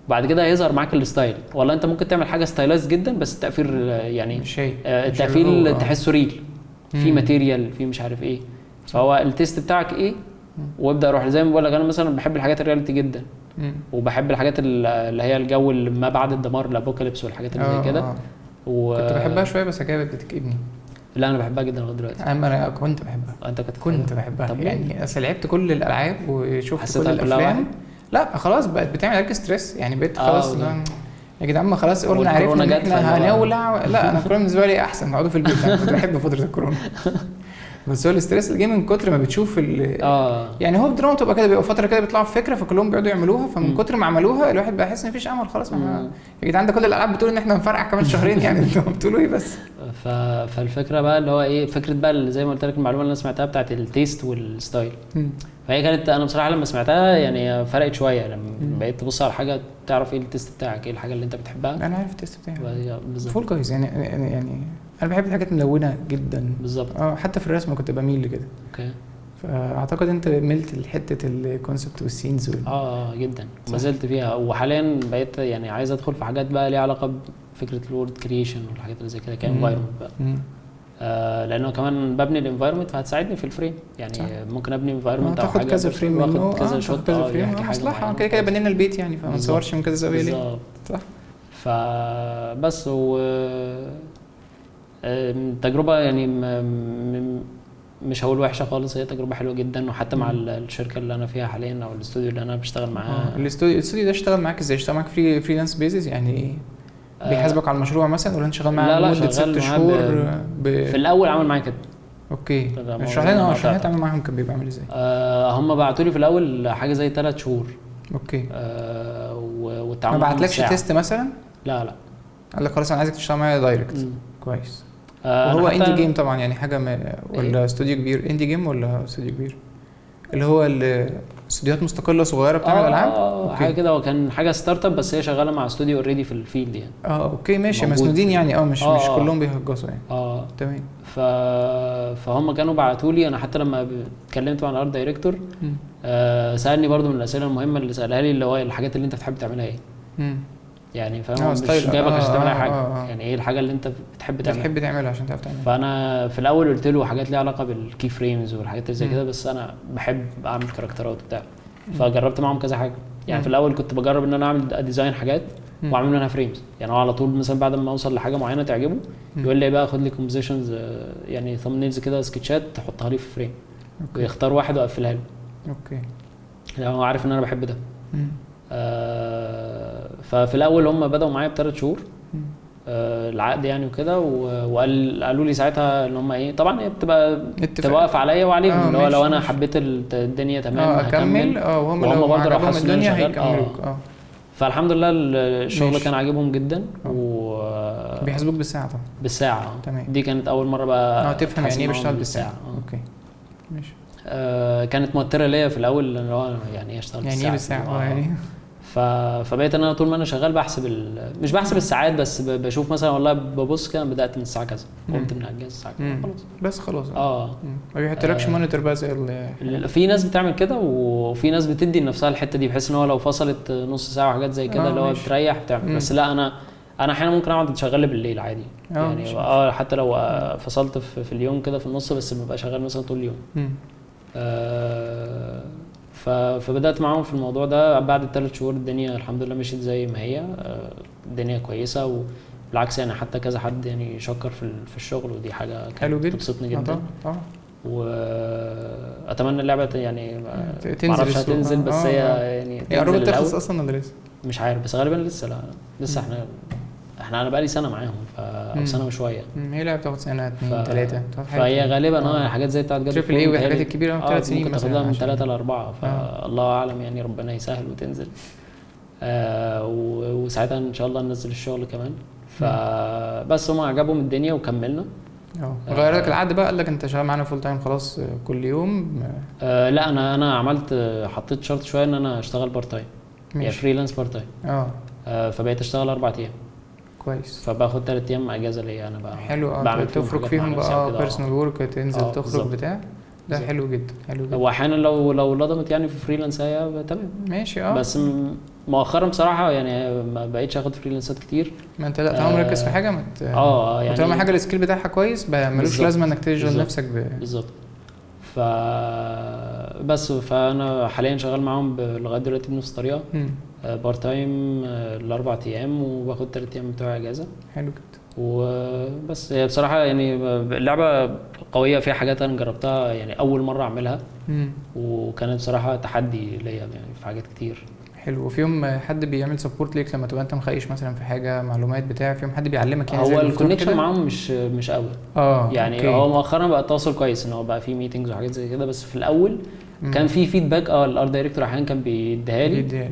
Speaker 2: بعد كده هيظهر معاك الستايل. والله انت ممكن تعمل حاجه ستايلايز جدا بس التقفير يعني التقفيل تحسه ريل، في ماتيريال، في مش عارف ايه. فهو التيست بتاعك ايه، وابدا اروح زي ما بقول لك. انا مثلا بحب الحاجات الرياليتي جدا، وبحب الحاجات اللي هي الجو اللي ما بعد الدمار، الابوكاليبس والحاجات اللي زي كده.
Speaker 1: كنت بحبها شويه بس كانت بتكئبني.
Speaker 2: لا انا بحبها جدا لغايه دلوقتي.
Speaker 1: انا كنت بحبها.
Speaker 2: انت
Speaker 1: كنت بحبها يعني، اصل لعبت كل الالعاب وشفت كل الافلام. لا خلاص بقت بتعمل عليك ستريس يعني، بقيت خلاص يا جدعان ما خلاص قلنا عرفنا ان احنا هنولع. لا انا الكورونا بالنسبه لي احسن، اقعدوا في البيت. انا كنت بحب فتره الكورونا بس هو الاستريس اللي جاي من كتر ما بتشوف يعني هو الدراما تبقى كده، بيبقى فتره كده بيطلعوا في فكره فكلهم بيقعدوا يعملوها، فمن كتر ما عملوها الواحد بقى يحس ان مفيش امل خلاص. يا جدعان ده كل الالعاب بتقول ان احنا هنفرقع كمان شهرين يعني انتوا بتقولوا ايه بس؟
Speaker 2: فالفكره بقى اللي هو ايه، فكره بقى اللي زي ما قلت لك المعلومه اللي انا سمعتها بتاعت التيست والستايل. فهي كانت انا بصراحه لما سمعتها يعني فرقت شويه، لما بقيت تبص على حاجه تعرف ايه التيست بتاعك، ايه الحاجه اللي انت بتحبها.
Speaker 1: انا عارف التيست بتاعي فول جايز يعني انا بحب الحاجات ملونه جدا
Speaker 2: بالظبط.
Speaker 1: حتى في الرسم كنت بميل لكده.
Speaker 2: اوكي.
Speaker 1: فاعتقد انت ملت لحته الكونسبت والسينز
Speaker 2: جدا ما زلت فيها، وحاليا بقيت يعني عايز ادخل في حاجات بقى ليها علاقه بفكره الورد كرييشن والحاجات اللي زي كده كانفايرمنت بقى. لانه كمان ببني الانفايرمنت فهتساعدني في الفريم يعني. صح. ممكن ابني انفايرمنت او حاجه
Speaker 1: كذا فريم منه،
Speaker 2: كذا شوت
Speaker 1: مصلحه كده بنينا البيت يعني، فما نصورش من كذا زاويه ليه. صح.
Speaker 2: فبس تجربه يعني مش هقول وحشه خالص، هي تجربه حلوه جدا. وحتى مع الشركه اللي انا فيها حاليا او الاستوديو اللي انا بشتغل معاه.
Speaker 1: الاستوديو ده اشتغل معاك ازاي؟ اشتغل معاك فريلانس بيزنس يعني بيحاسبك على المشروع مثلا، ولا انت شغال معاه لمده 6 شهور؟
Speaker 2: في الاول عمل معايا كده.
Speaker 1: اوكي اشرح لنا تعمل معاهم كان بيبقى عامل ازاي؟
Speaker 2: هم بعتوا لي في الاول حاجه زي 3 شهور.
Speaker 1: اوكي.
Speaker 2: والتعامل
Speaker 1: ما بعتلكش تيست مثلا؟
Speaker 2: لا
Speaker 1: قال لك خلاص انا عايزك تشتغل معايا دايركت. كويس. وهو اندي جيم طبعا يعني حاجه ولا استوديو كبير؟ اندي جيم ولا استوديو كبير؟ اللي هو الاستوديوهات مستقله صغيره بتعمل العاب.
Speaker 2: حاجه كده، وكان حاجه ستارت اب بس هي شغاله مع استوديو اوريدي في الفيلد يعني.
Speaker 1: اوكي ماشي، مسنودين يعني. مش كلهم بيهجصوا يعني. تمام.
Speaker 2: فهم كانوا بعتوا لي، انا حتى لما اتكلمت مع الارت دايركتور سالني برضو من الاسئله المهمه اللي سالها لي، اللي هو الحاجات اللي انت بتحب تعملها ايه. يعني فاهم، مش جايبك عشان تعمل اي حاجه. يعني ايه الحاجه اللي انت بتحب تعملها
Speaker 1: عشان تعرف تعملها.
Speaker 2: فانا في الاول قلت له حاجات ليها علاقه بالكي فريمز والحاجات اللي زي كده، بس انا بحب اعمل كاركترات وبتاع. فجربت معاهم كذا حاجه. يعني في الاول كنت بجرب ان انا اعمل ديزاين حاجات واعمل منها فريمز. يعني هو على طول مثلا بعد ما اوصل لحاجه معينه تعجبه يقول لي بقى خد لي كومبوزيشنز، يعني ثامبنيلز كده، سكتشات تحطها لي في فريم، ويختار واحد واقفلها له.
Speaker 1: اوكي.
Speaker 2: يعني هو عارف ان انا بحب ده. ففي الاول هم بداوا معايا ب3 شهور العقد يعني وكده، وقالوا لي ساعتها ان هم ايه، طبعا هي بتبقى واقف عليا وعليهم، اللي هو لو انا حبيت الدنيا تمام
Speaker 1: هكمل، وهم برضه لو حسوا الدنيا هيكملوك.
Speaker 2: فالحمد لله الشغل كان عاجبهم جدا.
Speaker 1: بيحاسبوك بالساعه طبعا.
Speaker 2: بالساعه.
Speaker 1: تمام.
Speaker 2: دي كانت اول مره بقى
Speaker 1: تفهم يعني ايه بشتغل بالساعه. اوكي ماشي.
Speaker 2: كانت موتره ليا في الاول، اللي هو يعني ايه اشتغل بالساعه،
Speaker 1: يعني ايه بالساعه يعني.
Speaker 2: فبقيت انا طول ما انا شغال بحسب مش بحسب الساعات بس، بشوف مثلا والله ببص كده بدات من الساعه كذا، قمت من الجهاز الساعه كذا، خلاص
Speaker 1: بس خلاص. ما بيحطلكش مونيتور بقى زي
Speaker 2: في ناس بتعمل كده، وفي ناس بتدي لنفسها الحته دي بحيث ان هو لو فصلت نص ساعه وحاجات زي كده اللي هو بتريح بتعمل. بس لا، انا احيانا ممكن اقعد شغال بالليل عادي. يعني حتى لو فصلت في اليوم كده في النص، بس ببقى شغال مثلا طول اليوم. فبدات معاهم في الموضوع ده. بعد ال3 شهور الدنيا الحمد لله مشيت زي ما هي. الدنيا كويسه، وبالعكس يعني حتى كذا حد يعني شكر في الشغل، ودي حاجه كانت بتبسطني جدا. واتمنى اللعبه يعني معرفش هتنزل، بس هي يعني
Speaker 1: هي قربت تخلص اصلا ولا لسه؟
Speaker 2: مش عارف، بس غالبا لسه احنا انا بقالي سنه معاهم، او سنه وشويه.
Speaker 1: هي لعبه بتاخد سنه 2 3.
Speaker 2: فهي غالبا حاجات زي بتاعت جاد
Speaker 1: تريبل اي والحاجات الكبيره 3 سنين
Speaker 2: ممكن تاخدها من 3 ل 4. فالله اعلم يعني، ربنا يسهل وتنزل. وساعتها ان شاء الله ننزل الشغل كمان. فبس هم عجبهم الدنيا وكملنا.
Speaker 1: غير لك العقد بقى، قال لك انت شغال معانا فول تايم خلاص كل يوم؟
Speaker 2: لا، انا حطيت شرط شويه ان انا اشتغل بارت تايم، يعني فريلانس بارت تايم. فبقيت اشتغل 4 ايام.
Speaker 1: كويس.
Speaker 2: فباخد 3 ايام اجازه ليا انا بقى.
Speaker 1: حلو. بعمل تفرق فيهم بقى بيرسونال ورك، تنزل تخرج بتاع ده. حلو جدا حلو جدا.
Speaker 2: واحيانا لو لضمت يعني في فريلانس هي تمام
Speaker 1: ماشي.
Speaker 2: بس مؤخرا بصراحه يعني ما بقيتش اخد فريلانسات كتير.
Speaker 1: ما انت لا طالما مركز في حاجه يعني طالما حاجه السكيل بتاعها كويس ملوش لازمه انك تشغل نفسك
Speaker 2: بالظبط. بس فانا حاليا شغال معاهم لغايه دلوقتي بنفس الطريقه، بارت تايم ال4 ايام، وباخد 3 ايام بتوع اجازه.
Speaker 1: حلو جدا.
Speaker 2: وبس هي بصراحه يعني اللعبه قويه، فيها حاجات انا جربتها يعني اول مره اعملها. وكانت بصراحه تحدي ليا يعني في حاجات كتير.
Speaker 1: حلو. وفيهم حد بيعمل سبورت ليك لما تبقى انت مخيش مثلا في حاجه معلومات بتاع، فيهم حد بيعلمك يعني؟
Speaker 2: هو الكونكشن معاهم مش قوي. يعني أوكي. هو مؤخرا بقى التواصل كويس، ان هو بقى في ميتنجز وحاجات زي كده، بس في الاول كان في فيدباك. الارت دايركتور احيانا كان بيديها لي.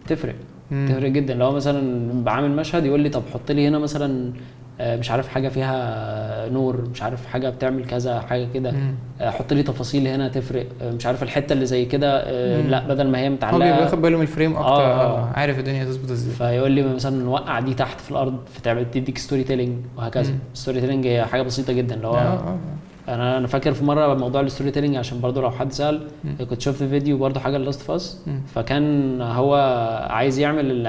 Speaker 2: تفرق جدا. لو مثلا بعمل مشهد يقول لي طب حط لي هنا مثلا مش عارف حاجه فيها نور، مش عارف حاجه بتعمل كذا حاجه كده، حط لي تفاصيل هنا تفرق، مش عارف الحته اللي زي كده لا بدل ما هي متعلقه.
Speaker 1: هو بياخد باله من الفريم اكتر. عارف الدنيا تظبط ازاي.
Speaker 2: فيقول لي مثلا نوقع دي تحت في الارض تديك ستوري تيلينج وهكذا. الستوري تيلينج هي حاجه بسيطه جدا. اللي هو انا فاكر في مره موضوع الستوري تيلينج، عشان برضو لو حد سال، كنت شفت فيديو برضو حاجه لاست فاس، فكان هو عايز يعمل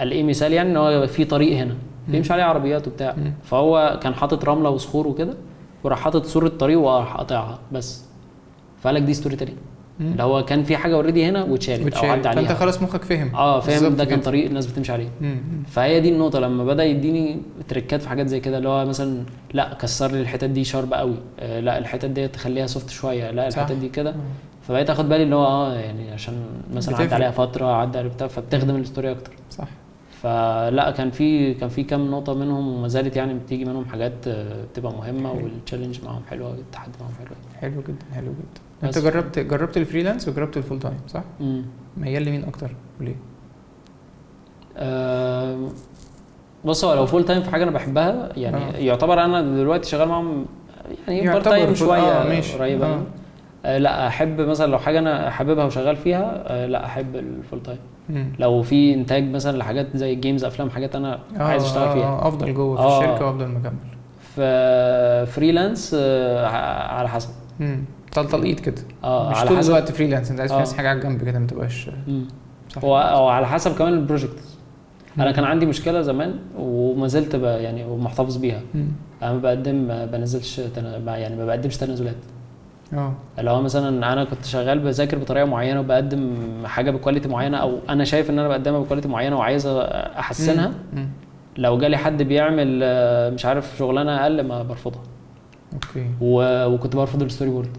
Speaker 2: الايه مثال، يعني ان هو في طريق هنا بيمشي عليه عربيات وبتاع، فهو كان حاطط رمله وصخور وكده، وراح حاطط صوره طريق وراح قاطعها بس، فقال لك دي ستوري تيلينج. اللي هو كان في حاجه اوريدي هنا واتشالت او عدى عليها،
Speaker 1: فانت خلاص مخك فهم.
Speaker 2: فاهم ده كان طريق الناس بتمشي عليه. فهي دي النقطه. لما بدا يديني تريكات في حاجات زي كده، اللي هو مثلا لا كسر لي الحتت دي شارب قوي، لا الحتت دي تخليها سوفت شويه، لا الحتت دي كده. فبقيت اخد بالي اللي هو يعني عشان مثلا عدى عليها فتره، عدى عليها بتاع، فبتخدم الستوري اكتر.
Speaker 1: صح.
Speaker 2: فلا كان في كام نقطه منهم، وما زالت يعني بتيجي منهم حاجات بتبقى مهمه، والتشالنج معاهم حلوه، التحدي معاهم
Speaker 1: حلو جدا. حلو جدا. انت جربت الفريلانس وجربت الفول تايم صح؟ ميال لمين اكتر وليه؟
Speaker 2: بص، هو لو فول تايم في حاجه انا بحبها يعني يعتبر انا دلوقتي شغال معاهم يعني بارت تايم شويه قريبه. لا احب مثلا لو حاجه انا حاببها وشغال فيها، لا احب الفول تايم. لو في انتاج مثلا لحاجات زي جيمز، افلام، حاجات انا عايز اشتغل فيها،
Speaker 1: افضل جوه في الشركه وافضل مكمل.
Speaker 2: في فريلانس على حسب.
Speaker 1: طلطل ايد كده. مش
Speaker 2: على
Speaker 1: طول الوقت فريلانس، انت عايز فيها حاجه على الجنب كده ما تبقاش
Speaker 2: صح. او على حسب كمان البروجكت. انا كان عندي مشكله زمان وما زلت يعني ومحتفظ بيها. انا ما بنزلش يعني ما بقدمش تنازلات. اللي هو مثلا انا كنت شغال بذاكر بطريقه معينه وبقدم حاجه بكواليتي معينه، او انا شايف ان انا بقدمها بكواليتي معينه وعايز احسنها. لو جالي حد بيعمل مش عارف شغلانه اقل ما برفضها.
Speaker 1: اوكي.
Speaker 2: وكنت برفض الستوري بورد.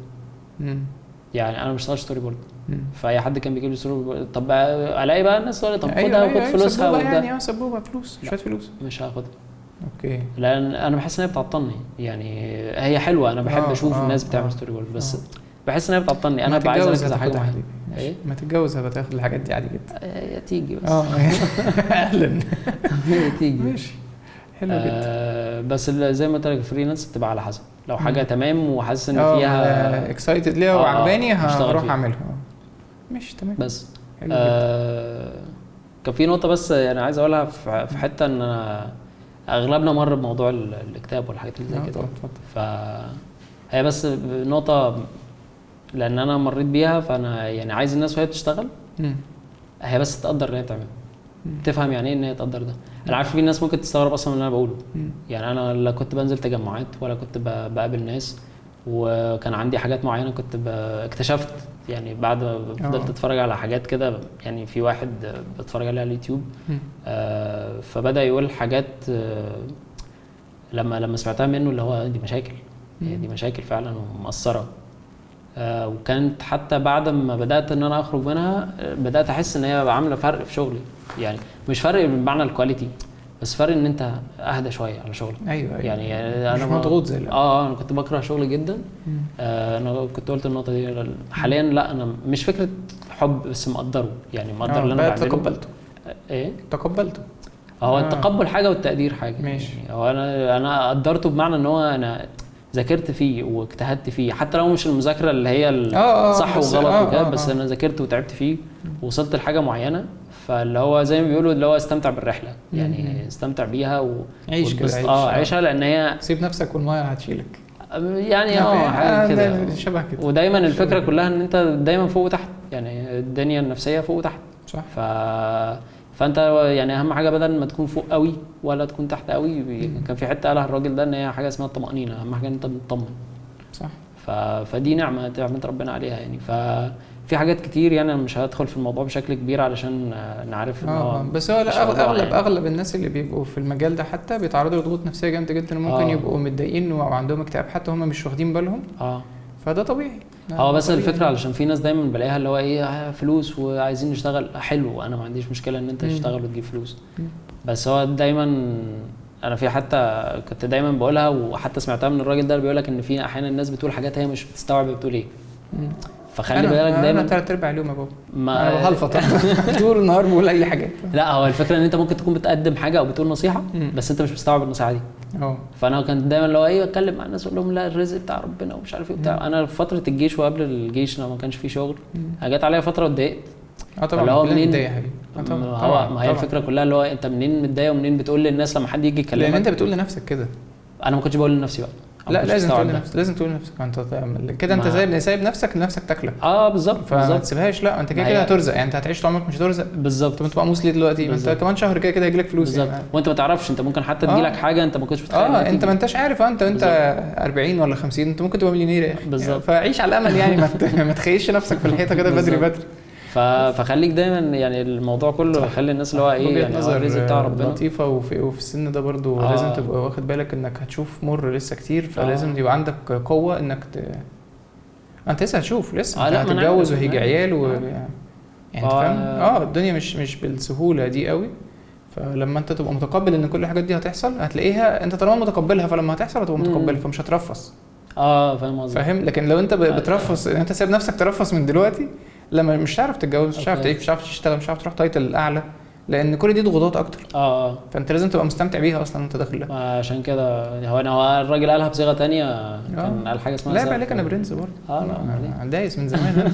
Speaker 2: يعني انا مش بشتغل ستوري بورد. فاي حد كان بيجيب لي ستوري بورد، طب الاقي بقى الناس تقول لي طب خدها وخد فلوسها
Speaker 1: وده يعني سبوبه فلوس شويه فلوس.
Speaker 2: مش هاخدها.
Speaker 1: اوكي.
Speaker 2: لان انا بحس ان هي بتعطلني. يعني هي حلوه، انا بحب اشوف الناس بتعمل ستوري بورد، بس بحس ان هي بتعطلني. انا ببقى عايز اركز على حاجه معينه.
Speaker 1: ما تتجوز هتاخد الحاجات دي عادي جدا.
Speaker 2: هي تيجي بس.
Speaker 1: اهلا.
Speaker 2: هي تيجي.
Speaker 1: ماشي. حلو جدا.
Speaker 2: بس زي ما قلت لك الفريلانس بتبقى على حسب. لو حاجه تمام وحاسس ان فيها
Speaker 1: اكسايتد ليها وعجباني هروح اعملها. مش تمام.
Speaker 2: بس كان في نقطه بس يعني عايز اقولها في حته ان انا اغلبنا مر بموضوع الاكتئاب والحاجات اللي زي كده. فهي بس نقطه لان انا مريت بيها، فانا يعني عايز الناس وهي بتشتغل هي بس تقدر ان هي بتعمل، تفهم يعني ايه ان هي تقدر ده. انا عارف في ناس ممكن تستغرب اصلا من اللي انا بقوله. يعني انا لا كنت بنزل تجمعات ولا كنت بقابل ناس، وكان عندي حاجات معينه كنت اكتشفت يعني بعد ما فضلت اتفرج على حاجات كده. يعني في واحد بتفرج عليه على اليوتيوب فبدا يقول حاجات لما سمعتها منه اللي هو دي مشاكل. دي مشاكل فعلا ومؤثره. وكانت حتى بعد ما بدات ان انا اخرج منها بدات احس ان هي عامله فرق في شغلي. يعني مش فرق بمعنى الكواليتي، بس فرق ان انت اهدى شويه على شغلك.
Speaker 1: ايوه.
Speaker 2: يعني
Speaker 1: انا مضغوط زي
Speaker 2: انا كنت بكره شغلي جدا. انا كنت قلت النقطه دي حاليا. لا انا مش فكره حب بس مقدره. يعني مقدر اللي انا بعمله.
Speaker 1: تقبلته.
Speaker 2: ايه
Speaker 1: تقبلته.
Speaker 2: هو التقبل حاجه والتقدير حاجه.
Speaker 1: ماشي.
Speaker 2: يعني هو انا قدرته بمعنى ان هو انا ذاكرت فيه واجتهدت فيه، حتى لو مش المذاكره اللي هي صح وغلط وكده. بس انا ذاكرت وتعبت فيه ووصلت لحاجه معينه. فاللي هو زي ما بيقولوا اللي هو استمتع بالرحله. يعني استمتع بيها
Speaker 1: عيش كده.
Speaker 2: عيشها لان هي
Speaker 1: سيب نفسك والميه هتشيلك.
Speaker 2: يعني حاجه كده
Speaker 1: شبه كده.
Speaker 2: ودايما الفكره كلها ان انت دايما فوق وتحت. يعني الدنيا النفسيه فوق وتحت.
Speaker 1: صح.
Speaker 2: فانت يعني اهم حاجه بدل ما تكون فوق قوي ولا تكون تحت قوي. كان في حته قالها الراجل ده ان هي حاجه اسمها الطمانينه. اهم حاجه ان انت مطمن.
Speaker 1: صح.
Speaker 2: فدي نعمه ربنا عليها. يعني ففي حاجات كتير. يعني انا مش هدخل في الموضوع بشكل كبير علشان نعرف ان هو
Speaker 1: بس هو اغلب الناس اللي بيبقوا في المجال ده حتى بيتعرضوا لضغوط نفسيه جامده جدا. ممكن يبقوا متضايقين او عندهم اكتئاب حتى هم مش واخدين بالهم. فده طبيعي.
Speaker 2: بس الفكره علشان في ناس دايما بلاقيها اللي هو ايه فلوس وعايزين نشتغل. حلو، انا ما عنديش مشكله ان انت تشتغل وتجيب فلوس. بس هو دايما انا في حتى كنت دايما بقولها وحتى سمعتها من الراجل ده اللي بيقول لك ان في احيانا الناس بتقول حاجات هي مش بتستوعب بتقول ايه. فخلي بالك دايما.
Speaker 1: انا 3/4 اليوم يا بابا انا بهلفط طول النهار بقول اي حاجه.
Speaker 2: لا هو الفكره ان انت ممكن تكون بتقدم حاجه او بتقول نصيحه بس انت مش مستوعب النصيحه دي. فانا كنت دايما اللي هو اتكلم مع الناس اقول لهم لا الرزق بتاع ربنا ومش عارف ايه بتاع. انا في فتره الجيش وقبل الجيش لما ما كانش في شغل جت عليا فتره اتضايقت.
Speaker 1: طبعا هو منين متضايق يا حبيبي.
Speaker 2: ما هي الفكره كلها اللي هو انت منين متضايق ومنين بتقول للناس لما حد يجي يكلمك.
Speaker 1: لان انت بتقول لنفسك كده.
Speaker 2: انا ما كنتش بقول لنفسي بقى.
Speaker 1: لا لازم تقول لنفسك. لازم تقول لنفسك انت كده انت سايب نفسك لنفسك تاكلك.
Speaker 2: بالظبط.
Speaker 1: فما تسيبهاش. لا انت كده هترزق. يعني انت هتعيش طول عمرك مش هترزق.
Speaker 2: بالظبط.
Speaker 1: انت مقموص ليه دلوقتي؟ انت كمان شهر كده هيجي لك فلوس.
Speaker 2: بالظبط. وانت ما تعرفش. انت ممكن حتى تجي لك حاجه انت ما كنتش متخيل.
Speaker 1: انت ما انتش عارف. انت 40 ولا 50 انت ممكن تبقى مليونير يا اخي.
Speaker 2: بالظبط.
Speaker 1: فعيش على الامل. يعني ما تخيش نفسك في الحيطه كده بدري.
Speaker 2: فخليك دايما يعني الموضوع كله خلي الناس اللي هو يعني الرزق بتاع ربنا
Speaker 1: لطيفه. وفي السن ده برضو لازم تبقى واخد بالك انك هتشوف مر لسه كتير. فلازم يبقى عندك قوه انك انت لسه هتشوف لسه هتتجوز وهيجي عيال يعني فاهم. الدنيا مش بالسهوله دي قوي. فلما انت تبقى متقبل ان كل الحاجات دي هتحصل هتلاقيها انت طالما متقبلها. فلما هتحصل هتبقى متقبل فمش هترفص.
Speaker 2: فاهم قصدي.
Speaker 1: فاهم. لكن لو انت بترفص انت سايب نفسك ترفص من دلوقتي لما مش هتعرف تتجوز. مش هتعرف تعيش. مش هتعرف تشتغل. مش هتعرف تروح تايتل الاعلى. لان كل دي ضغوطات اكتر. فانت لازم تبقى مستمتع بيها اصلا وانت داخل لها.
Speaker 2: عشان كده هو الراجل قالها بصيغه تانية. كان قال حاجه اسمها
Speaker 1: لا عليك انا برنس برضه.
Speaker 2: لا
Speaker 1: دايس من زمان.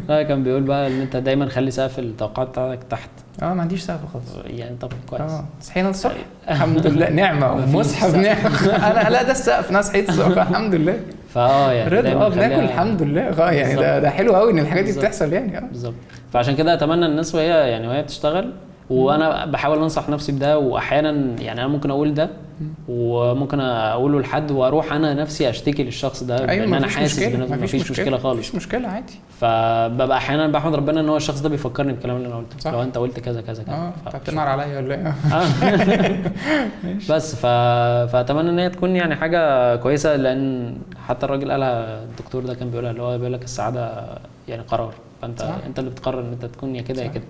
Speaker 2: كان بيقول بقى ان انت دايما خلي سقف التوقعات بتاعتك تحت.
Speaker 1: ما عنديش سقف خالص.
Speaker 2: يعني طب كويس.
Speaker 1: صحينا الصبح الحمد لله نعمه ومصحف نعمه. انا لا ده السقف. ناس صحيت الصبح الحمد لله.
Speaker 2: يعني
Speaker 1: رضا بناكل الحمد لله يعني ده حلو قوي ان الحاجات دي بتحصل يعني
Speaker 2: بالظبط. فعشان كده اتمنى الناس وهي بتشتغل، وانا بحاول انصح نفسي بده، واحيانا يعني انا ممكن اقول ده وممكن اقوله لحد واروح انا نفسي اشتكي للشخص ده ان انا حاسس بنفسي مفيش مشكله خالص،
Speaker 1: مفيش مشكله عادي.
Speaker 2: فببقى احيانا بحمد ربنا ان هو الشخص ده بيفكرني بالكلام اللي انا قلته صح. لو انت قلت كذا كذا كذا
Speaker 1: انت بتنعر عليا ولا ايه؟
Speaker 2: بس فاتمنى ان هي تكون يعني حاجه كويسه، لان حتى الراجل قالها الدكتور ده كان بيقولها، اللي هو بيقول لك السعاده يعني قرار، فانت صح. انت اللي بتقرر ان انت تكون يا كده يا كده.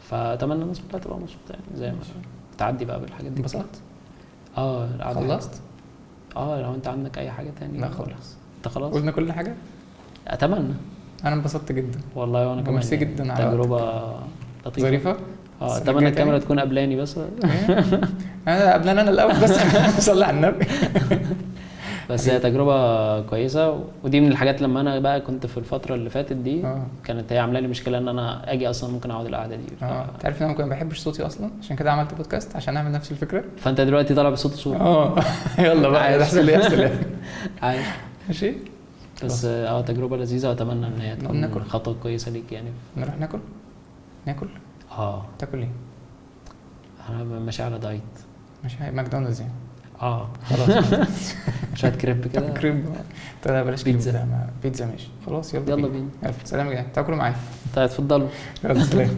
Speaker 2: فاتمنى الناس كلها تبقى مبسوطه يعني زي ما تعدي بقى بالحاجات دي.
Speaker 1: انبسطت؟
Speaker 2: خلصت؟ لو انت عندك اي حاجه تاني.
Speaker 1: لا خلاص،
Speaker 2: انت خلاص
Speaker 1: قلنا كل حاجه.
Speaker 2: اتمنى.
Speaker 1: انا انبسطت جدا
Speaker 2: والله، وانا كمان
Speaker 1: ميرسي جدا على
Speaker 2: تجربه لطيفه
Speaker 1: ظريفه.
Speaker 2: اتمنى الكاميرا تكون قبلاني بس.
Speaker 1: انا قبلنا انا الاول بس. صلي على النبي.
Speaker 2: بس هي تجربه كويسه، ودي من الحاجات لما انا بقى كنت في الفتره اللي فاتت دي كانت هي عامله لي مشكله ان انا اجي اصلا ممكن اقعد القعده دي.
Speaker 1: انت عارف ان انا ما بحبش صوتي اصلا، عشان كده عملت بودكاست عشان اعمل نفس الفكره.
Speaker 2: فانت دلوقتي طالع بصوت الصوره.
Speaker 1: يلا بقى يحصل لي يحصل لي.
Speaker 2: عايش
Speaker 1: ماشي.
Speaker 2: بس تجربه لذيذه، واتمنى ان هي تكون خطوه كويسه ليك يعني.
Speaker 1: نروح ناكل تاكل ايه؟
Speaker 2: انا ماشي على دايت.
Speaker 1: ماشي ماكدونالدز يعني.
Speaker 2: خلاص. شويه كريب كده.
Speaker 1: كريب. طيب بلاش بيتزا. بيتزا ماشي خلاص. يلا بينا. سلام يا جماعه، تاكلوا معايا.
Speaker 2: طيب اتفضلوا.
Speaker 1: يلا سلام.